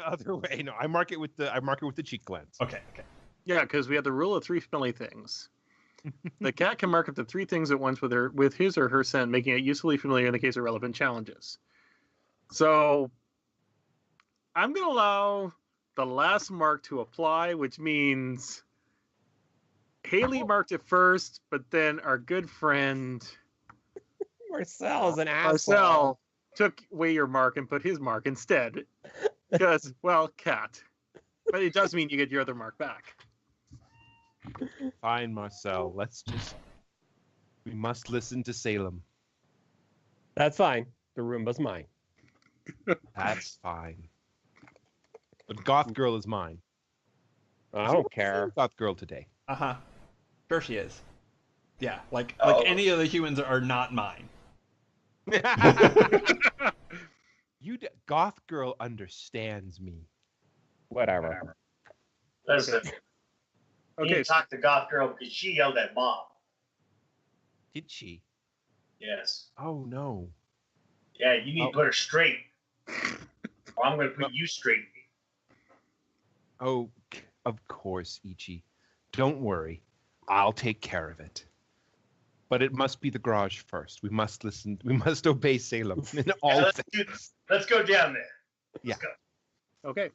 Speaker 3: Other way. No, I mark it with the cheek glands.
Speaker 1: Okay.
Speaker 2: Yeah, because we have the rule of three smelly things. The cat can mark up to three things at once with his or her scent, making it usefully familiar in the case of relevant challenges. So I'm going to allow the last mark to apply, which means Haley marked it first, but then our good friend
Speaker 5: Marcel's an asshole.
Speaker 2: Marcel took away your mark and put his mark instead. Because, well, cat. But it does mean you get your other mark back.
Speaker 3: Fine, Marcel. We must listen to Salem.
Speaker 5: That's fine. The Roomba's mine.
Speaker 3: That's fine. But Goth Girl is mine.
Speaker 5: I don't care.
Speaker 3: Goth Girl today.
Speaker 1: Sure she is. Yeah, like
Speaker 4: Oh.
Speaker 1: any of the humans are not mine.
Speaker 3: Goth Girl understands me.
Speaker 5: Whatever.
Speaker 4: Listen, you need
Speaker 2: Okay,
Speaker 4: to talk to Goth Girl because she yelled at Mom.
Speaker 3: Did she?
Speaker 4: Yes.
Speaker 3: Oh no.
Speaker 4: Yeah, you need to put her straight. Or I'm going to put you straight.
Speaker 3: Oh, of course, Ichi. Don't worry. I'll take care of it. But it must be the garage first. We must listen. We must obey Salem in all things.
Speaker 4: Let's go down there. Let's go.
Speaker 2: Okay.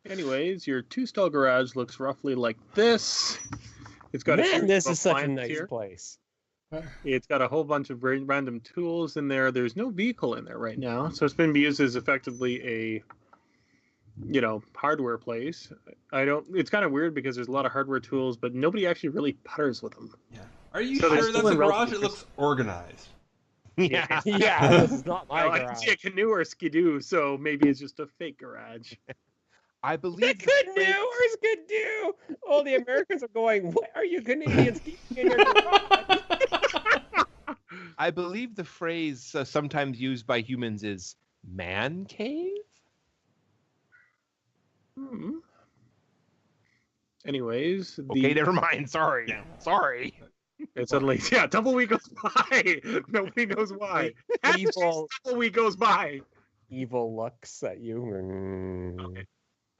Speaker 2: Anyways, your two-stall garage looks roughly like this. It's got
Speaker 5: Man, this is such a
Speaker 2: appliance
Speaker 5: nice
Speaker 2: here.
Speaker 5: place.
Speaker 2: It's got a whole bunch of random tools in there. There's no vehicle in there right now, so it's been used as effectively a, hardware place. It's kind of weird because there's a lot of hardware tools, but nobody actually really putters with them.
Speaker 1: Yeah. Are you
Speaker 2: So they're
Speaker 1: sure that's
Speaker 2: still
Speaker 1: a
Speaker 2: in
Speaker 1: garage?
Speaker 2: relative
Speaker 1: It looks organized.
Speaker 3: Yeah.
Speaker 5: Yeah, this is not my
Speaker 2: Well, I can
Speaker 5: garage.
Speaker 2: see a canoe or a skidoo, so maybe it's just a fake garage.
Speaker 3: I believe
Speaker 5: The canoe or skidoo. Oh, the Americans are going, what are you Canadians keeping in your garage?
Speaker 3: I believe the phrase sometimes used by humans is man cave.
Speaker 2: Anyways,
Speaker 3: Okay, never mind. Sorry.
Speaker 1: Yeah.
Speaker 3: Sorry.
Speaker 2: it suddenly, tumbleweed goes by. Nobody knows why.
Speaker 5: Evil,
Speaker 2: Tumbleweed goes by.
Speaker 5: evil looks at you.
Speaker 2: Okay.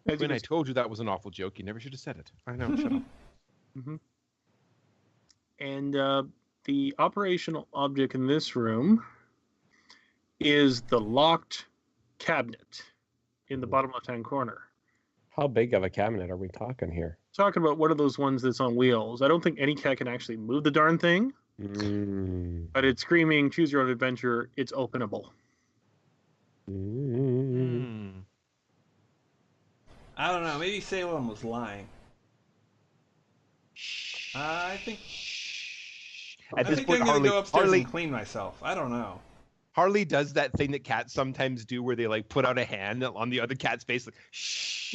Speaker 2: As you
Speaker 3: When I
Speaker 2: can
Speaker 3: told you that was an awful joke, you never should have said it. I know. Shut up.
Speaker 2: And the operational object in this room is the locked cabinet in the bottom left-hand corner.
Speaker 5: How big of a cabinet are we talking here?
Speaker 2: Talking about one of those ones that's on wheels. I don't think any cat can actually move the darn thing, but it's screaming, choose your own adventure, it's openable.
Speaker 1: I don't know. Maybe Salem was lying. I think.
Speaker 3: At
Speaker 1: I
Speaker 3: this
Speaker 1: think
Speaker 3: point,
Speaker 1: I'm gonna go upstairs
Speaker 3: Harley
Speaker 1: and clean myself. I don't know.
Speaker 3: Harley does that thing that cats sometimes do, where they like put out a hand on the other cat's face, like shh.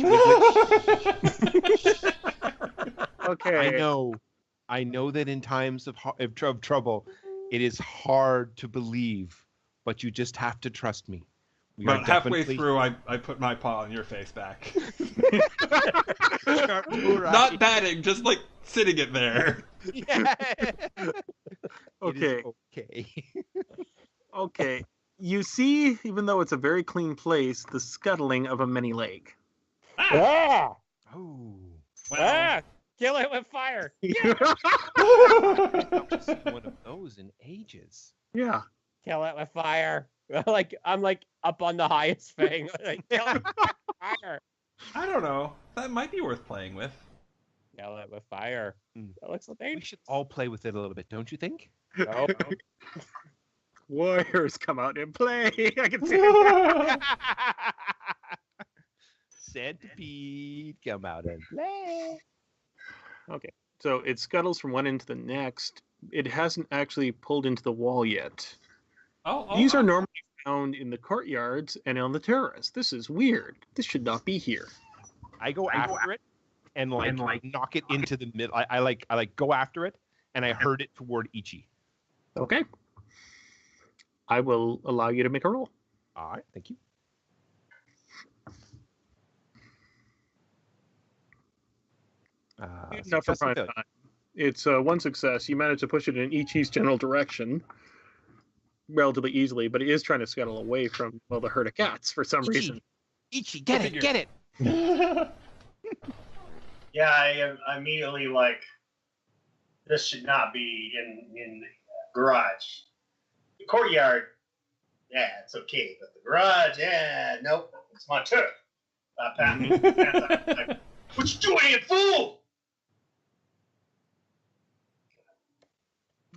Speaker 2: Okay.
Speaker 3: I know that in times of trouble, it is hard to believe, but you just have to trust me. We are
Speaker 1: About halfway
Speaker 3: definitely-
Speaker 1: through, I put my paw on your face back.
Speaker 3: Right.
Speaker 1: Not batting, just like sitting it there.
Speaker 3: Yeah.
Speaker 2: Okay.
Speaker 3: It is okay.
Speaker 2: Okay. You see, even though it's a very clean place, the scuttling of a mini lake.
Speaker 5: Ah!
Speaker 3: Oh.
Speaker 5: Ah! Kill it with fire.
Speaker 3: I've not seen one of those in ages.
Speaker 2: Yeah.
Speaker 5: Kill it with fire. I'm like up on the highest thing. Like, kill it with fire.
Speaker 1: I don't know. That might be worth playing with.
Speaker 5: Kill it with fire. That looks so
Speaker 3: We
Speaker 5: dangerous.
Speaker 3: should all play with it a little bit, don't you think?
Speaker 5: No.
Speaker 2: Warriors come out and play. I can see it.
Speaker 3: Centipede, come out and play.
Speaker 2: Okay. So it scuttles from one end to the next. It hasn't actually pulled into the wall yet. These are normally found in the courtyards and on the terrace. This is weird. This should not be here.
Speaker 3: I go after it and like knock it into the middle. I like go after it and I herd it toward Ichi.
Speaker 2: Okay. I will allow you to make a roll.
Speaker 3: All right, thank you.
Speaker 2: Enough for prime time. It's one success. You managed to push it in Ichi's general direction relatively easily, but it is trying to scuttle away from, well, the herd of cats for some reason.
Speaker 3: Ichi, get it.
Speaker 4: Yeah, I immediately like, this should not be in the garage. The courtyard, yeah, it's okay, but the garage, yeah, nope, it's my turf. Pat me. Like, what you doing, you fool?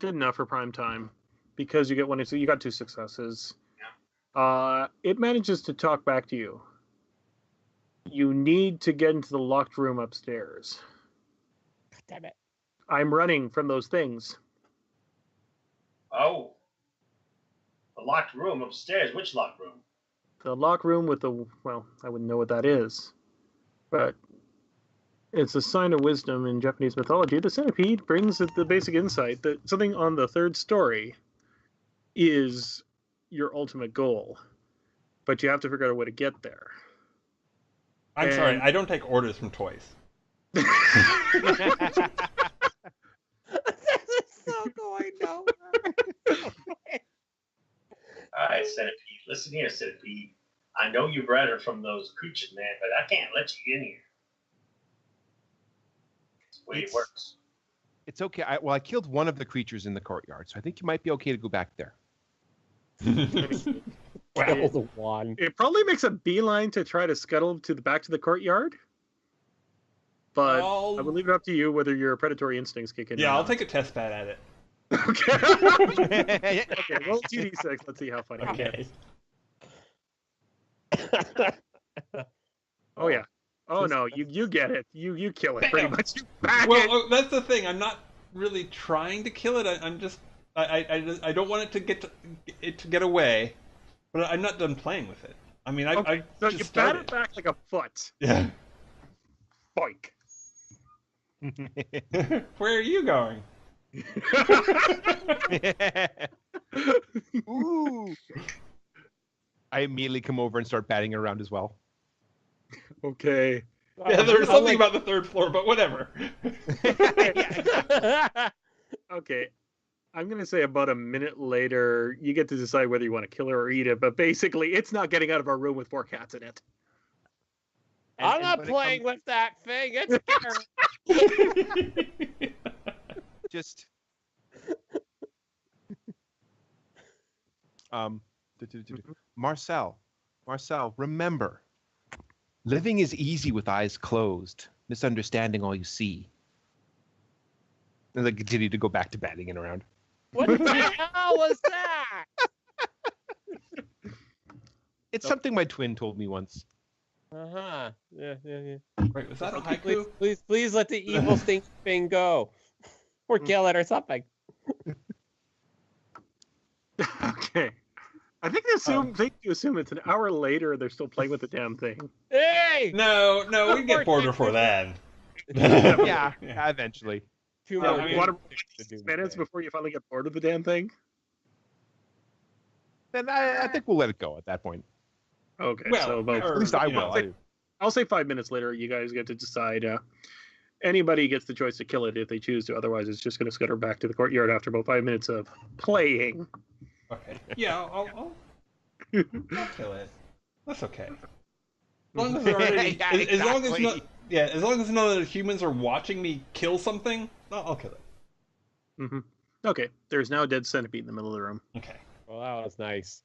Speaker 2: Good enough for prime time because you get one. So you got 2 successes. It manages to talk back to you. You need to get into the locked room upstairs.
Speaker 5: Damn it.
Speaker 2: I'm running from those things.
Speaker 4: Oh. The locked room upstairs. Which locked room?
Speaker 2: The locked room with the, well, I wouldn't know what that is, but it's a sign of wisdom in Japanese mythology. The centipede brings the basic insight that something on the 3rd story is your ultimate goal, but you have to figure out a way to get there.
Speaker 1: I'm sorry, I don't take orders from toys.
Speaker 5: This is so going nowhere.
Speaker 4: All right, centipede. Listen here, centipede. I know you bred her from those creatures, man, but I can't let you in here. That's the way it works.
Speaker 3: It's okay. I killed one of the creatures in the courtyard, so I think you might be okay to go back there.
Speaker 5: Kill the one.
Speaker 2: It probably makes a beeline to try to scuttle to the back to the courtyard, but I will leave it up to you whether your predatory instincts kick in.
Speaker 1: Yeah, I'll take a test bat at it.
Speaker 2: Okay. Okay, roll 2d6. Let's see how funny.
Speaker 5: Okay.
Speaker 2: Oh yeah. Oh no, you get it. You kill it pretty much. You back
Speaker 1: Well,
Speaker 2: it.
Speaker 1: that's the thing. I'm not really trying to kill it. I'm just I don't want it to get away, but I'm not done playing with it. I mean, I
Speaker 2: So
Speaker 1: just
Speaker 2: you
Speaker 1: started.
Speaker 2: bat it back like a foot.
Speaker 1: Yeah.
Speaker 2: Boink.
Speaker 1: Where are you going?
Speaker 3: Ooh. I immediately come over and start batting it around as well.
Speaker 2: Okay.
Speaker 1: Yeah, there was something about the 3rd floor, but whatever.
Speaker 2: Okay. I'm going to say about a minute later, you get to decide whether you want to kill her or eat it, but basically, it's not getting out of our room with 4 cats in it.
Speaker 5: I'm not
Speaker 3: when it
Speaker 5: playing
Speaker 3: comes-
Speaker 5: with that thing. It's scary.
Speaker 3: Just Marcel, remember, living is easy with eyes closed, misunderstanding all you see. And they continue to go back to batting it around.
Speaker 5: What the hell was that?
Speaker 3: It's something my twin told me once.
Speaker 5: Uh-huh. Yeah.
Speaker 1: Wait, was that a
Speaker 5: Please,
Speaker 1: haiku?
Speaker 5: please let the evil stink thing go. Or kill it or something.
Speaker 2: Okay. I think they assume it's an hour later they're still playing with the damn thing.
Speaker 5: Hey!
Speaker 1: No, we get bored before that.
Speaker 3: Yeah, eventually.
Speaker 5: Two
Speaker 1: Yeah,
Speaker 5: more
Speaker 1: I mean,
Speaker 2: What,
Speaker 5: things to do
Speaker 2: 6 minutes
Speaker 5: today.
Speaker 2: before you finally get bored of the damn thing?
Speaker 3: Then I think we'll let it go at that point.
Speaker 2: Okay,
Speaker 1: Well,
Speaker 2: so about
Speaker 3: At least I
Speaker 1: you know,
Speaker 3: will.
Speaker 2: I'll say 5 minutes later, you guys get to decide. Anybody gets the choice to kill it if they choose to. Otherwise, it's just going to scutter back to the courtyard after about 5 minutes of playing.
Speaker 1: Okay. Yeah, I'll kill it. That's okay. As long as, already,
Speaker 3: Yeah,
Speaker 1: as long as
Speaker 3: exactly.
Speaker 1: as long as none of the humans are watching me kill something, I'll kill it.
Speaker 2: Mm-hmm. Okay, there's now a dead centipede in the middle of the room.
Speaker 1: Okay.
Speaker 5: Well, that was nice.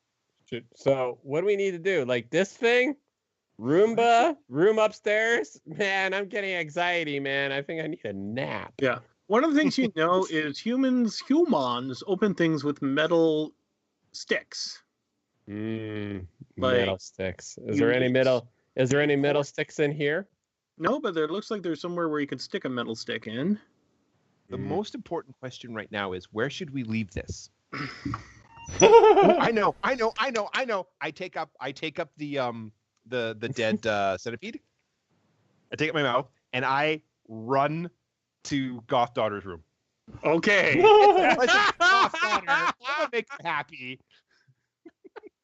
Speaker 5: So, what do we need to do? Like this thing? Roomba? Room upstairs? Man, I'm getting anxiety, man. I think I need a nap.
Speaker 2: Yeah. One of the things you know is humans open things with metal sticks.
Speaker 5: Metal
Speaker 2: Like,
Speaker 5: sticks.
Speaker 2: you need-
Speaker 5: Is there any metal sticks in here?
Speaker 2: No, but there looks like there's somewhere where you can stick a metal stick in.
Speaker 3: The most important question right now is where should we leave this? Ooh, I know. I take up the dead centipede. I take it in my mouth and I run to Goth Daughter's room.
Speaker 2: Okay.
Speaker 3: Goth Daughter, it'll make her happy.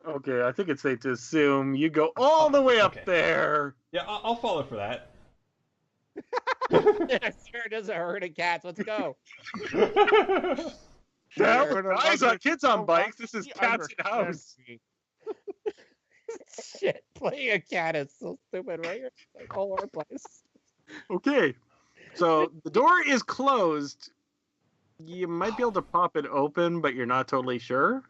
Speaker 2: Okay, I think it's safe to assume you go all the way up
Speaker 1: Okay.
Speaker 2: there.
Speaker 1: Yeah, I'll follow for that.
Speaker 5: Sure doesn't hurt a cat. Let's go.
Speaker 2: Yeah, guys, kids on bikes. This is Cats in House.
Speaker 5: Shit, playing a cat is so stupid, right? Like all our place.
Speaker 2: Okay, so the door is closed. You might be able to pop it open, but you're not totally sure.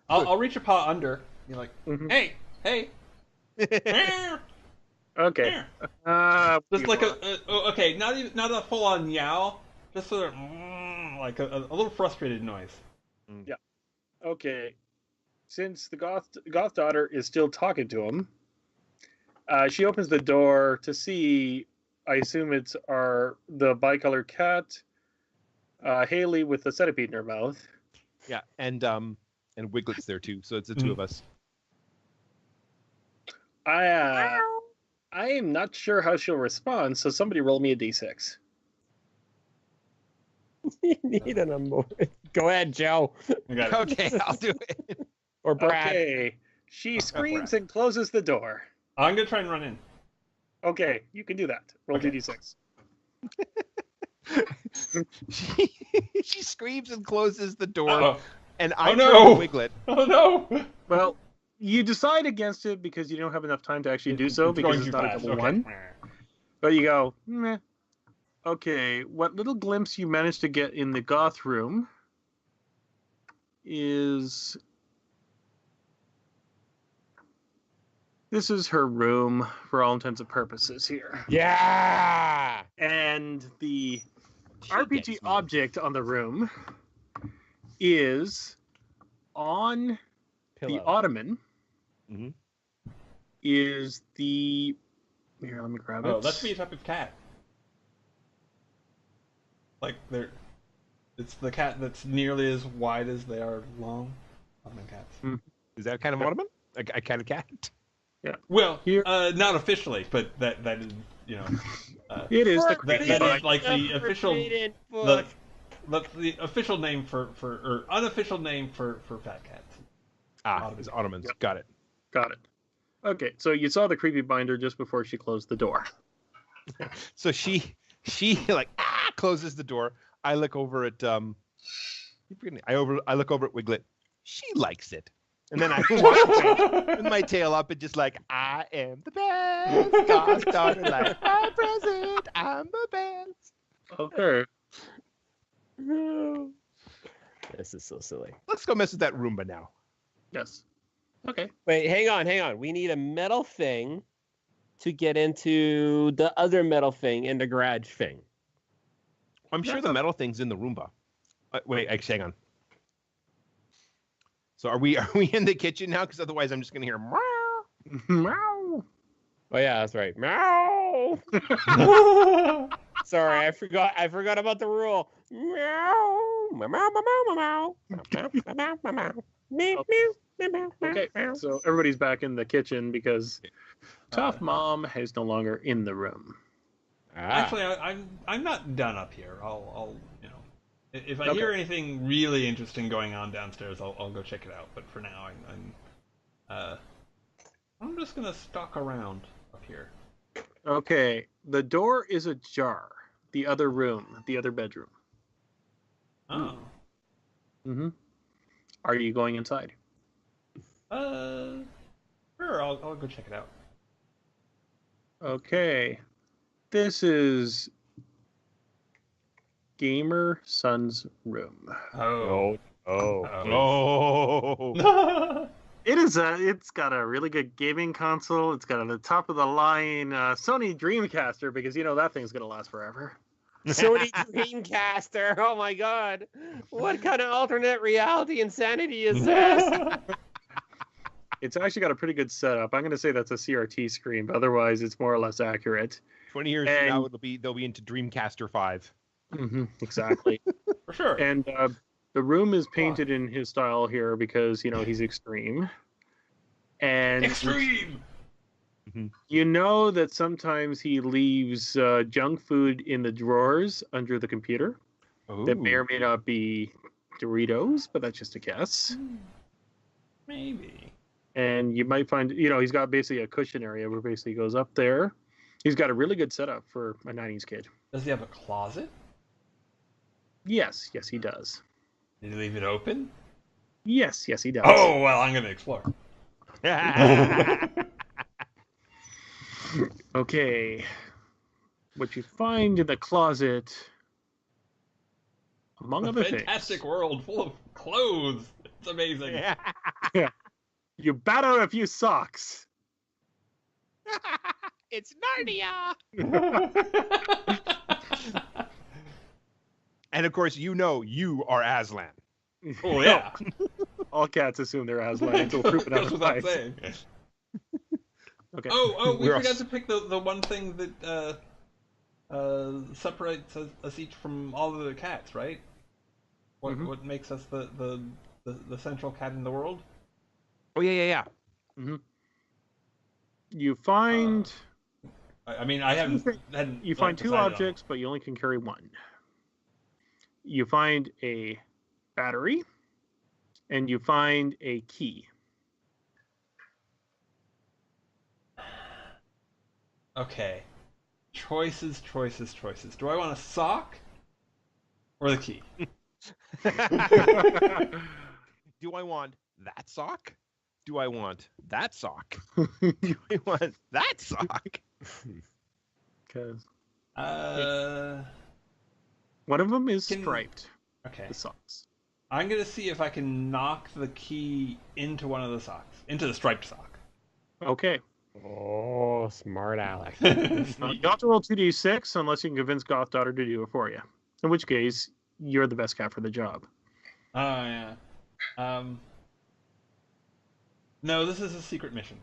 Speaker 1: I'll reach a paw under. You're like,
Speaker 2: Mhm.
Speaker 1: hey.
Speaker 2: Okay.
Speaker 1: Just like okay, not a full on yowl, just sort of like a little frustrated noise.
Speaker 2: Okay. Since the goth daughter is still talking to him, she opens the door to see. I assume it's the bicolored cat, Haley with the centipede in her mouth.
Speaker 3: Yeah, and Wiglet's there too, so it's the two of us.
Speaker 2: I am not sure how she'll respond, so somebody roll me a d6.
Speaker 5: You need an emotion. Go ahead, Joe.
Speaker 1: I got it.
Speaker 3: Okay, I'll do it.
Speaker 5: Or Brad.
Speaker 2: Okay. She screams and closes the door.
Speaker 1: I'm gonna try and run in.
Speaker 2: Okay, you can do that. Roll
Speaker 1: Okay.
Speaker 2: 2d6.
Speaker 3: She screams and closes the door,
Speaker 1: Uh-oh.
Speaker 3: and I
Speaker 1: no.
Speaker 3: turn to Wiglet.
Speaker 1: Oh no!
Speaker 2: Well, you decide against it because you don't have enough time to actually do so because it's not a double one. But you go, meh. Okay, what little glimpse you managed to get in the goth room is... This is her room for all intents and purposes here.
Speaker 5: Yeah.
Speaker 2: And the
Speaker 3: She
Speaker 2: RPG
Speaker 3: gets me.
Speaker 2: object on the room is on the
Speaker 5: Pillow.
Speaker 2: ottoman.
Speaker 3: Mhm.
Speaker 2: Is the... Here, let me grab it.
Speaker 1: Oh, that's the type of cat. Like it's the cat that's nearly as wide as they are long. Ottoman cats.
Speaker 3: Is that kind of ottoman? A kind of cat?
Speaker 1: Well,
Speaker 2: Here-
Speaker 1: not officially, but that is
Speaker 2: It is the
Speaker 1: that is like the official
Speaker 5: Forbidden
Speaker 1: the,
Speaker 5: foot.
Speaker 1: the official name for or unofficial name for fat cats.
Speaker 3: It's ottomans.
Speaker 2: Yep.
Speaker 3: Got it.
Speaker 2: Got it. Okay, so you saw the creepy binder just before she closed the door.
Speaker 3: So she like closes the door. I look over at I look over at Wiglet. She likes it. And then I walk away with my tail up and just like, I am the best. God's daughter, like my present. I'm the best.
Speaker 2: Okay.
Speaker 5: This is so silly.
Speaker 3: Let's go mess with that Roomba now.
Speaker 2: Yes. Okay.
Speaker 5: Wait, hang on. We need a metal thing to get into the other metal thing in the garage thing.
Speaker 3: I'm sure the metal thing's in the Roomba. Wait, actually, hang on. So are we in the kitchen now? Because otherwise I'm just gonna hear meow.
Speaker 2: Meow.
Speaker 5: Oh yeah, that's right. Meow. Sorry, I forgot about the rule. Meow. Meow. Meow. Meow. Meow. Meow. Meow. Meow. Meow. Meow. Meow.
Speaker 2: Okay, so everybody's back in the kitchen because Tough Mom is no longer in the room.
Speaker 1: Actually, I'm not done up here. I'll if I hear
Speaker 2: Okay.
Speaker 1: anything really interesting going on downstairs, I'll go check it out. But for now, I'm just gonna stalk around up here.
Speaker 2: Okay. The door is ajar. The other room, the other bedroom.
Speaker 1: Oh,
Speaker 2: Mm-hmm. Are you going inside?
Speaker 1: sure. I'll go check it out.
Speaker 2: Okay. This is Gamer Son's room.
Speaker 1: Oh.
Speaker 3: Oh.
Speaker 2: It is it's got a really good gaming console. It's got a top of the line Sony Dreamcaster because that thing's gonna last forever.
Speaker 5: Sony Dreamcaster. Oh my god. What kind of alternate reality insanity is this?
Speaker 2: It's actually got a pretty good setup. I'm gonna say that's a CRT screen, but otherwise it's more or less accurate.
Speaker 3: 20 years from now, they'll be into Dreamcaster 5.
Speaker 2: Mm-hmm, exactly.
Speaker 1: For sure.
Speaker 2: And the room is painted in his style here because he's extreme. And
Speaker 1: Extreme.
Speaker 2: you know that sometimes he leaves junk food in the drawers under the computer that may or may not be Doritos, but that's just a guess.
Speaker 1: Maybe.
Speaker 2: And you might find, he's got basically a cushion area where basically he goes up there. He's got a really good setup for a 90s kid.
Speaker 1: Does he have a closet?
Speaker 2: Yes, he does.
Speaker 1: Did he leave it open?
Speaker 2: Yes, he does.
Speaker 1: Oh well, I'm gonna explore.
Speaker 2: Okay. What you find in the closet, among other things.
Speaker 1: Fantastic world full of clothes. It's amazing.
Speaker 2: You bat out a few socks.
Speaker 3: It's Narnia. And of course, you are Aslan.
Speaker 1: Oh yeah.
Speaker 2: All cats assume they're Aslan until proven
Speaker 1: Goes without
Speaker 2: otherwise.
Speaker 1: saying.
Speaker 2: Okay.
Speaker 1: Oh, we
Speaker 3: We're
Speaker 1: forgot
Speaker 3: also-
Speaker 1: to pick the one thing that separates us each from all the other cats, right? What makes us the central cat in the world?
Speaker 3: Oh yeah.
Speaker 2: You find
Speaker 1: I mean, I hadn't
Speaker 2: you find two
Speaker 1: decided on
Speaker 2: objects, but you only can carry one. You find a battery, and you find a key.
Speaker 1: Okay. Choices. Do I want a sock or the key?
Speaker 3: Do I want that sock? Do I want that sock? Do I want that sock?
Speaker 2: Because
Speaker 1: One
Speaker 2: of them is striped.
Speaker 1: Okay.
Speaker 2: The socks.
Speaker 1: I'm gonna see if I can knock the key into one of the socks, into the striped sock.
Speaker 2: Okay.
Speaker 5: Oh, smart Alex.
Speaker 2: You have to roll 2d6 unless you can convince Goth Daughter to do it for you. In which case, you're the best cat for the job.
Speaker 1: Oh yeah. No, this is a secret mission.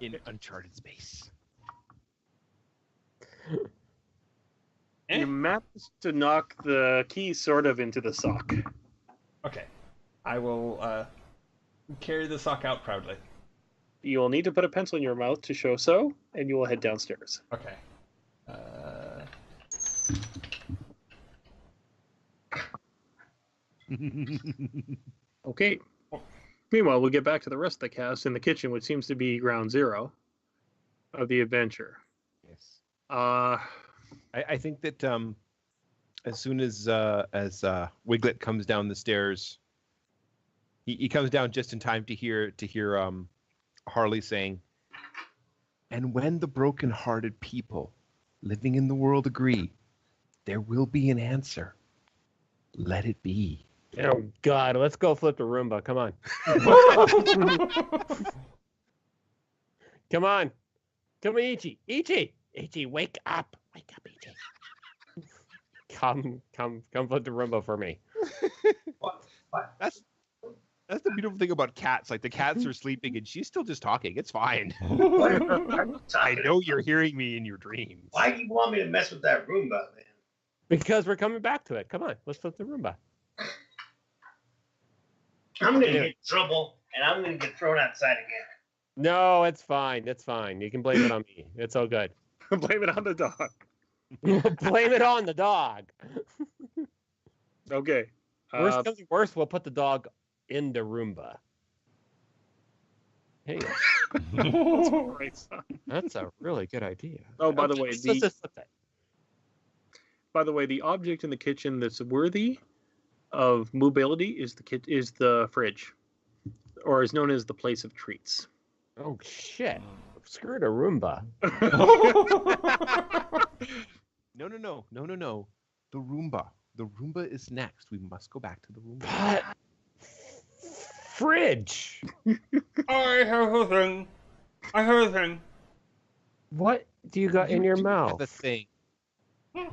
Speaker 3: In uncharted space.
Speaker 2: You managed to knock the key sort of into the sock.
Speaker 1: Okay. I will carry the sock out proudly.
Speaker 2: You will need to put a pencil in your mouth to show so, and you will head downstairs.
Speaker 1: Okay.
Speaker 2: Okay. Meanwhile, we'll get back to the rest of the cast in the kitchen, which seems to be ground zero of the adventure.
Speaker 3: Yes.
Speaker 2: I
Speaker 3: I think that as soon as Wiglet comes down the stairs, he comes down just in time to hear Harley saying, "And when the broken-hearted people living in the world agree, there will be an answer. Let it be."
Speaker 5: Oh God, let's go flip the Roomba. Come on. Come on, Ichi. Ichi, wake up, Ichi. Come flip the Roomba for me.
Speaker 4: What?
Speaker 3: That's the beautiful thing about cats. Like, the cats are sleeping and she's still just talking. It's fine.
Speaker 4: What are you
Speaker 3: I
Speaker 4: talking
Speaker 3: know
Speaker 4: about?
Speaker 3: you're hearing me in your dreams.
Speaker 4: Why do you want me to mess with that Roomba, man?
Speaker 5: Because we're coming back to it. Come on, let's flip the Roomba.
Speaker 4: I'm gonna get in trouble, and I'm gonna get thrown outside again.
Speaker 5: No, it's fine. It's fine. You can blame it on me. It's all good.
Speaker 2: Blame it on the dog.
Speaker 5: Blame it on the dog.
Speaker 2: Okay.
Speaker 5: Worst comes to worst, we'll put the dog in the Roomba. Hey,
Speaker 2: That's right, son.
Speaker 5: that's a really good idea.
Speaker 2: Oh, by the way,
Speaker 5: let's just flip that.
Speaker 2: By the way, the object in the kitchen that's worthy of mobility is the fridge, or is known as the place of treats.
Speaker 5: Oh shit! Screw the Roomba.
Speaker 3: No. The Roomba. The Roomba is next. We must go back to the Roomba.
Speaker 5: But fridge.
Speaker 1: I have a thing. I have a thing.
Speaker 5: What do you got in your mouth?
Speaker 3: The thing.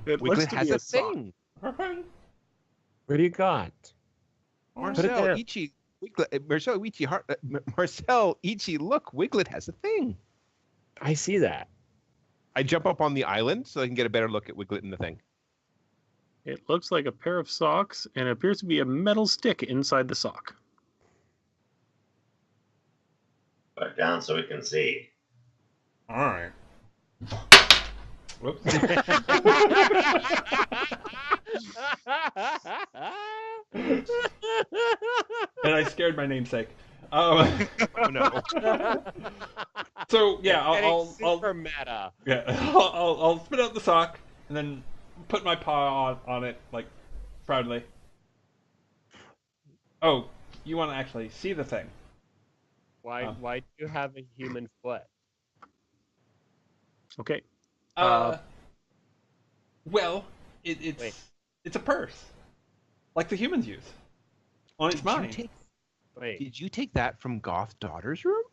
Speaker 2: It looks
Speaker 3: Wiglet
Speaker 2: to
Speaker 3: has
Speaker 2: be
Speaker 3: a
Speaker 2: sock.
Speaker 3: thing.
Speaker 5: What do you got? Put it
Speaker 3: Marcel,
Speaker 5: there.
Speaker 3: Ichi, Wiglet, Marcel, Ichi, look, Wiglet has a thing.
Speaker 5: I see that.
Speaker 3: I jump up on the island so I can get a better look at Wiglet and the thing.
Speaker 2: It looks like a pair of socks, and it appears to be a metal stick inside the sock.
Speaker 4: Put it down so we can see.
Speaker 1: All right. Whoops. And I scared my namesake.
Speaker 3: Oh no.
Speaker 1: So yeah, I'll
Speaker 5: super meta.
Speaker 1: yeah, I'll spit out the sock and then put my paw on it like proudly. Oh, you want to actually see the thing?
Speaker 5: Why do you have a human foot?
Speaker 2: Okay.
Speaker 1: Well, it's a purse, like the humans use. On its mind.
Speaker 3: Did you take that from Goth Daughter's room?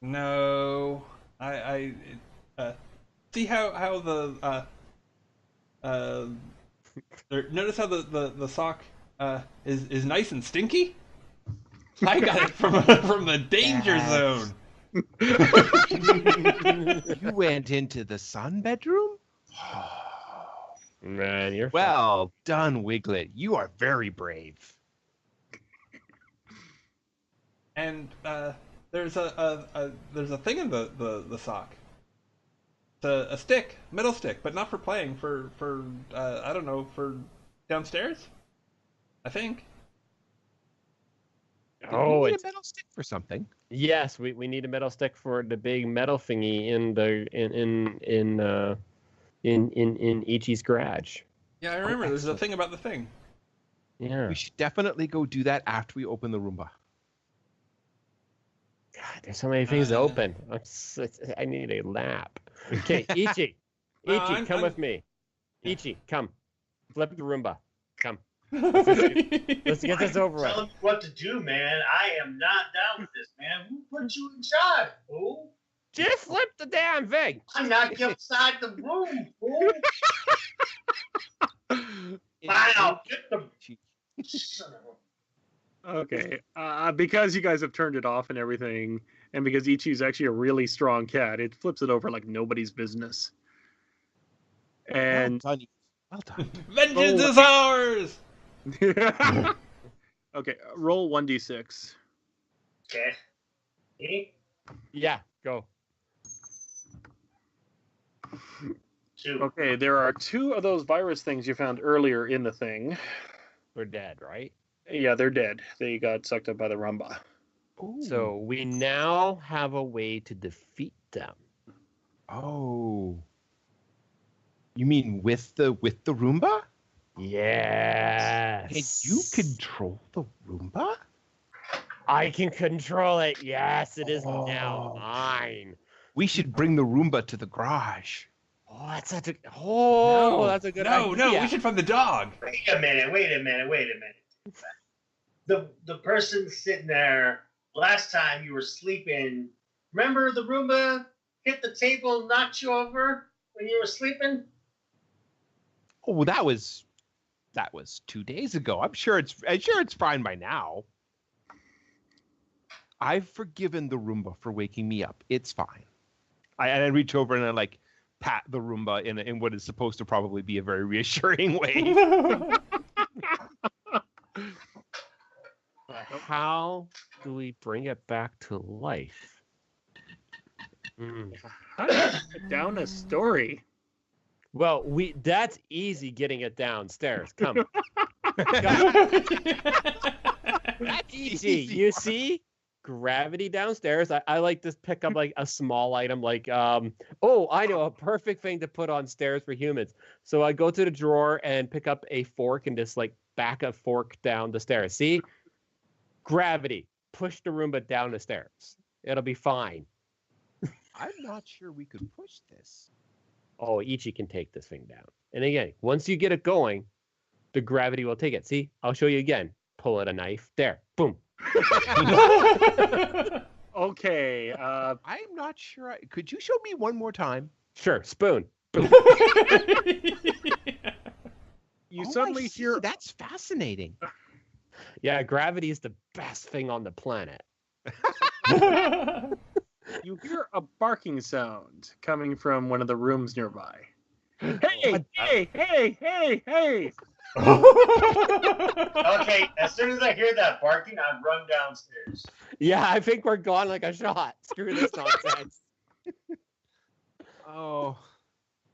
Speaker 1: No, I see how the notice how the sock is nice and stinky. I got it from the danger zone.
Speaker 3: You went into the sun bedroom?
Speaker 5: Man, you're
Speaker 3: Well done, Wiglet. You are very brave.
Speaker 1: And there's a thing in the sock. It's a stick, metal stick, but not for playing. For I don't know, for downstairs. I think.
Speaker 5: Oh,
Speaker 3: you need
Speaker 5: it's
Speaker 3: a metal stick for something.
Speaker 5: yes. We need a metal stick for the big metal thingy in Ichi's garage.
Speaker 1: Yeah, I remember. There's a thing about the thing.
Speaker 5: Yeah.
Speaker 3: We should definitely go do that after we open the Roomba.
Speaker 5: God, there's so many things to open. I need a lap. Okay, Ichi. Ichi, come with me. Ichi, come. Flip the Roomba. Come. Let's get this over
Speaker 4: Tell
Speaker 5: with.
Speaker 4: him what to do, man. I am not down with this, man. Who put you in charge, fool?
Speaker 5: Just flip the damn thing.
Speaker 4: I'm not outside the room, fool. Wow, get the son of a...
Speaker 2: Okay. Because you guys have turned it off and everything, and because Ichi's actually a really strong cat, it flips it over like nobody's business. And
Speaker 3: Well done.
Speaker 1: Vengeance is ours.
Speaker 2: okay, roll 1d6.
Speaker 4: Okay. Me?
Speaker 5: Yeah, go.
Speaker 4: 2.
Speaker 2: Okay, there are 2 of those virus things you found earlier in the thing.
Speaker 5: We're dead, right?
Speaker 2: Yeah, they're dead. They got sucked up by the Roomba.
Speaker 5: So we now have a way to defeat them.
Speaker 3: Oh. You mean with the Roomba?
Speaker 5: Yes.
Speaker 3: Can you control the Roomba?
Speaker 5: I can control it. Yes, it is
Speaker 3: Oh.
Speaker 5: now mine.
Speaker 3: We should bring the Roomba to the garage.
Speaker 5: Oh, that's such a that's a good idea.
Speaker 1: No, we should find the dog.
Speaker 4: Wait a minute. The person sitting there, last time you were sleeping, remember the Roomba hit the table and knocked you over when you were sleeping?
Speaker 3: Oh, that was 2 days ago. I'm sure it's fine by now. I've forgiven the Roomba for waking me up. It's fine. I reach over and I like pat the Roomba in what is supposed to probably be a very reassuring way.
Speaker 5: How do we bring it back to life? Mm.
Speaker 2: How do you get down a story?
Speaker 5: Well, that's easy getting it downstairs. Come.
Speaker 3: That's
Speaker 5: Easy.
Speaker 3: easy.
Speaker 5: You see? Gravity downstairs. I like to pick up like a small item like oh, I know a perfect thing to put on stairs for humans. So I go to the drawer and pick up a fork and just like back a fork down the stairs. See? Gravity. Push the Roomba down the stairs. It'll be fine.
Speaker 3: I'm not sure we could push this.
Speaker 5: Oh, Ichi can take this thing down. And again, once you get it going, the gravity will take it. See? I'll show you again. Pull out a knife. There. Boom.
Speaker 2: Okay.
Speaker 3: I'm not sure. Could you show me one more time?
Speaker 5: Sure. Spoon. Boom.
Speaker 2: You
Speaker 3: Oh,
Speaker 2: suddenly
Speaker 3: I see.
Speaker 2: hear
Speaker 3: That's fascinating.
Speaker 5: Yeah, gravity is the best thing on the planet.
Speaker 2: you hear a barking sound coming from one of the rooms nearby. Hey, hey, hey, hey, hey!
Speaker 4: Okay, as soon as I hear that barking, I run downstairs.
Speaker 5: Yeah, I think we're gone like a shot. Screw this nonsense.
Speaker 3: Oh.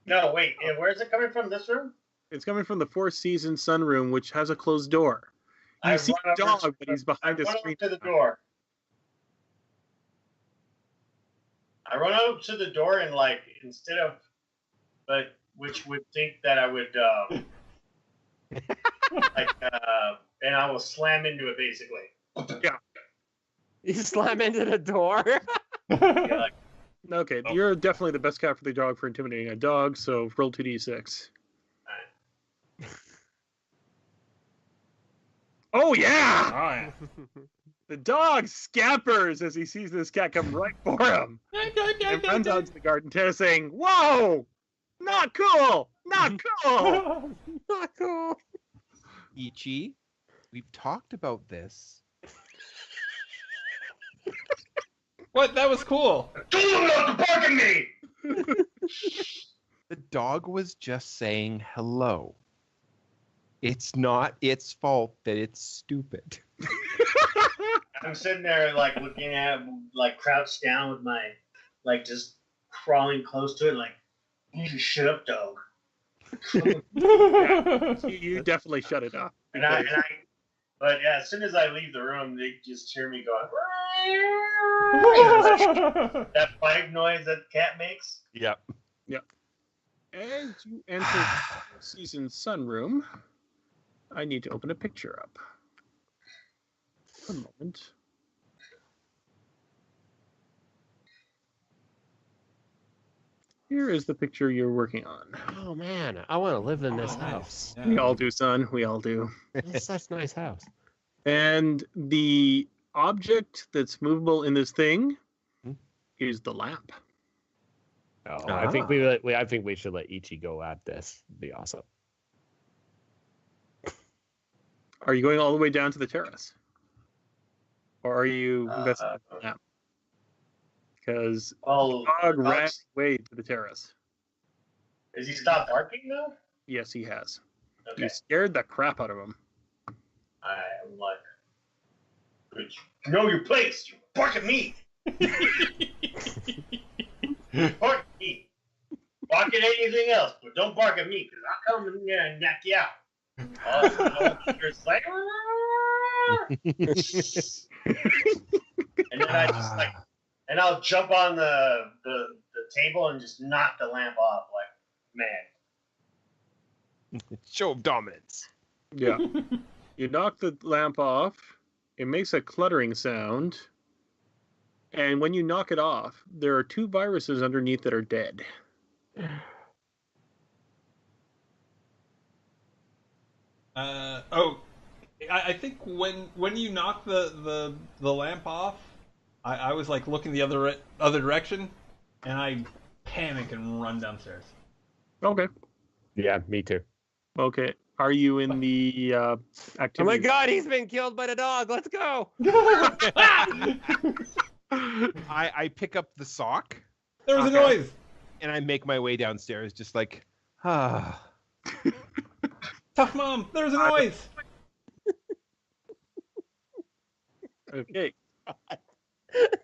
Speaker 4: No, wait, where's it coming from? This room?
Speaker 2: It's coming from the Four Seasons sunroom, which has a closed door. You
Speaker 4: I
Speaker 2: see
Speaker 4: run
Speaker 2: a
Speaker 4: over-
Speaker 2: dog, but he's behind a
Speaker 4: I run
Speaker 2: screen.
Speaker 4: up to the door. I run up to the door and like instead of, but which would think that I would and I will slam into it basically.
Speaker 5: You slam into the door.
Speaker 4: Yeah, like,
Speaker 2: Okay, you're definitely the best cat for the dog for intimidating a dog, so roll 2d6. Oh, yeah!
Speaker 1: Oh, yeah.
Speaker 2: The dog scampers as he sees this cat come right for him and runs out to the garden terrace saying, "Whoa! Not cool! Not cool!"
Speaker 5: Not cool.
Speaker 3: Ichi, we've talked about this.
Speaker 1: What? That was cool.
Speaker 4: told him not to bark at me!
Speaker 3: The dog was just saying hello. It's not its fault that it's stupid.
Speaker 4: I'm sitting there like looking at him, like crouched down with my like just crawling close to it, like, you need to shut up, dog.
Speaker 2: You definitely shut it up.
Speaker 4: But yeah, as soon as I leave the room, they just hear me going. That pipe noise that cat makes.
Speaker 3: Yep.
Speaker 2: As you enter the Four Seasons sunroom, I need to open a picture up. One moment. Here is the picture you're working on.
Speaker 5: Oh man, I want to live in this house.
Speaker 1: Yeah.
Speaker 2: We all do, son. We all do.
Speaker 5: It's such a nice house.
Speaker 2: And the object that's movable in this thing is the lamp.
Speaker 5: Oh, I think I think we should let Ichi go at this. It'd be awesome.
Speaker 2: Are you going all the way down to the terrace? Or are you investing in the lamp? Because
Speaker 4: Well,
Speaker 2: the dog ran away to the terrace.
Speaker 4: has he stopped barking now?
Speaker 2: Yes, he has.
Speaker 4: Okay.
Speaker 2: You scared the crap out of him.
Speaker 4: I'm like, good. Know your place. You bark at me. Bark at me. Bark at anything else, but don't bark at me, because I'll come in there and knock you out. It's like, and then I just like, and I'll jump on the table and just knock the lamp off, like, man.
Speaker 3: Show of dominance.
Speaker 2: Yeah. You knock the lamp off, it makes a cluttering sound, and when you knock it off, there are 2 viruses underneath that are dead.
Speaker 1: I think when you knock the lamp off, I was like looking the other direction, and I panic and run downstairs.
Speaker 2: Okay.
Speaker 5: Yeah, me too.
Speaker 2: Okay. Are you in the activity?
Speaker 5: Oh my god, he's been killed by the dog. Let's go.
Speaker 3: I pick up the sock
Speaker 1: There was
Speaker 3: Okay.
Speaker 1: a noise.
Speaker 3: and I make my way downstairs, just like, ah.
Speaker 1: Tough mom. There was a noise.
Speaker 2: Okay.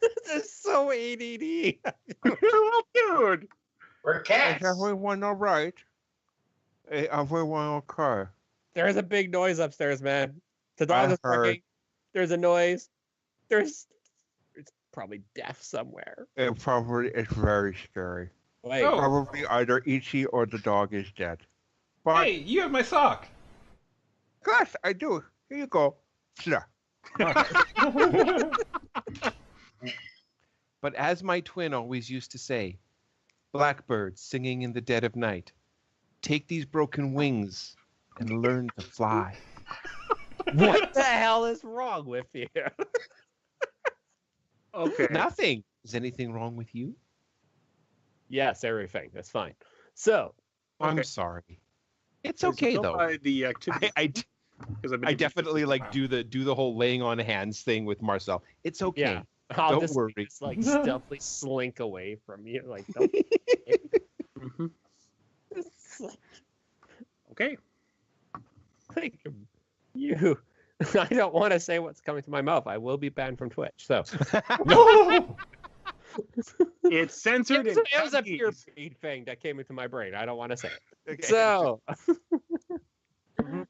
Speaker 5: This is so ADD.
Speaker 2: Well, dude.
Speaker 4: We're cats.
Speaker 3: everyone all right? Everyone okay?
Speaker 5: There's a big noise upstairs, man. The dog is barking. There's a noise. It's probably deaf somewhere.
Speaker 3: It probably is very scary.
Speaker 5: Wait.
Speaker 1: Oh.
Speaker 3: Probably either Ichi or the dog is dead. But
Speaker 1: Hey, you have my sock.
Speaker 3: gosh, I do. Here you go. Yeah. But as my twin always used to say, blackbirds singing in the dead of night, take these broken wings and learn to fly.
Speaker 5: What the hell is wrong with you?
Speaker 2: Okay.
Speaker 3: Nothing. Is anything wrong with you?
Speaker 5: Yes, everything. That's fine. So,
Speaker 3: I'm
Speaker 2: Okay.
Speaker 3: sorry. It's
Speaker 2: Let's
Speaker 3: okay
Speaker 2: go
Speaker 3: though.
Speaker 2: by the activity.
Speaker 3: I definitely like do the whole laying on hands thing with Marcel. It's okay.
Speaker 5: yeah. I'll
Speaker 3: Don't
Speaker 5: just,
Speaker 3: worry.
Speaker 5: just like stealthily slink away from you. Like, don't.
Speaker 2: Mhm.
Speaker 5: It's
Speaker 2: Okay.
Speaker 5: like you. I don't want to say what's coming to my mouth. I will be banned from Twitch. So
Speaker 1: No.
Speaker 2: It's censored.
Speaker 5: it was a pure
Speaker 2: Chinese.
Speaker 5: feed thing that came into my brain. I don't want to say it.
Speaker 3: Okay.
Speaker 5: So
Speaker 2: Mhm.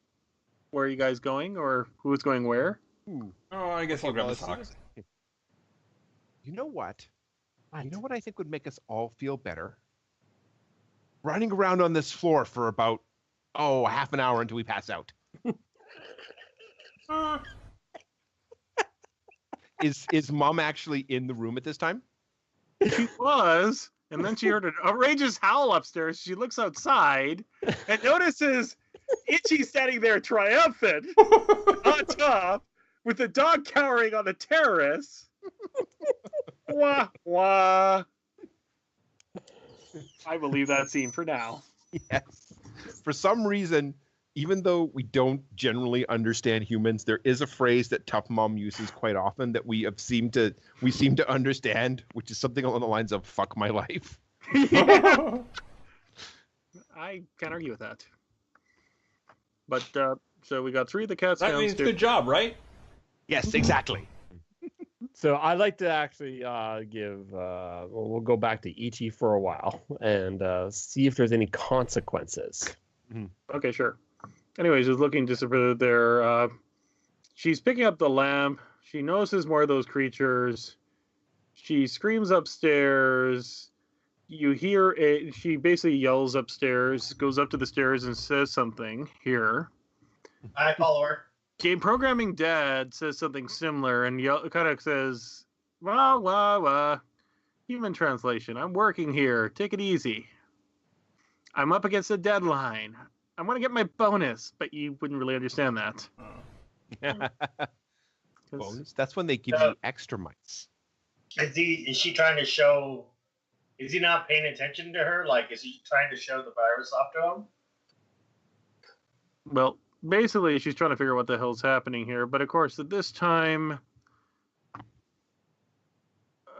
Speaker 2: Where are you guys going, or who's going where?
Speaker 3: Ooh.
Speaker 1: Oh, I guess I'll grab
Speaker 3: Well,
Speaker 1: the
Speaker 3: as soon
Speaker 1: sock.
Speaker 3: as- You know what? You know what I think would make us all feel better? Running around on this floor for about, half an hour until we pass out. Is Mom actually in the room at this time?
Speaker 2: She was, and then she heard an outrageous howl upstairs. She looks outside and notices Itchy standing there triumphant on top with the dog cowering on the terrace. Wah, wah. I believe that scene for now.
Speaker 3: Yes. For some reason, even though we don't generally understand humans, there is a phrase that Tough Mom uses quite often that we seem to understand, which is something along the lines of "fuck my life."
Speaker 2: Yeah, I can't argue with that. But so we got 3 of the cats
Speaker 1: That means
Speaker 2: downstairs.
Speaker 1: good job, right?
Speaker 3: Yes, exactly.
Speaker 5: So I'd like to actually give. We'll go back to Ichi for a while and see if there's any consequences.
Speaker 2: Okay, sure. Anyways, she's looking just for there. She's picking up the lamp. She notices more of those creatures. She screams upstairs. You hear it. She basically yells upstairs, goes up to the stairs and says something here.
Speaker 4: I follow her.
Speaker 2: Game Programming Dad says something similar and kind of says, wah, wah, wah. Human translation. I'm working here. Take it easy. I'm up against a deadline. I want to get my bonus, but you wouldn't really understand that. 'Cause-
Speaker 3: Bonus. That's when they give you extra mites.
Speaker 4: Is she trying to show? Is he not paying attention to her? Like, is he trying to show the virus off to him?
Speaker 2: Well, basically, she's trying to figure out what the hell's happening here. But of course, at this time,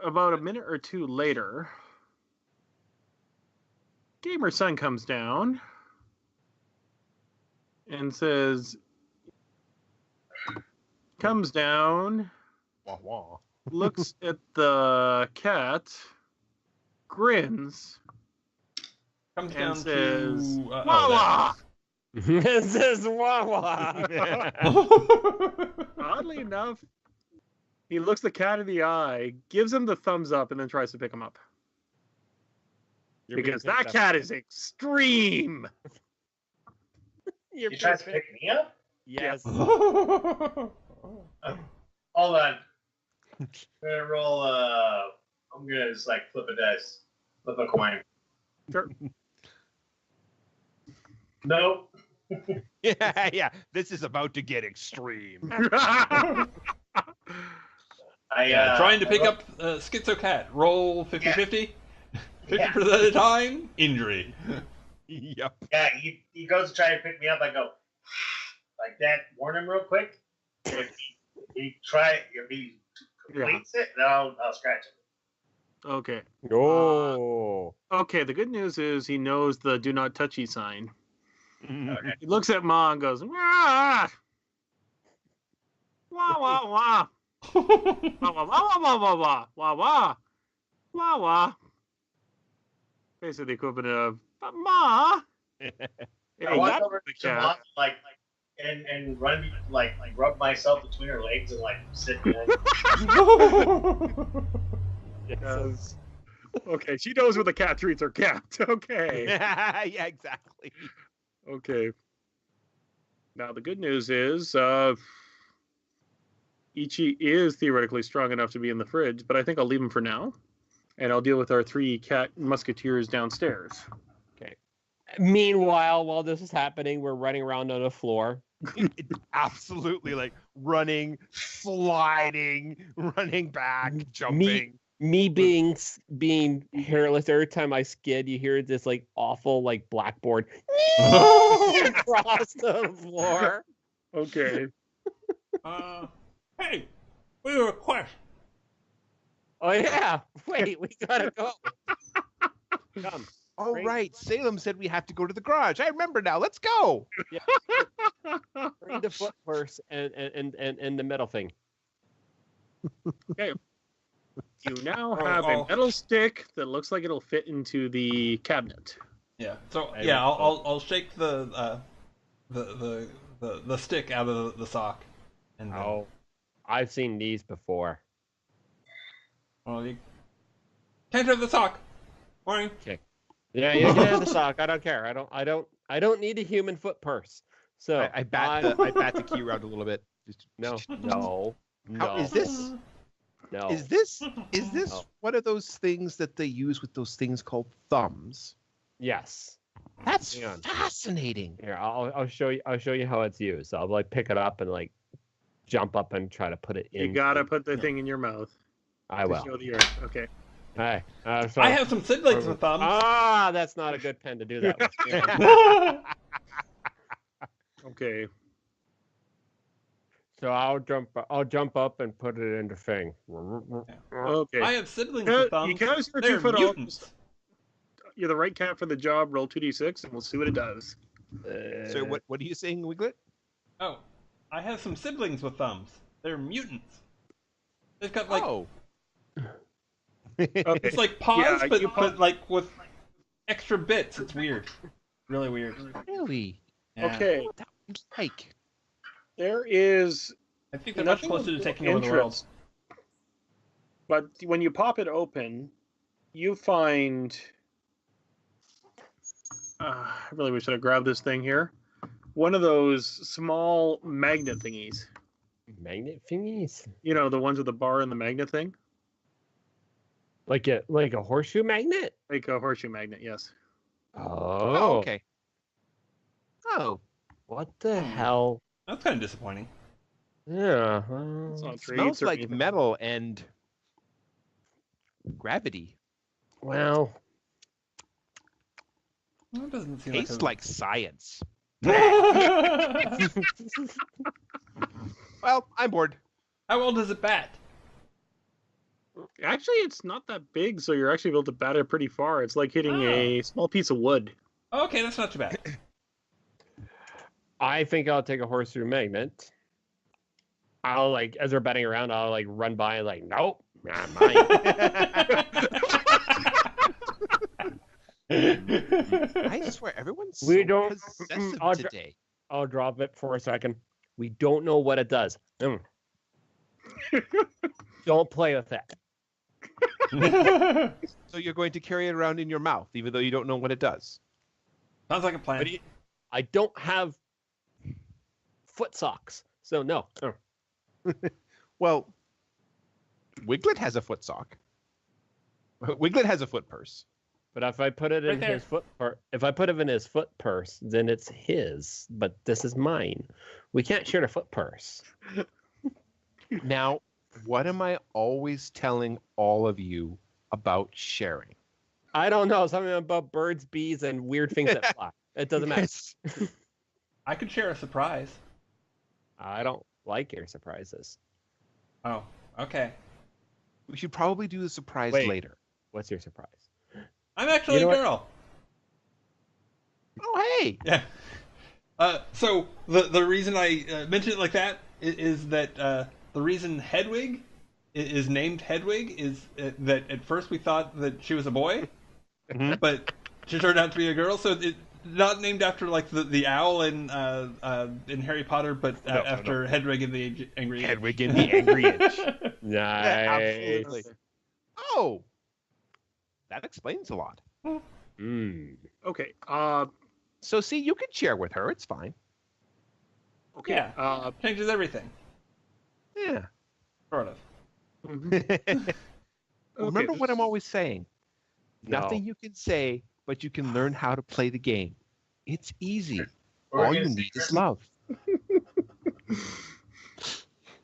Speaker 2: about a minute or two later, Gamer Son comes down and says, comes down,
Speaker 3: Wah, wah.
Speaker 2: looks at the cat, grins,
Speaker 1: Comes
Speaker 2: and
Speaker 1: down
Speaker 2: says,
Speaker 1: to
Speaker 2: wah wah!
Speaker 5: This is Wawa.
Speaker 2: Oddly enough, he looks the cat in the eye, gives him the thumbs up, and then tries to pick him up. Because that cat is extreme.
Speaker 5: You're
Speaker 4: He tries to pick me up.
Speaker 5: Yes.
Speaker 4: Hold on. I'm gonna roll. I'm gonna just like flip a dice, flip a coin.
Speaker 2: Sure.
Speaker 4: Nope.
Speaker 3: Yeah. This is about to get extreme.
Speaker 1: Trying to pick up Schizo Cat. Roll 50-50. 50% of the time, injury.
Speaker 3: Yep.
Speaker 4: Yeah, he goes to try to pick me up. I go like that. Warn him real quick. If he completes it, then I'll scratch it.
Speaker 2: Okay.
Speaker 5: Oh.
Speaker 2: Okay, the good news is he knows the do not touchy sign.
Speaker 4: Okay.
Speaker 2: He looks at Ma and goes, wah! Wah, wah, wah. Wah wah wah wah wah wah wah wah wah wah. Basically the equivalent of Ma. Hey,
Speaker 4: I walk
Speaker 2: that's
Speaker 4: over
Speaker 2: the
Speaker 4: to
Speaker 2: cat.
Speaker 4: Mom and run rub myself between her legs and sit down.
Speaker 2: Yes. Okay, she knows where the cat treats her cat. Okay.
Speaker 3: Yeah, exactly.
Speaker 2: Okay. Now the good news is Ichi is theoretically strong enough to be in the fridge, but I think I'll leave him for now. And I'll deal with our 3 cat musketeers downstairs.
Speaker 5: Meanwhile, while this is happening, we're running around on the floor.
Speaker 3: Absolutely, like running, sliding, running back, jumping.
Speaker 5: Me being hairless, every time I skid, you hear this like awful like blackboard across the floor.
Speaker 2: Okay.
Speaker 1: Hey, we have a request.
Speaker 5: Oh yeah, wait, we gotta go. Come.
Speaker 3: Oh,
Speaker 5: Bring-
Speaker 3: right. Salem said we have to go to the garage. I remember now. Let's go.
Speaker 5: Bring the foot purse and the metal thing.
Speaker 2: You now have a metal stick that looks like it'll fit into the cabinet.
Speaker 1: Yeah. So yeah, I'll shake the stick out of the sock. And
Speaker 5: Oh, I've seen these before.
Speaker 1: well, you can't have the sock. Morning.
Speaker 5: Yeah, you can have the sock. I don't care. I don't need a human foot purse. So
Speaker 3: I bat the key around a little bit. Just
Speaker 5: no.
Speaker 3: How is this?
Speaker 5: No.
Speaker 3: Is this
Speaker 5: No.
Speaker 3: one of those things that they use with those things called thumbs?
Speaker 5: Yes.
Speaker 3: That's
Speaker 5: Hang on.
Speaker 3: fascinating.
Speaker 5: Here, I'll show you. I'll show you how it's used. I'll like pick it up and like jump up and try to put it in.
Speaker 2: You gotta put the thing in your mouth.
Speaker 5: I
Speaker 2: to
Speaker 5: will.
Speaker 2: show the earth. Okay.
Speaker 5: Hey, so,
Speaker 1: I have some siblings with thumbs.
Speaker 5: Ah, that's not a good pen to do that with.
Speaker 2: Okay.
Speaker 5: So I'll jump up and put it in the thing.
Speaker 2: Okay.
Speaker 1: I have siblings with thumbs.
Speaker 2: Because you're
Speaker 1: They're
Speaker 2: 2 foot
Speaker 1: mutants.
Speaker 2: you're the right cat for the job. Roll 2d6 and we'll see what it does.
Speaker 3: So what are you saying, Wiglet?
Speaker 1: Oh, I have some siblings with thumbs. They're mutants. They've got like
Speaker 2: Okay.
Speaker 1: it's like paws,
Speaker 2: Yeah,
Speaker 1: but like with extra bits. It's weird, really weird.
Speaker 3: Really?
Speaker 1: Yeah.
Speaker 2: Okay.
Speaker 3: That was like
Speaker 2: There is
Speaker 1: I think they're much
Speaker 2: nothing
Speaker 1: closer to
Speaker 2: of
Speaker 1: taking over the world.
Speaker 2: interest. But when you pop it open, you find. I really wish I'd grabbed this thing here. One of those small magnet thingies.
Speaker 5: Magnet thingies,
Speaker 2: You know, the ones with the bar and the magnet thing?
Speaker 5: like a horseshoe magnet.
Speaker 2: Like a horseshoe magnet, yes.
Speaker 5: Oh,
Speaker 3: okay. Oh,
Speaker 5: What the hell?
Speaker 1: That's kind of disappointing.
Speaker 5: Yeah.
Speaker 2: It's not treats
Speaker 3: smells
Speaker 2: or
Speaker 3: like
Speaker 2: anything.
Speaker 3: metal and gravity.
Speaker 5: Well,
Speaker 1: Well, it doesn't seem
Speaker 3: Tastes like science.
Speaker 1: like
Speaker 3: Well, I'm bored.
Speaker 1: How well does it bat?
Speaker 2: Actually, it's not that big, so you're actually able to bat it pretty far. It's like hitting a small piece of wood.
Speaker 1: Okay, that's not too bad.
Speaker 5: I think I'll take a horseshoe magnet. I'll like as we're betting around, I'll like run by and like, nope, not mine.
Speaker 3: I swear, everyone's so
Speaker 5: We don't-
Speaker 3: possessive
Speaker 5: I'll
Speaker 3: today.
Speaker 5: I'll drop it for a second. We don't know what it does. Don't play with it.
Speaker 3: So you're going to carry it around in your mouth, even though you don't know what it does.
Speaker 1: Sounds like a plan.
Speaker 5: But I don't have foot socks, so no.
Speaker 3: Well, Wiglet has a foot sock. Wiglet has a foot purse.
Speaker 5: But if I put it in
Speaker 1: there.
Speaker 5: his if I put it in his foot purse, then it's his. But this is mine. We can't share a foot purse.
Speaker 3: Now, what am I always telling all of you about sharing?
Speaker 5: I don't know, something about birds, bees, and weird things that fly. It doesn't matter.
Speaker 1: I could share a surprise.
Speaker 5: I don't like your surprises.
Speaker 1: Oh, okay.
Speaker 3: We should probably do the surprise
Speaker 5: Wait.
Speaker 3: later.
Speaker 5: What's your surprise?
Speaker 1: I'm actually
Speaker 5: You know
Speaker 1: a
Speaker 5: what?
Speaker 1: girl.
Speaker 3: Oh, hey!
Speaker 1: Yeah. So the reason I mention it like that is that the reason Hedwig is named Hedwig is that at first we thought that she was a boy, but she turned out to be a girl. So it's not named after like the owl in Harry Potter, but after Hedwig and the Angry Inch.
Speaker 3: Hedwig and the Angry Inch.
Speaker 5: Nice.
Speaker 3: Absolutely. Oh, that explains a lot.
Speaker 2: Okay.
Speaker 3: So see, you can share with her. It's fine.
Speaker 2: Okay.
Speaker 1: Yeah, changes everything.
Speaker 3: Yeah.
Speaker 1: Sort of.
Speaker 3: Remember what I'm always saying.
Speaker 5: No.
Speaker 3: Nothing you can say, but you can learn how to play the game. It's easy.
Speaker 4: Or
Speaker 3: All
Speaker 4: his
Speaker 3: you need is
Speaker 4: secret.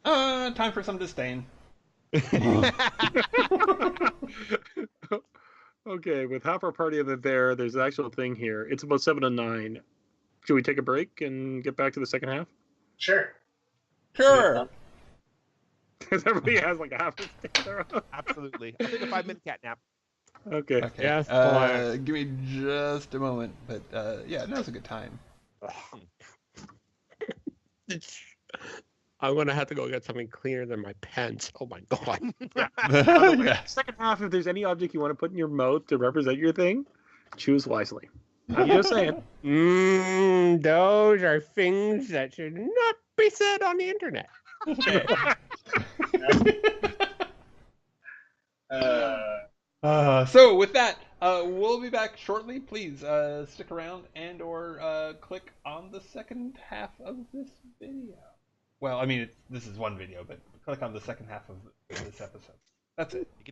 Speaker 3: love.
Speaker 1: Time for some disdain.
Speaker 2: Okay, with half our party of it there's an actual thing here. It's about 7 to 9. Should we take a break and get back to the second half?
Speaker 4: Sure.
Speaker 1: Sure.
Speaker 2: Because everybody has like a half a stand there.
Speaker 3: Absolutely. I'll take a 5-minute cat nap.
Speaker 2: Okay.
Speaker 1: Okay.
Speaker 5: Yes,
Speaker 1: give me just a moment, but yeah, now's a good time.
Speaker 5: I'm gonna have to go get something cleaner than my pants. Oh my god.
Speaker 1: Yeah.
Speaker 2: Second half, if there's any object you want to put in your mouth to represent your thing, choose wisely. I'm just saying.
Speaker 5: Those are things that should not be said on the internet.
Speaker 1: So with that, we'll be back shortly. Please stick around and or click on the second half of this video. Well, I mean, this is one video, but click on the second half of this episode. That's it.